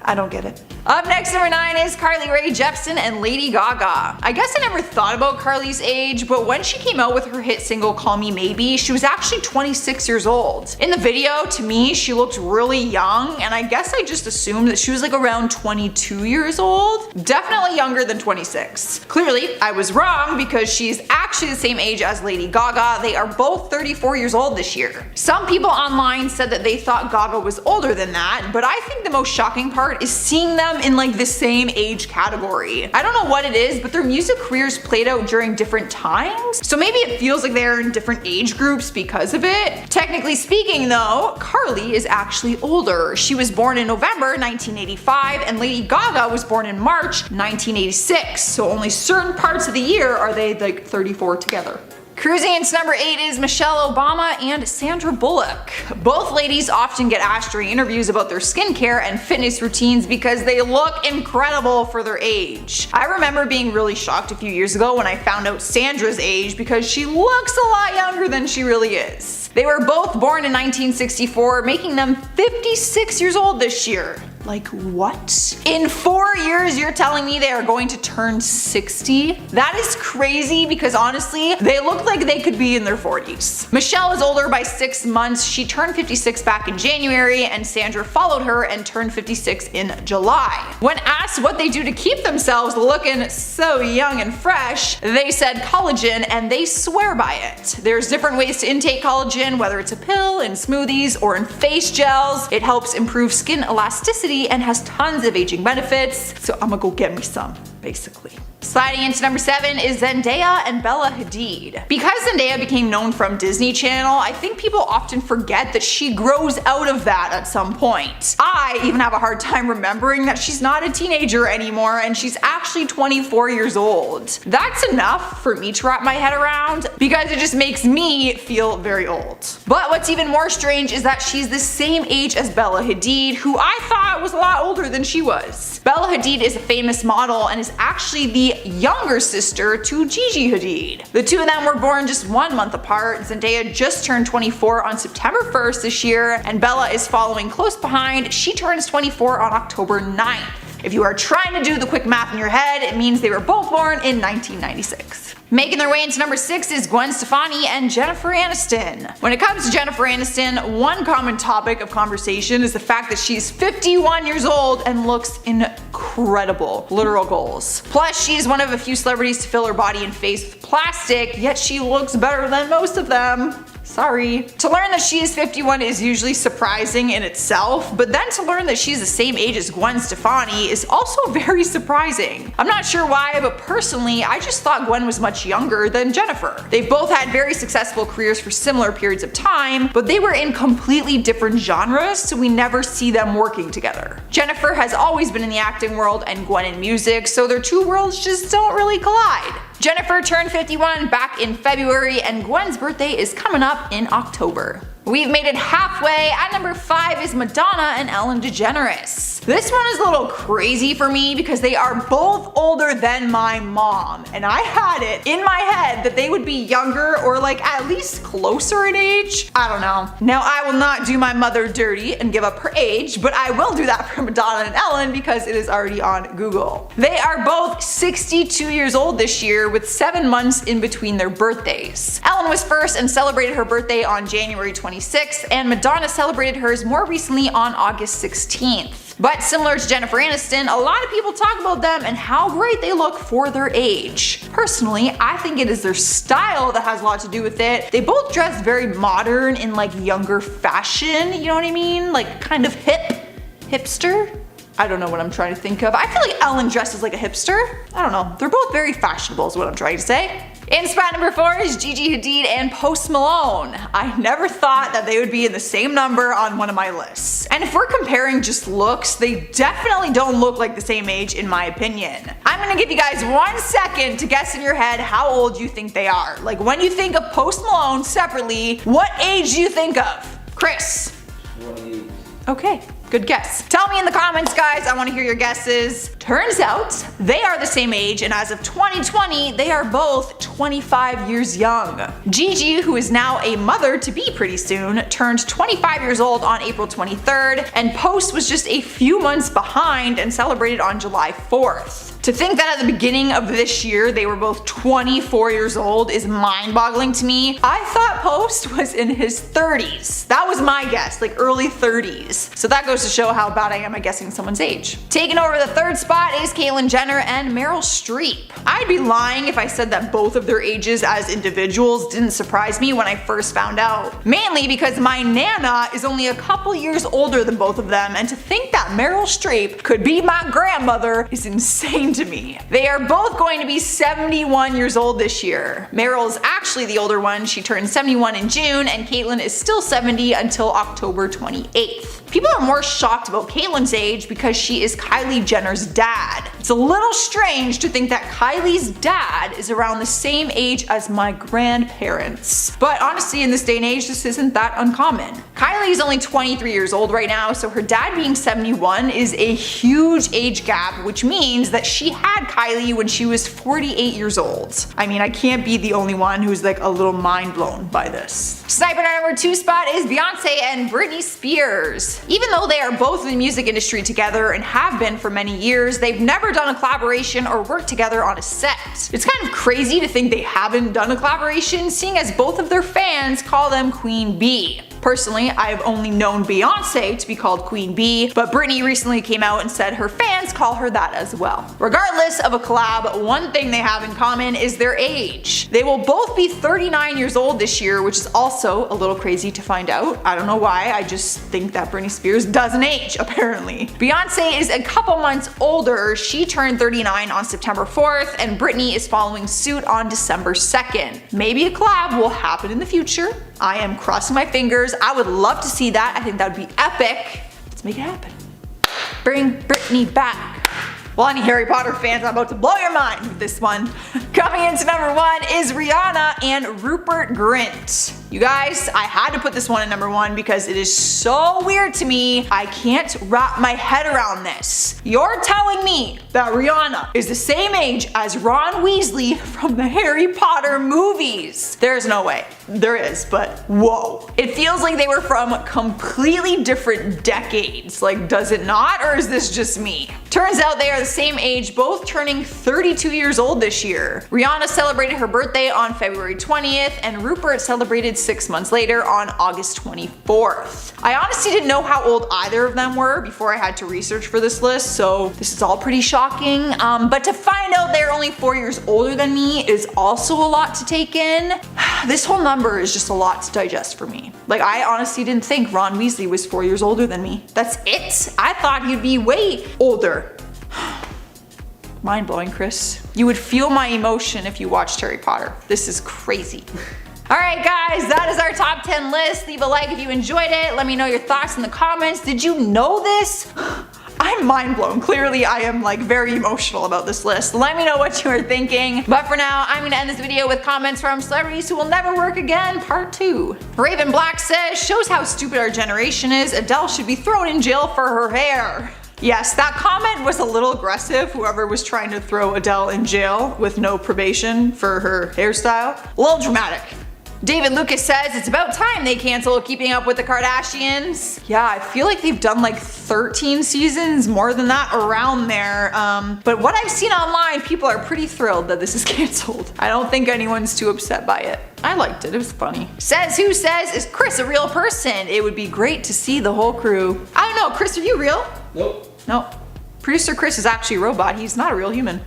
I don't get it. Up next, number 9 is Carly Rae Jepsen and Lady Gaga. I guess I never thought about Carly's age, but when she came out with her hit single Call Me Maybe, she was actually 26 years old. In the video, to me, she looked really young, and I guess I just assumed that she was like around 22 years old. Definitely younger than 26. Clearly, I was wrong because she's actually the same age as Lady Gaga. They are both 34 years old this year. Some people online said that they thought Gaga was older than that, but I think the most shocking part is seeing them in like the same age category. I don't know what it is, but their music careers played out during different times, so maybe it feels like they're in different age groups because of it. Technically speaking though, Carly is actually older. She was born in November 1985 and Lady Gaga was born in March 1986, so only certain parts of the year are they like 34 together. Cruising into number 8 is Michelle Obama and Sandra Bullock. Both ladies often get asked during interviews about their skincare and fitness routines because they look incredible for their age. I remember being really shocked a few years ago when I found out Sandra's age because she looks a lot younger than she really is. They were both born in 1964, making them 56 years old this year. Like what? In 4 years you're telling me they are going to turn 60? That is crazy because honestly, they look like they could be in their 40s. Michelle is older by 6 months. She turned 56 back in January and Sandra followed her and turned 56 in July. When asked what they do to keep themselves looking so young and fresh, they said collagen and they swear by it. There's different ways to intake collagen, whether it's a pill, in smoothies, or in face gels. It helps improve skin elasticity and has tons of aging benefits, so I'm gonna go get me some, basically. Sliding into number 7 is Zendaya and Bella Hadid. Because Zendaya became known from Disney Channel, I think people often forget that she grows out of that at some point. I even have a hard time remembering that she's not a teenager anymore and she's actually 24 years old. That's enough for me to wrap my head around because it just makes me feel very old. But what's even more strange is that she's the same age as Bella Hadid, who I thought was a lot older than she was. Bella Hadid is a famous model and is actually the younger sister to Gigi Hadid. The two of them were born just 1 month apart. Zendaya just turned 24 on September 1st this year, and Bella is following close behind. She turns 24 on October 9th. If you are trying to do the quick math in your head, it means they were both born in 1996. Making their way into number 6 is Gwen Stefani and Jennifer Aniston. When it comes to Jennifer Aniston, one common topic of conversation is the fact that she's 51 years old and looks incredible. Literal goals. Plus, she is one of a few celebrities to fill her body and face with plastic, yet she looks better than most of them. Sorry. To learn that she is 51 is usually surprising in itself, but then to learn that she's the same age as Gwen Stefani is also very surprising. I'm not sure why, but personally, I just thought Gwen was much younger than Jennifer. They've both had very successful careers for similar periods of time, but they were in completely different genres, so we never see them working together. Jennifer has always been in the acting world and Gwen in music, so their two worlds just don't really collide. Jennifer turned 51 back in February, and Gwen's birthday is coming up in October. We've made it halfway. At number 5 is Madonna and Ellen DeGeneres. This one is a little crazy for me because they are both older than my mom, and I had it in my head that they would be younger or like at least closer in age. I don't know. Now I will not do my mother dirty and give up her age, but I will do that for Madonna and Ellen because it is already on Google. They are both 62 years old this year with 7 months in between their birthdays. Ellen was first and celebrated her birthday on January 26th, and Madonna celebrated hers more recently on August 16th. But similar to Jennifer Aniston, a lot of people talk about them and how great they look for their age. Personally, I think it is their style that has a lot to do with it. They both dress very modern in like younger fashion, you know what I mean? Like kind of hipster? I don't know what I'm trying to think of. I feel like Ellen dresses like a hipster. I don't know. They're both very fashionable is what I'm trying to say. In spot number 4 is Gigi Hadid and Post Malone. I never thought that they would be in the same number on one of my lists. And if we're comparing just looks, they definitely don't look like the same age in my opinion. I'm gonna give you guys 1 second to guess in your head how old you think they are. Like when you think of Post Malone separately, what age do you think of? Chris. 28. Okay. Good guess. Tell me in the comments, guys. I want to hear your guesses. Turns out they are the same age, and as of 2020, they are both 25 years young. Gigi, who is now a mother to be pretty soon, turned 25 years old on April 23rd, and Post was just a few months behind and celebrated on July 4th. To think that at the beginning of this year they were both 24 years old is mind-boggling to me. I thought Post was in his 30s. That was my guess, like early 30s. So that goes to show how bad I am at guessing someone's age. Taking over the 3rd spot is Caitlyn Jenner and Meryl Streep. I'd be lying if I said that both of their ages as individuals didn't surprise me when I first found out. Mainly because my Nana is only a couple years older than both of them, and to think that Meryl Streep could be my grandmother is insane to me. They are both going to be 71 years old this year. Meryl is actually the older one. She turned 71 in June, and Caitlyn is still 70 until October 28th. People are more shocked about Caitlyn's age because she is Kylie Jenner's dad. It's a little strange to think that Kylie's dad is around the same age as my grandparents. But honestly, in this day and age, this isn't that uncommon. Kylie is only 23 years old right now, so her dad being 71 is a huge age gap, which means that she had Kylie when she was 48 years old. I mean, I can't be the only one who's like a little mind blown by this. Sniping our number 2 spot is Beyonce and Britney Spears. Even though they are both in the music industry together and have been for many years, they've never done a collaboration or worked together on a set. It's kind of crazy to think they haven't done a collaboration, seeing as both of their fans call them Queen Bee. Personally, I've only known Beyonce to be called Queen Bee, but Britney recently came out and said her fans call her that as well. Regardless of a collab, one thing they have in common is their age. They will both be 39 years old this year, which is also a little crazy to find out. I don't know why, I just think that Britney Spears doesn't age, apparently. Beyonce is a couple months older. She turned 39 on September 4th, and Britney is following suit on December 2nd. Maybe a collab will happen in the future. I am crossing my fingers. I would love to see that. I think that would be epic. Let's make it happen. Bring Britney back. Well, any Harry Potter fans, I'm about to blow your mind with this one. Coming into number 1 is Rihanna and Rupert Grint. You guys, I had to put this one in number 1 because it is so weird to me. I can't wrap my head around this. You're telling me that Rihanna is the same age as Ron Weasley from the Harry Potter movies? There's no way. There is, but whoa. It feels like they were from completely different decades. Like, does it not? Or is this just me? Turns out they are the same age, both turning 32 years old this year. Rihanna celebrated her birthday on February 20th, and Rupert celebrated 6 months later on August 24th. I honestly didn't know how old either of them were before I had to research for this list, so this is all pretty shocking. But to find out they're only 4 years older than me is also a lot to take in. This whole number is just a lot to digest for me. Like, I honestly didn't think Ron Weasley was 4 years older than me. That's it? I thought he'd be way older. Mind blowing, Chris. You would feel my emotion if you watched Harry Potter. This is crazy. Alright guys, that is our top 10 list. Leave a like if you enjoyed it. Let me know your thoughts in the comments. Did you know this? I'm mind blown. Clearly I am like very emotional about this list. Let me know what you are thinking. But for now, I'm gonna end this video with comments from celebrities who will never work again, part 2. Raven Black says, shows how stupid our generation is. Adele should be thrown in jail for her hair. Yes, that comment was a little aggressive, whoever was trying to throw Adele in jail with no probation for her hairstyle. A little dramatic. David Lucas says it's about time they cancel Keeping Up with the Kardashians. Yeah, I feel like they've done like 13 seasons, more than that around there. But what I've seen online, people are pretty thrilled that this is canceled. I don't think anyone's too upset by it. I liked it, it was funny. Says who says, is Chris a real person? It would be great to see the whole crew. I don't know, Chris, are you real? Nope. Nope. Producer Chris is actually a robot, he's not a real human.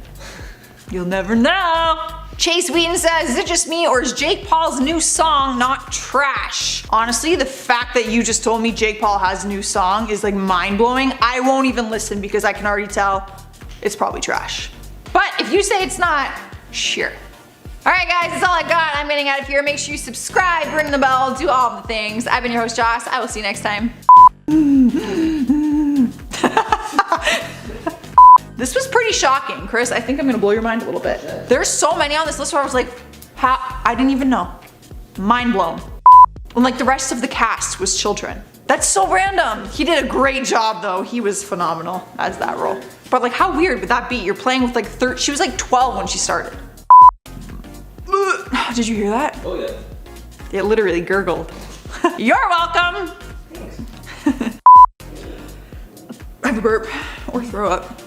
You'll never know. Chase Wheaton says, is it just me or is Jake Paul's new song not trash? Honestly, the fact that you just told me Jake Paul has a new song is like mind blowing. I won't even listen because I can already tell it's probably trash. But if you say it's not, sure. Alright guys, that's all I got. I'm getting out of here. Make sure you subscribe, ring the bell, do all the things. I've been your host Joss. I will see you next time. This was pretty shocking, Chris. I think I'm gonna blow your mind a little bit. There's so many on this list where I was like, how? I didn't even know. Mind blown. And like the rest of the cast was children. That's so random. He did a great job though. He was phenomenal as that role. But like how weird would that be? You're playing with like she was like 12 when she started. Did you hear that? Oh yeah. It literally gurgled. You're welcome. Thanks. I have a burp or throw up.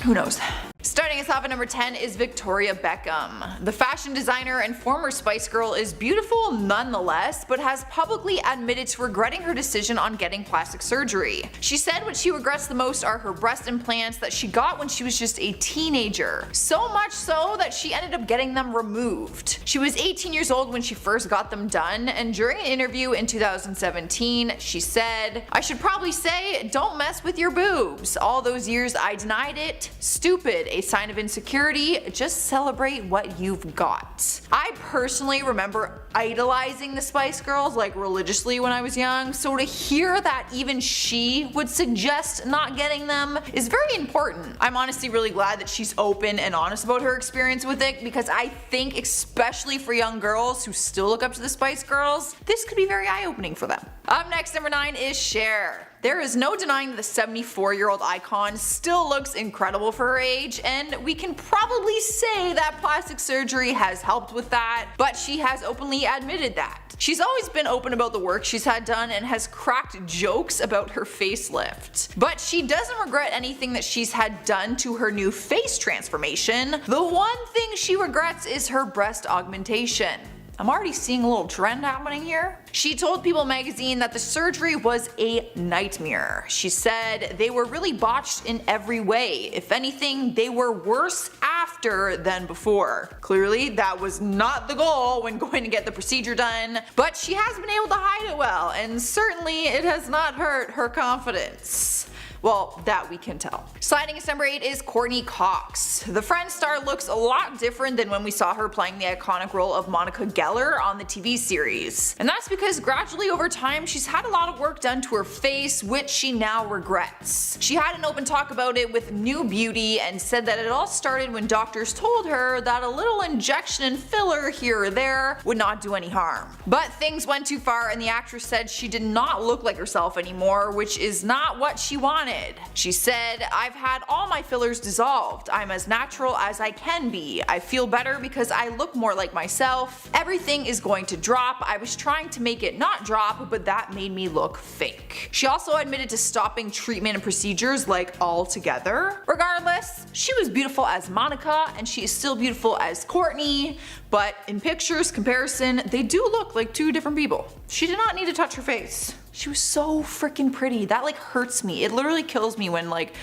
Who knows? Starting us off at number 10 is Victoria Beckham. The fashion designer and former Spice Girl is beautiful nonetheless, but has publicly admitted to regretting her decision on getting plastic surgery. She said what she regrets the most are her breast implants that she got when she was just a teenager. So much so that she ended up getting them removed. She was 18 years old when she first got them done, and during an interview in 2017, she said, I should probably say, don't mess with your boobs. All those years I denied it. Stupid. A sign of insecurity, just celebrate what you've got. I personally remember idolizing the Spice Girls like religiously when I was young, so to hear that even she would suggest not getting them is very important. I'm honestly really glad that she's open and honest about her experience with it, because I think especially for young girls who still look up to the Spice Girls, this could be very eye-opening for them. Up next, number 9 is Cher. There is no denying that the 74-year-old icon still looks incredible for her age, and we can probably say that plastic surgery has helped with that, but she has openly admitted that. She's always been open about the work she's had done and has cracked jokes about her facelift. But she doesn't regret anything that she's had done to her new face transformation. The one thing she regrets is her breast augmentation. I'm already seeing a little trend happening here. She told People magazine that the surgery was a nightmare. She said they were really botched in every way. If anything, they were worse after than before. Clearly, that was not the goal when going to get the procedure done, but she has been able to hide it well, and certainly it has not hurt her confidence. Well, that we can tell. Sliding at number 8 is Courtney Cox. The Friends star looks a lot different than when we saw her playing the iconic role of Monica Geller on the TV series. And that's because gradually over time she's had a lot of work done to her face, which she now regrets. She had an open talk about it with New Beauty and said that it all started when doctors told her that a little injection and filler here or there would not do any harm. But things went too far and the actress said she did not look like herself anymore, which is not what she wanted. wanted. She said, "I've had all my fillers dissolved. I'm as natural as I can be. I feel better because I look more like myself. Everything is going to drop. I was trying to make it not drop, but that made me look fake." She also admitted to stopping treatment and procedures like altogether. Regardless, she was beautiful as Monica and she is still beautiful as Kourtney, but in pictures comparison, they do look like two different people. She did not need to touch her face. She was so freaking pretty. That like hurts me. It literally kills me when like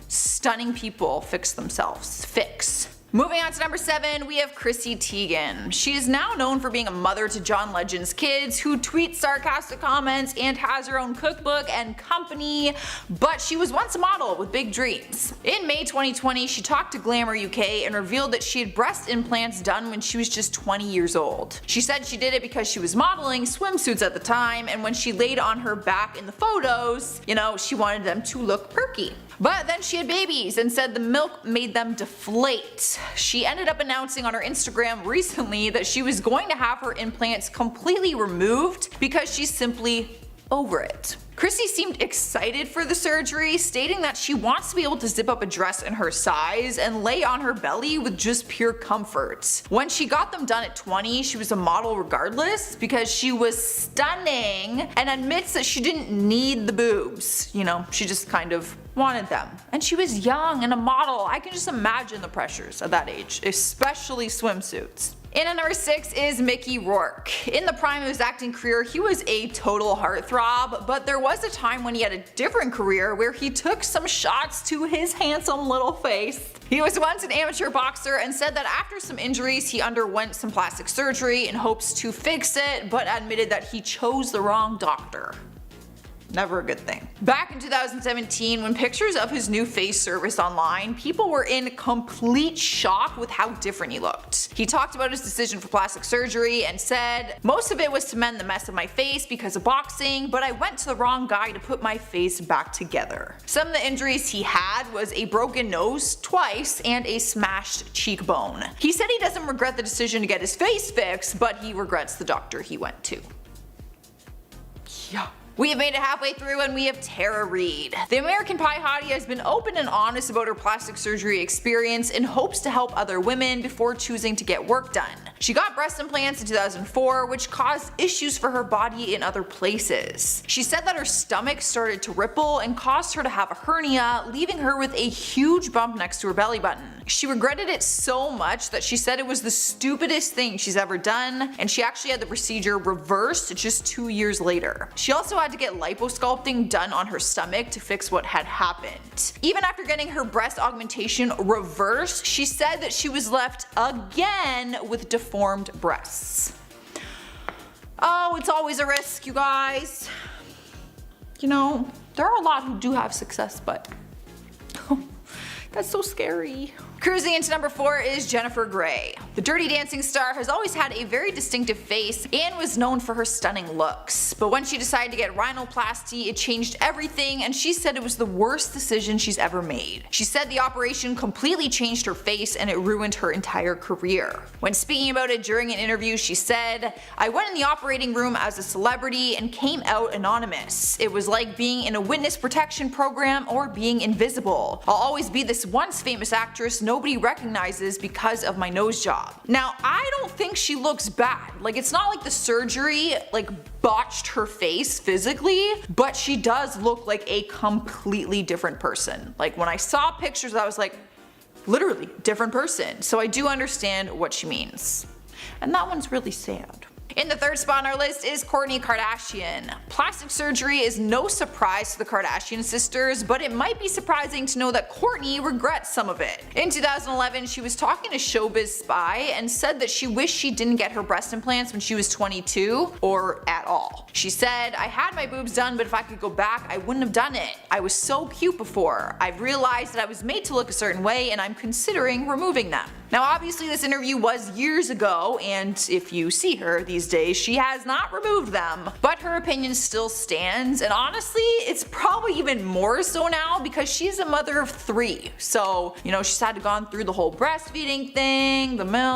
stunning people fix themselves. Moving on to number 7, we have Chrissy Teigen. She is now known for being a mother to John Legend's kids, who tweets sarcastic comments and has her own cookbook and company, but she was once a model with big dreams. In May 2020, she talked to Glamour UK and revealed that she had breast implants done when she was just 20 years old. She said she did it because she was modeling swimsuits at the time, and when she laid on her back in the photos, you know, she wanted them to look perky. But then she had babies and said the milk made them deflate. She ended up announcing on her Instagram recently that she was going to have her implants completely removed because she's simply over it. Chrissy seemed excited for the surgery, stating that she wants to be able to zip up a dress in her size and lay on her belly with just pure comfort. When she got them done at 20, she was a model regardless because she was stunning and admits that she didn't need the boobs. You know, she just kind of wanted them. And she was young and a model. I can just imagine the pressures at that age, especially swimsuits. In at number 6 is Mickey Rourke. In the prime of his acting career, he was a total heartthrob, but there was a time when he had a different career where he took some shots to his handsome little face. He was once an amateur boxer and said that after some injuries he underwent some plastic surgery in hopes to fix it, but admitted that he chose the wrong doctor. Never a good thing. Back in 2017, when pictures of his new face surfaced online, people were in complete shock with how different he looked. He talked about his decision for plastic surgery and said, "Most of it was to mend the mess of my face because of boxing, but I went to the wrong guy to put my face back together." Some of the injuries he had was a broken nose twice and a smashed cheekbone. He said he doesn't regret the decision to get his face fixed, but he regrets the doctor he went to. Yeah. We have made it halfway through and we have Tara Reid. The American Pie hottie has been open and honest about her plastic surgery experience in hopes to help other women before choosing to get work done. She got breast implants in 2004, which caused issues for her body in other places. She said that her stomach started to ripple and caused her to have a hernia, leaving her with a huge bump next to her belly button. She regretted it so much that she said it was the stupidest thing she's ever done, and she actually had the procedure reversed just 2 years later. She also had to get liposculpting done on her stomach to fix what had happened. Even after getting her breast augmentation reversed, she said that she was left again with deformed breasts. Oh, it's always a risk, you guys. You know, there are a lot who do have success, but that's so scary. Cruising into number 4 is Jennifer Grey. The Dirty Dancing star has always had a very distinctive face and was known for her stunning looks. But when she decided to get rhinoplasty, it changed everything, and she said it was the worst decision she's ever made. She said the operation completely changed her face and it ruined her entire career. When speaking about it during an interview, she said, "I went in the operating room as a celebrity and came out anonymous. It was like being in a witness protection program or being invisible. I'll always be this once famous actress nobody recognizes because of my nose job." Now, I don't think she looks bad. Like, it's not like the surgery like botched her face physically, but she does look like a completely different person. Like, when I saw pictures, I was like, literally different person. So I do understand what she means. And that one's really sad. In the third spot on our list is Kourtney Kardashian. Plastic surgery is no surprise to the Kardashian sisters, but it might be surprising to know that Kourtney regrets some of it. In 2011, she was talking to Showbiz Spy and said that she wished she didn't get her breast implants when she was 22, or at all. She said, "I had my boobs done, but if I could go back, I wouldn't have done it. I was so cute before. I've realized that I was made to look a certain way and I'm considering removing them." Now obviously this interview was years ago, and if you see her these days, she has not removed them. But her opinion still stands, and honestly, it's probably even more so now because she's a mother of 3. So, you know, she's had to gone through the whole breastfeeding thing, the milk,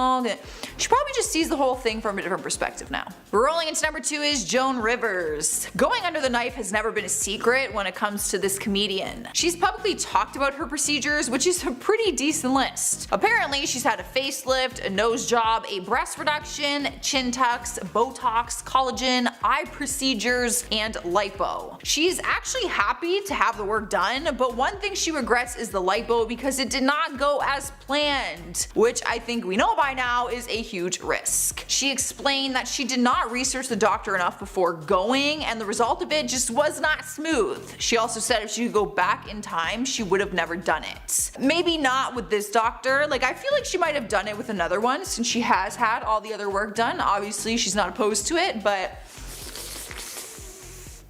she probably just sees the whole thing from a different perspective now. Rolling into number 2 is Joan Rivers. Going under the knife has never been a secret when it comes to this comedian. She's publicly talked about her procedures, which is a pretty decent list. Apparently, she's had a facelift, a nose job, a breast reduction, chin tucks, Botox, collagen, eye procedures, and lipo. She's actually happy to have the work done, but one thing she regrets is the lipo because it did not go as planned, which I think we know by now is a huge risk. She explained that she did not research the doctor enough before going, and the result of it just was not smooth. She also said if she could go back in time, she would have never done it. Maybe not with this doctor, like I feel like she might have done it with another one since she has had all the other work done. Obviously she's not opposed to it, but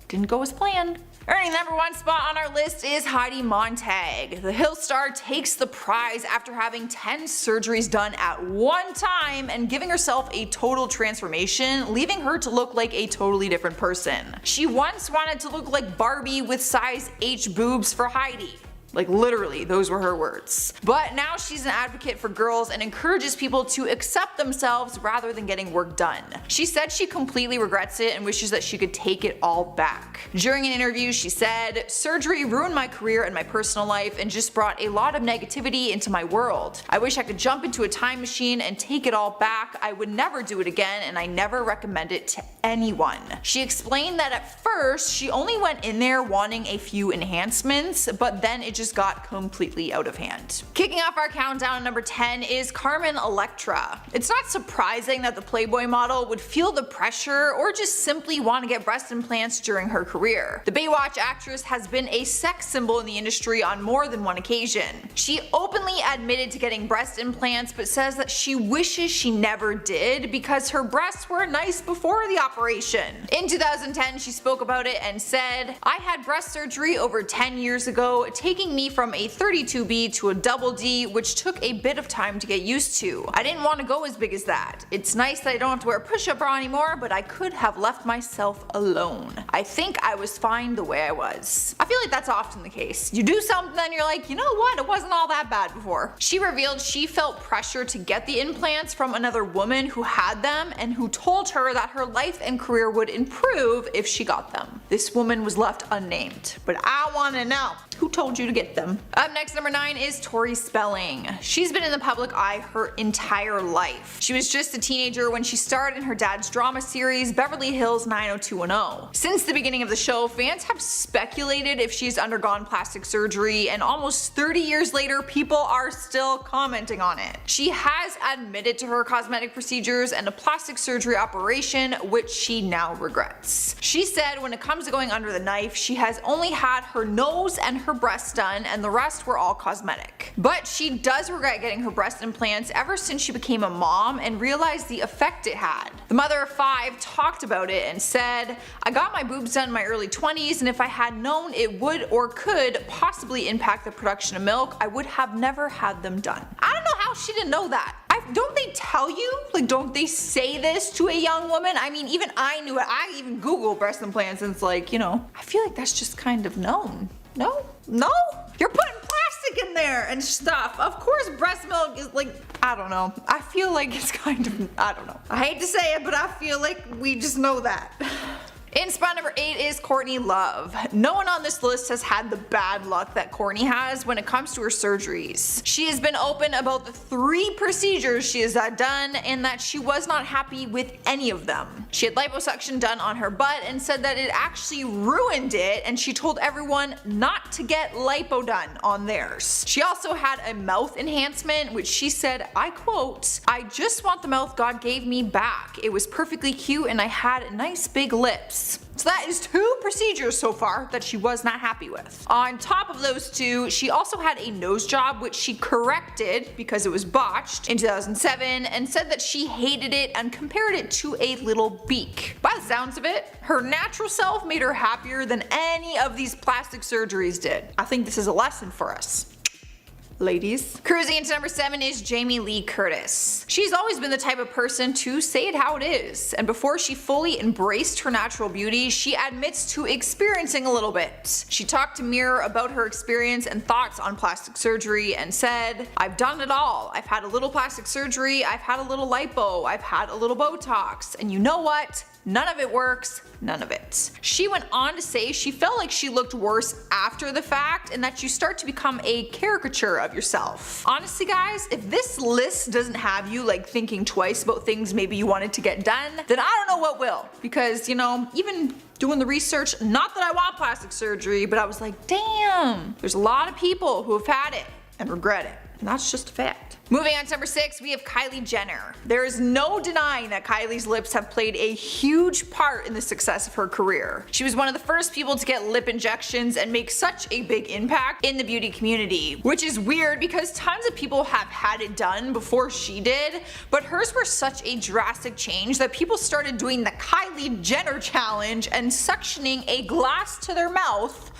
didn't go as planned. Earning the number 1 spot on our list is Heidi Montag. The Hill star takes the prize after having 10 surgeries done at one time and giving herself a total transformation, leaving her to look like a totally different person. She once wanted to look like Barbie with size H boobs for Heidi. Like literally, those were her words. But now she's an advocate for girls and encourages people to accept themselves rather than getting work done. She said she completely regrets it and wishes that she could take it all back. During an interview she said, "Surgery ruined my career and my personal life and just brought a lot of negativity into my world. I wish I could jump into a time machine and take it all back. I would never do it again and I never recommend it to anyone." She explained that at first she only went in there wanting a few enhancements, but then it just got completely out of hand. Kicking off our countdown at number 10 is Carmen Electra. It's not surprising that the Playboy model would feel the pressure or just simply want to get breast implants during her career. The Baywatch actress has been a sex symbol in the industry on more than one occasion. She openly admitted to getting breast implants but says that she wishes she never did because her breasts were nice before the operation. In 2010 she spoke about it and said, "I had breast surgery over 10 years ago, taking me from a 32B to a double D, which took a bit of time to get used to. I didn't want to go as big as that. It's nice that I don't have to wear a push-up bra anymore, but I could have left myself alone. I think I was fine the way I was." I feel like that's often the case. You do something and you're like, you know what, it wasn't all that bad before. She revealed she felt pressure to get the implants from another woman who had them and who told her that her life and career would improve if she got them. This woman was left unnamed, but I want to know, who told you to get them? Up next, number 9 is Tori Spelling. She's been in the public eye her entire life. She was just a teenager when she starred in her dad's drama series Beverly Hills 90210. Since the beginning of the show, fans have speculated if she's undergone plastic surgery, and almost 30 years later people are still commenting on it. She has admitted to her cosmetic procedures and a plastic surgery operation, which she now regrets. She said when it comes to going under the knife, she has only had her nose and her breasts done and the rest were all cosmetic. But she does regret getting her breast implants ever since she became a mom and realized the effect it had. The mother of 5 talked about it and said, "I got my boobs done in my early 20s and if I had known it would or could possibly impact the production of milk, I would have never had them done." I don't know how she didn't know that. Don't they tell you? Like, don't they say this to a young woman? I mean, even I knew it. I even Googled breast implants and it's like, you know, I feel like that's just kind of known. No? No? You're putting plastic in there and stuff. Of course breast milk is like, I don't know. I feel like it's kind of, I don't know. I hate to say it, but I feel like we just know that. In spot number 8 is Courtney Love. No one on this list has had the bad luck that Courtney has when it comes to her surgeries. She has been open about the 3 procedures she has had done and that she was not happy with any of them. She had liposuction done on her butt and said that it actually ruined it, and she told everyone not to get lipo done on theirs. She also had a mouth enhancement, which she said, I quote, "I just want the mouth God gave me back. It was perfectly cute and I had nice big lips." So that is 2 procedures so far that she was not happy with. On top of those 2, she also had a nose job which she corrected because it was botched in 2007 and said that she hated it and compared it to a little beak. By the sounds of it, her natural self made her happier than any of these plastic surgeries did. I think this is a lesson for us. ladies. Cruising into number 7 is Jamie Lee Curtis. She's always been the type of person to say it how it is, and before she fully embraced her natural beauty, she admits to experiencing a little bit. She talked to Mirror about her experience and thoughts on plastic surgery and said, "I've done it all. I've had a little plastic surgery, I've had a little lipo, I've had a little Botox, and you know what? None of it works, none of it." She went on to say she felt like she looked worse after the fact and that you start to become a caricature of yourself. Honestly guys, if this list doesn't have you like thinking twice about things maybe you wanted to get done, then I don't know what will. Because, you know, even doing the research, not that I want plastic surgery, but I was like, damn, there's a lot of people who have had it and regret it. And that's just a fact. Moving on to number 6, we have Kylie Jenner. There is no denying that Kylie's lips have played a huge part in the success of her career. She was one of the first people to get lip injections and make such a big impact in the beauty community, which is weird because tons of people have had it done before she did, but hers were such a drastic change that people started doing the Kylie Jenner challenge and suctioning a glass to their mouth,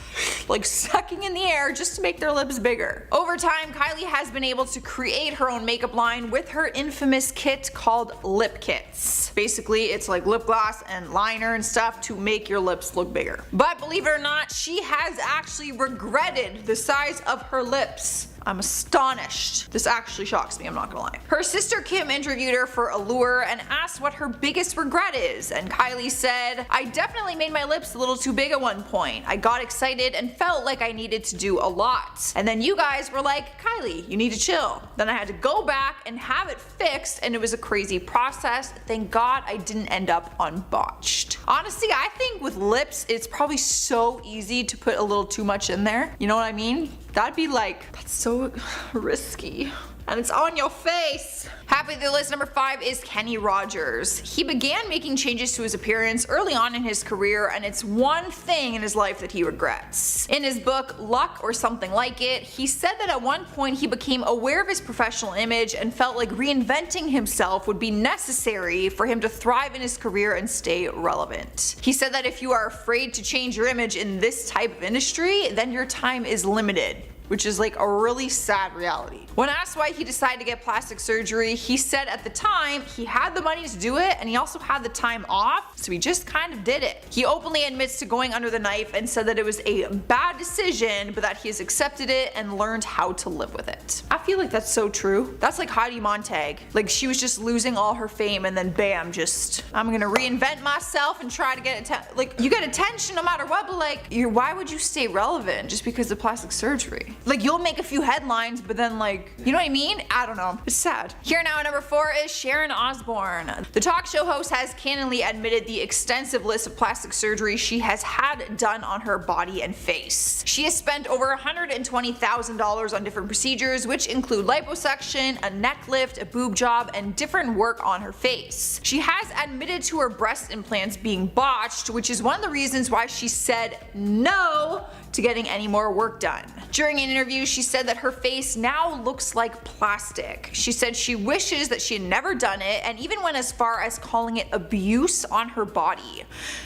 like sucking in the air just to make their lips bigger. Over time, Kylie has been able to create her own makeup line with her infamous kit called lip kits. Basically, it's like lip gloss and liner and stuff to make your lips look bigger. But believe it or not, she has actually regretted the size of her lips. I'm astonished. This actually shocks me, I'm not gonna lie. Her sister Kim interviewed her for Allure and asked what her biggest regret is, and Kylie said, "I definitely made my lips a little too big at one point. I got excited and felt like I needed to do a lot. And then you guys were like, Kylie, you need to chill. Then I had to go back and have it fixed, and it was a crazy process. Thank God I didn't end up on botched." Honestly, I think with lips, it's probably so easy to put a little too much in there. You know what I mean? That'd be like, that's so risky. And it's on your face. Halfway through the list, number 5 is Kenny Rogers. He began making changes to his appearance early on in his career, and it's one thing in his life that he regrets. In his book, Luck or Something Like It, he said that at one point he became aware of his professional image and felt like reinventing himself would be necessary for him to thrive in his career and stay relevant. He said that if you are afraid to change your image in this type of industry, then your time is limited, which is like a really sad reality. When asked why he decided to get plastic surgery, he said at the time he had the money to do it and he also had the time off, so he just kind of did it. He openly admits to going under the knife and said that it was a bad decision, but that he has accepted it and learned how to live with it. I feel like that's so true. That's like Heidi Montag. Like she was just losing all her fame and then bam, just, I'm gonna reinvent myself and try to get attention. Like you get attention no matter what, but like, why would you stay relevant just because of plastic surgery? Like you'll make a few headlines, but then like, you know what I mean? I don't know. It's sad. Here now at number 4 is Sharon Osbourne. The talk show host has candidly admitted the extensive list of plastic surgery she has had done on her body and face. She has spent over $120,000 on different procedures, which include liposuction, a neck lift, a boob job, and different work on her face. She has admitted to her breast implants being botched, which is one of the reasons why she said no to getting any more work done. During an interview, she said that her face now looks like plastic. She said she wishes that she had never done it and even went as far as calling it abuse on her body.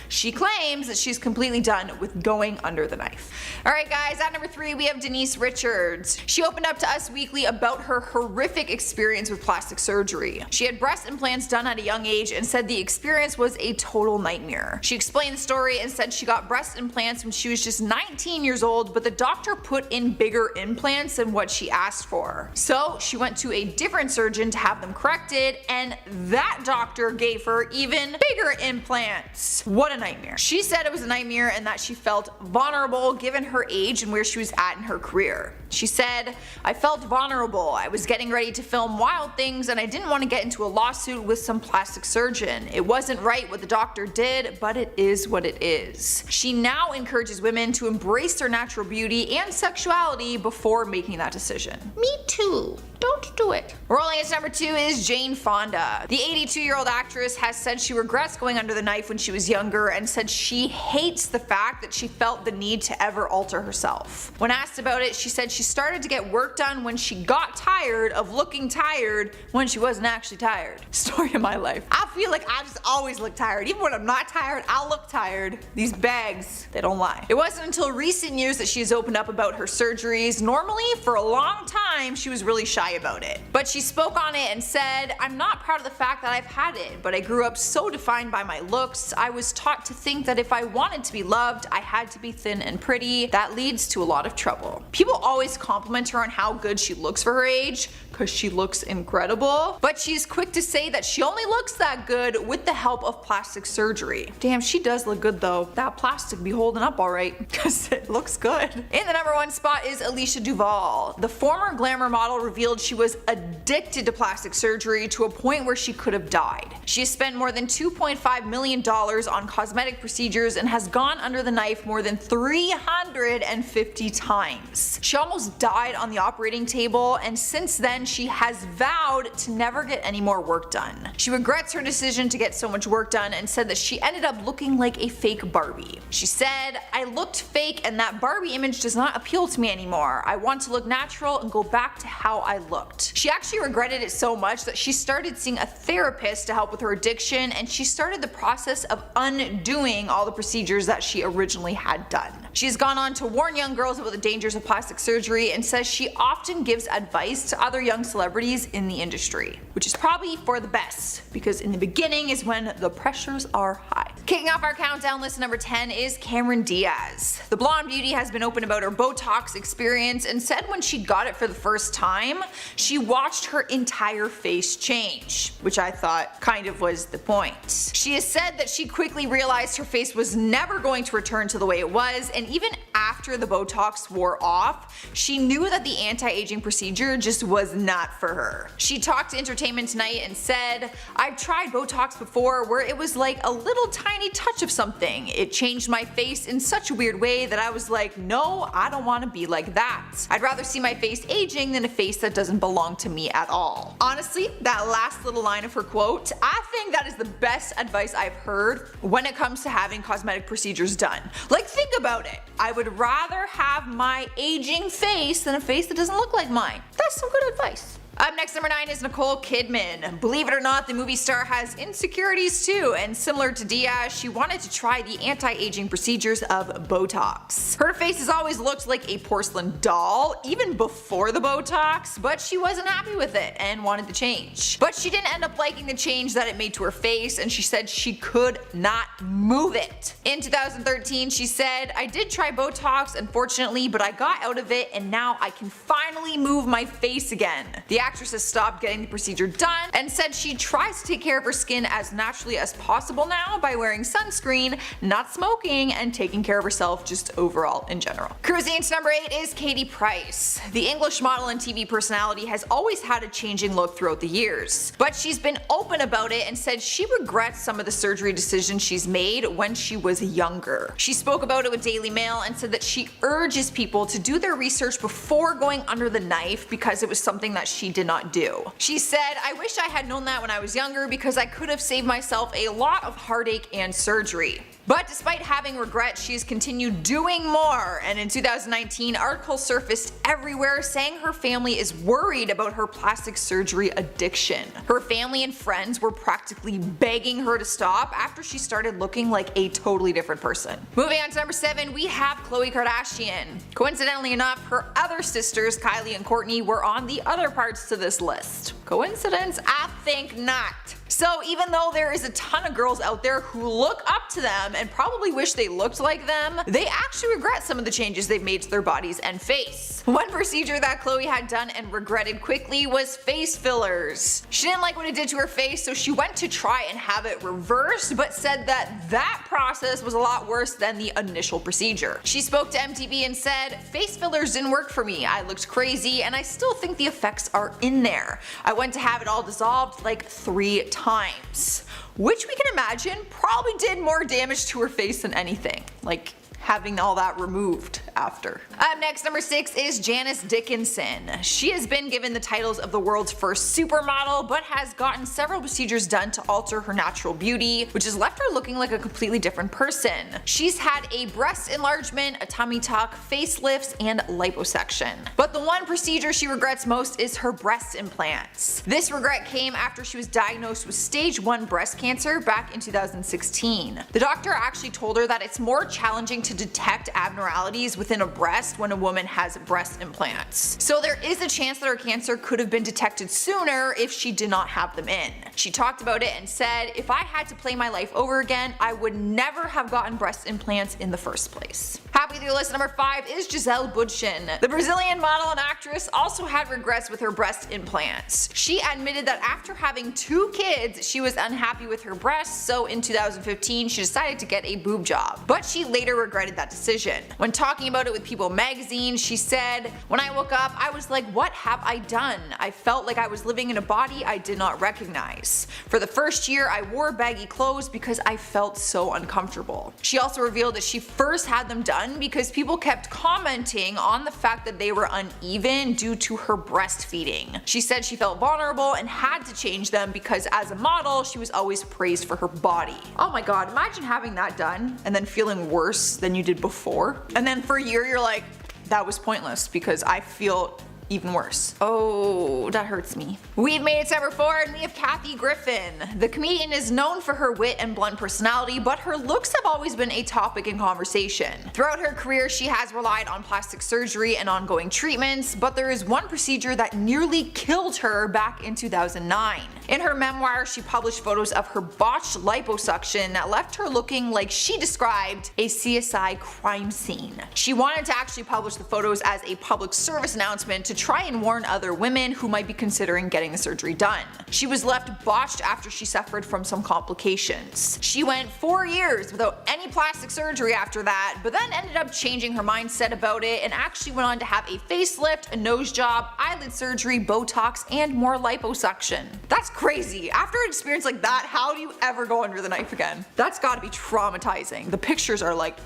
She claims that she's completely done with going under the knife. Alright guys, at number 3 we have Denise Richards. She opened up to Us Weekly about her horrific experience with plastic surgery. She had breast implants done at a young age and said the experience was a total nightmare. She explained the story and said she got breast implants when she was just 19 years old, but the doctor put in bigger implants than what she asked for. So she went to a different surgeon to have them corrected, and that doctor gave her even bigger implants. What a nightmare. She said it was a nightmare and that she felt vulnerable given her age and where she was at in her career. She said, "I felt vulnerable. I was getting ready to film Wild Things and I didn't want to get into a lawsuit with some plastic surgeon. It wasn't right what the doctor did, but it is what it is." She now encourages women to embrace their natural beauty and sexuality before making that decision. Me too. don't do it. Rolling into number 2 is Jane Fonda. The 82-year-old actress has said she regrets going under the knife when she was younger and said she hates the fact that she felt the need to ever alter herself. When asked about it, she said she started to get work done when she got tired of looking tired when she wasn't actually tired. Story of my life. I feel like I just always look tired. Even when I'm not tired, I'll look tired. These bags, they don't lie. It wasn't until recent years that she has opened up about her surgeries. Normally, for a long time, she was really shy about it. But she spoke on it and said, "I'm not proud of the fact that I've had it, but I grew up so defined by my looks. I was taught to think that if I wanted to be loved, I had to be thin and pretty. That leads to a lot of trouble." People always compliment her on how good she looks for her age, because she looks incredible. But she's quick to say that she only looks that good with the help of plastic surgery. Damn, she does look good though. That plastic be holding up alright, because it looks good. In the number 1 spot is Alicia Duvall. The former glamour model revealed she was addicted to plastic surgery to a point where she could have died. She has spent more than $2.5 million on cosmetic procedures and has gone under the knife more than 350 times. She almost died on the operating table, and since then she has vowed to never get any more work done. She regrets her decision to get so much work done and said that she ended up looking like a fake Barbie. She said, "I looked fake and that Barbie image does not appeal to me anymore. I want to look natural and go back to how I looked." She actually regretted it so much that she started seeing a therapist to help with her addiction, and she started the process of undoing all the procedures that she originally had done. She has gone on to warn young girls about the dangers of plastic surgery and says she often gives advice to other young celebrities in the industry, which is probably for the best, because in the beginning is when the pressures are high. Kicking off our countdown list, number 10 is Cameron Diaz. The blonde beauty has been open about her Botox experience and said when she got it for the first time, she watched her entire face change, which I thought kind of was the point. She has said that she quickly realized her face was never going to return to the way it was, and even after the Botox wore off, she knew that the anti-aging procedure just was not for her. She talked to Entertainment Tonight and said, "I've tried Botox before where it was like a little tiny touch of something. It changed my face in such a weird way that I was like, no, I don't want to be like that. I'd rather see my face aging than a face that doesn't belong to me at all." Honestly, that last little line of her quote, I think that is the best advice I've heard when it comes to having cosmetic procedures done. Like, think about it. I would rather have my aging face than a face that doesn't look like mine. That's some good advice. Up next, number 9 is Nicole Kidman. Believe it or not, the movie star has insecurities too, and similar to Diaz, she wanted to try the anti-aging procedures of Botox. Her face has always looked like a porcelain doll, even before the Botox, but she wasn't happy with it and wanted to change. But she didn't end up liking the change that it made to her face, and she said she could not move it. In 2013, she said, "I did try Botox, unfortunately, but I got out of it, and now I can finally move my face again." The actress has stopped getting the procedure done and said she tries to take care of her skin as naturally as possible now by wearing sunscreen, not smoking, and taking care of herself just overall in general. Cruising into number 8 is Katie Price. The English model and TV personality has always had a changing look throughout the years, but she's been open about it and said she regrets some of the surgery decisions she's made when she was younger. She spoke about it with Daily Mail and said that she urges people to do their research before going under the knife because it was something that she did not do. She said, "I wish I had known that when I was younger because I could have saved myself a lot of heartache and surgery." But despite having regret, she has continued doing more, and in 2019 articles surfaced everywhere saying her family is worried about her plastic surgery addiction. Her family and friends were practically begging her to stop after she started looking like a totally different person. Moving on to number 7, we have Khloe Kardashian. Coincidentally enough, her other sisters, Kylie and Kourtney, were on the other parts to this list. Coincidence? I think not. So even though there is a ton of girls out there who look up to them and probably wish they looked like them, they actually regret some of the changes they've made to their bodies and face. One procedure that Khloe had done and regretted quickly was face fillers. She didn't like what it did to her face, so she went to try and have it reversed, but said that process was a lot worse than the initial procedure. She spoke to MTV and said, "Face fillers didn't work for me. I looked crazy and I still think the effects are in there. I went to have it all dissolved like 3 times." Which we can imagine probably did more damage to her face than anything. Like having all that removed after. Up next, number 6 is Janice Dickinson. She has been given the titles of the world's first supermodel, but has gotten several procedures done to alter her natural beauty, which has left her looking like a completely different person. She's had a breast enlargement, a tummy tuck, facelifts, and liposuction. But the one procedure she regrets most is her breast implants. This regret came after she was diagnosed with stage 1 breast cancer back in 2016. The doctor actually told her that it's more challenging to detect abnormalities within a breast when a woman has breast implants. So there is a chance that her cancer could have been detected sooner if she did not have them in. She talked about it and said, "If I had to play my life over again, I would never have gotten breast implants in the first place." Happy with your list. Number 5 is Gisele Bündchen. The Brazilian model and actress also had regrets with her breast implants. She admitted that after having 2 kids, she was unhappy with her breasts, so in 2015 she decided to get a boob job. But she later regretted that decision. When talking about it with People magazine, she said, "When I woke up, I was like, what have I done? I felt like I was living in a body I did not recognize. For the first year, I wore baggy clothes because I felt so uncomfortable." She also revealed that she first had them done because people kept commenting on the fact that they were uneven due to her breastfeeding. She said she felt vulnerable and had to change them because as a model, she was always praised for her body. Oh my god, imagine having that done and then feeling worse than you did before. And then for a year you're like, that was pointless because I feel even worse. Oh, that hurts me. We've made it to number 4 and we have Kathy Griffin. The comedian is known for her wit and blunt personality, but her looks have always been a topic in conversation. Throughout her career, she has relied on plastic surgery and ongoing treatments, but there is one procedure that nearly killed her back in 2009. In her memoir, she published photos of her botched liposuction that left her looking like she described a CSI crime scene. She wanted to actually publish the photos as a public service announcement to try and warn other women who might be considering getting the surgery done. She was left botched after she suffered from some complications. She went 4 years without any plastic surgery after that, but then ended up changing her mindset about it and actually went on to have a facelift, a nose job, eyelid surgery, Botox, and more liposuction. That's crazy. After an experience like that, how do you ever go under the knife again? That's gotta be traumatizing. The pictures are like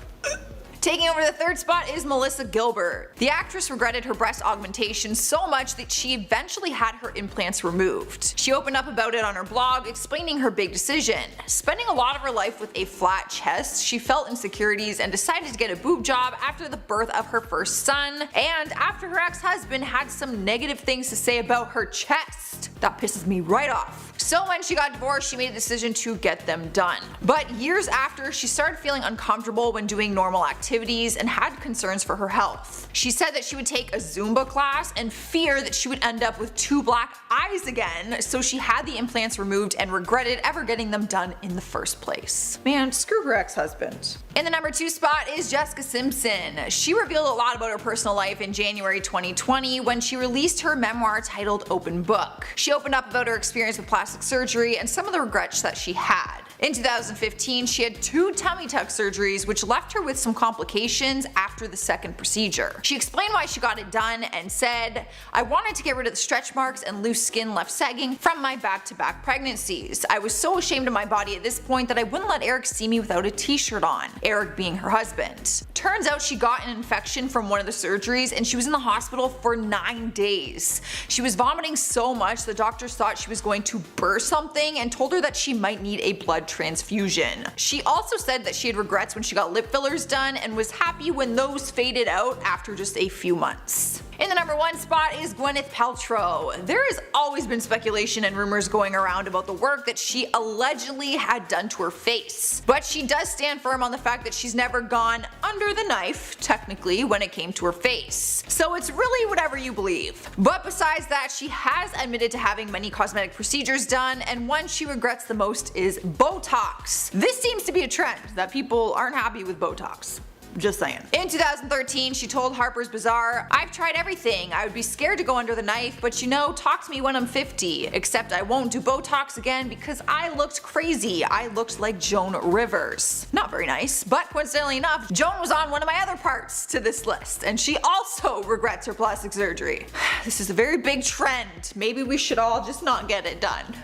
Taking over the 3rd spot is Melissa Gilbert. The actress regretted her breast augmentation so much that she eventually had her implants removed. She opened up about it on her blog, explaining her big decision. Spending a lot of her life with a flat chest, she felt insecurities and decided to get a boob job after the birth of her first son, and after her ex-husband had some negative things to say about her chest. That pisses me right off. So when she got divorced, she made a decision to get them done. But years after, she started feeling uncomfortable when doing normal activities and had concerns for her health. She said that she would take a Zumba class and fear that she would end up with 2 black eyes again, so she had the implants removed and regretted ever getting them done in the first place. Man, screw her ex-husband. In the number 2 spot is Jessica Simpson. She revealed a lot about her personal life in January 2020 when she released her memoir titled Open Book. She opened up about her experience with plastic surgery and some of the regrets that she had. In 2015, she had 2 tummy tuck surgeries which left her with some complications after the second procedure. She explained why she got it done and said, "I wanted to get rid of the stretch marks and loose skin left sagging from my back-to-back pregnancies. I was so ashamed of my body at this point that I wouldn't let Eric see me without a t-shirt on," Eric being her husband. Turns out she got an infection from one of the surgeries and she was in the hospital for 9 days. She was vomiting so much the doctors thought she was going to burst something and told her that she might need a blood transfusion. She also said that she had regrets when she got lip fillers done and was happy when those faded out after just a few months. In the number 1 spot is Gwyneth Paltrow. There has always been speculation and rumors going around about the work that she allegedly had done to her face. But she does stand firm on the fact that she's never gone under the knife, technically, when it came to her face. So it's really whatever you believe. But besides that, she has admitted to having many cosmetic procedures done, and one she regrets the most is Botox. This seems to be a trend, that people aren't happy with Botox. Just saying. In 2013, she told Harper's Bazaar, "I've tried everything. I would be scared to go under the knife, but you know, talk to me when I'm 50. Except I won't do Botox again because I looked crazy. I looked like Joan Rivers." Not very nice, but coincidentally enough, Joan was on one of my other parts to this list, and she also regrets her plastic surgery. This is a very big trend. Maybe we should all just not get it done.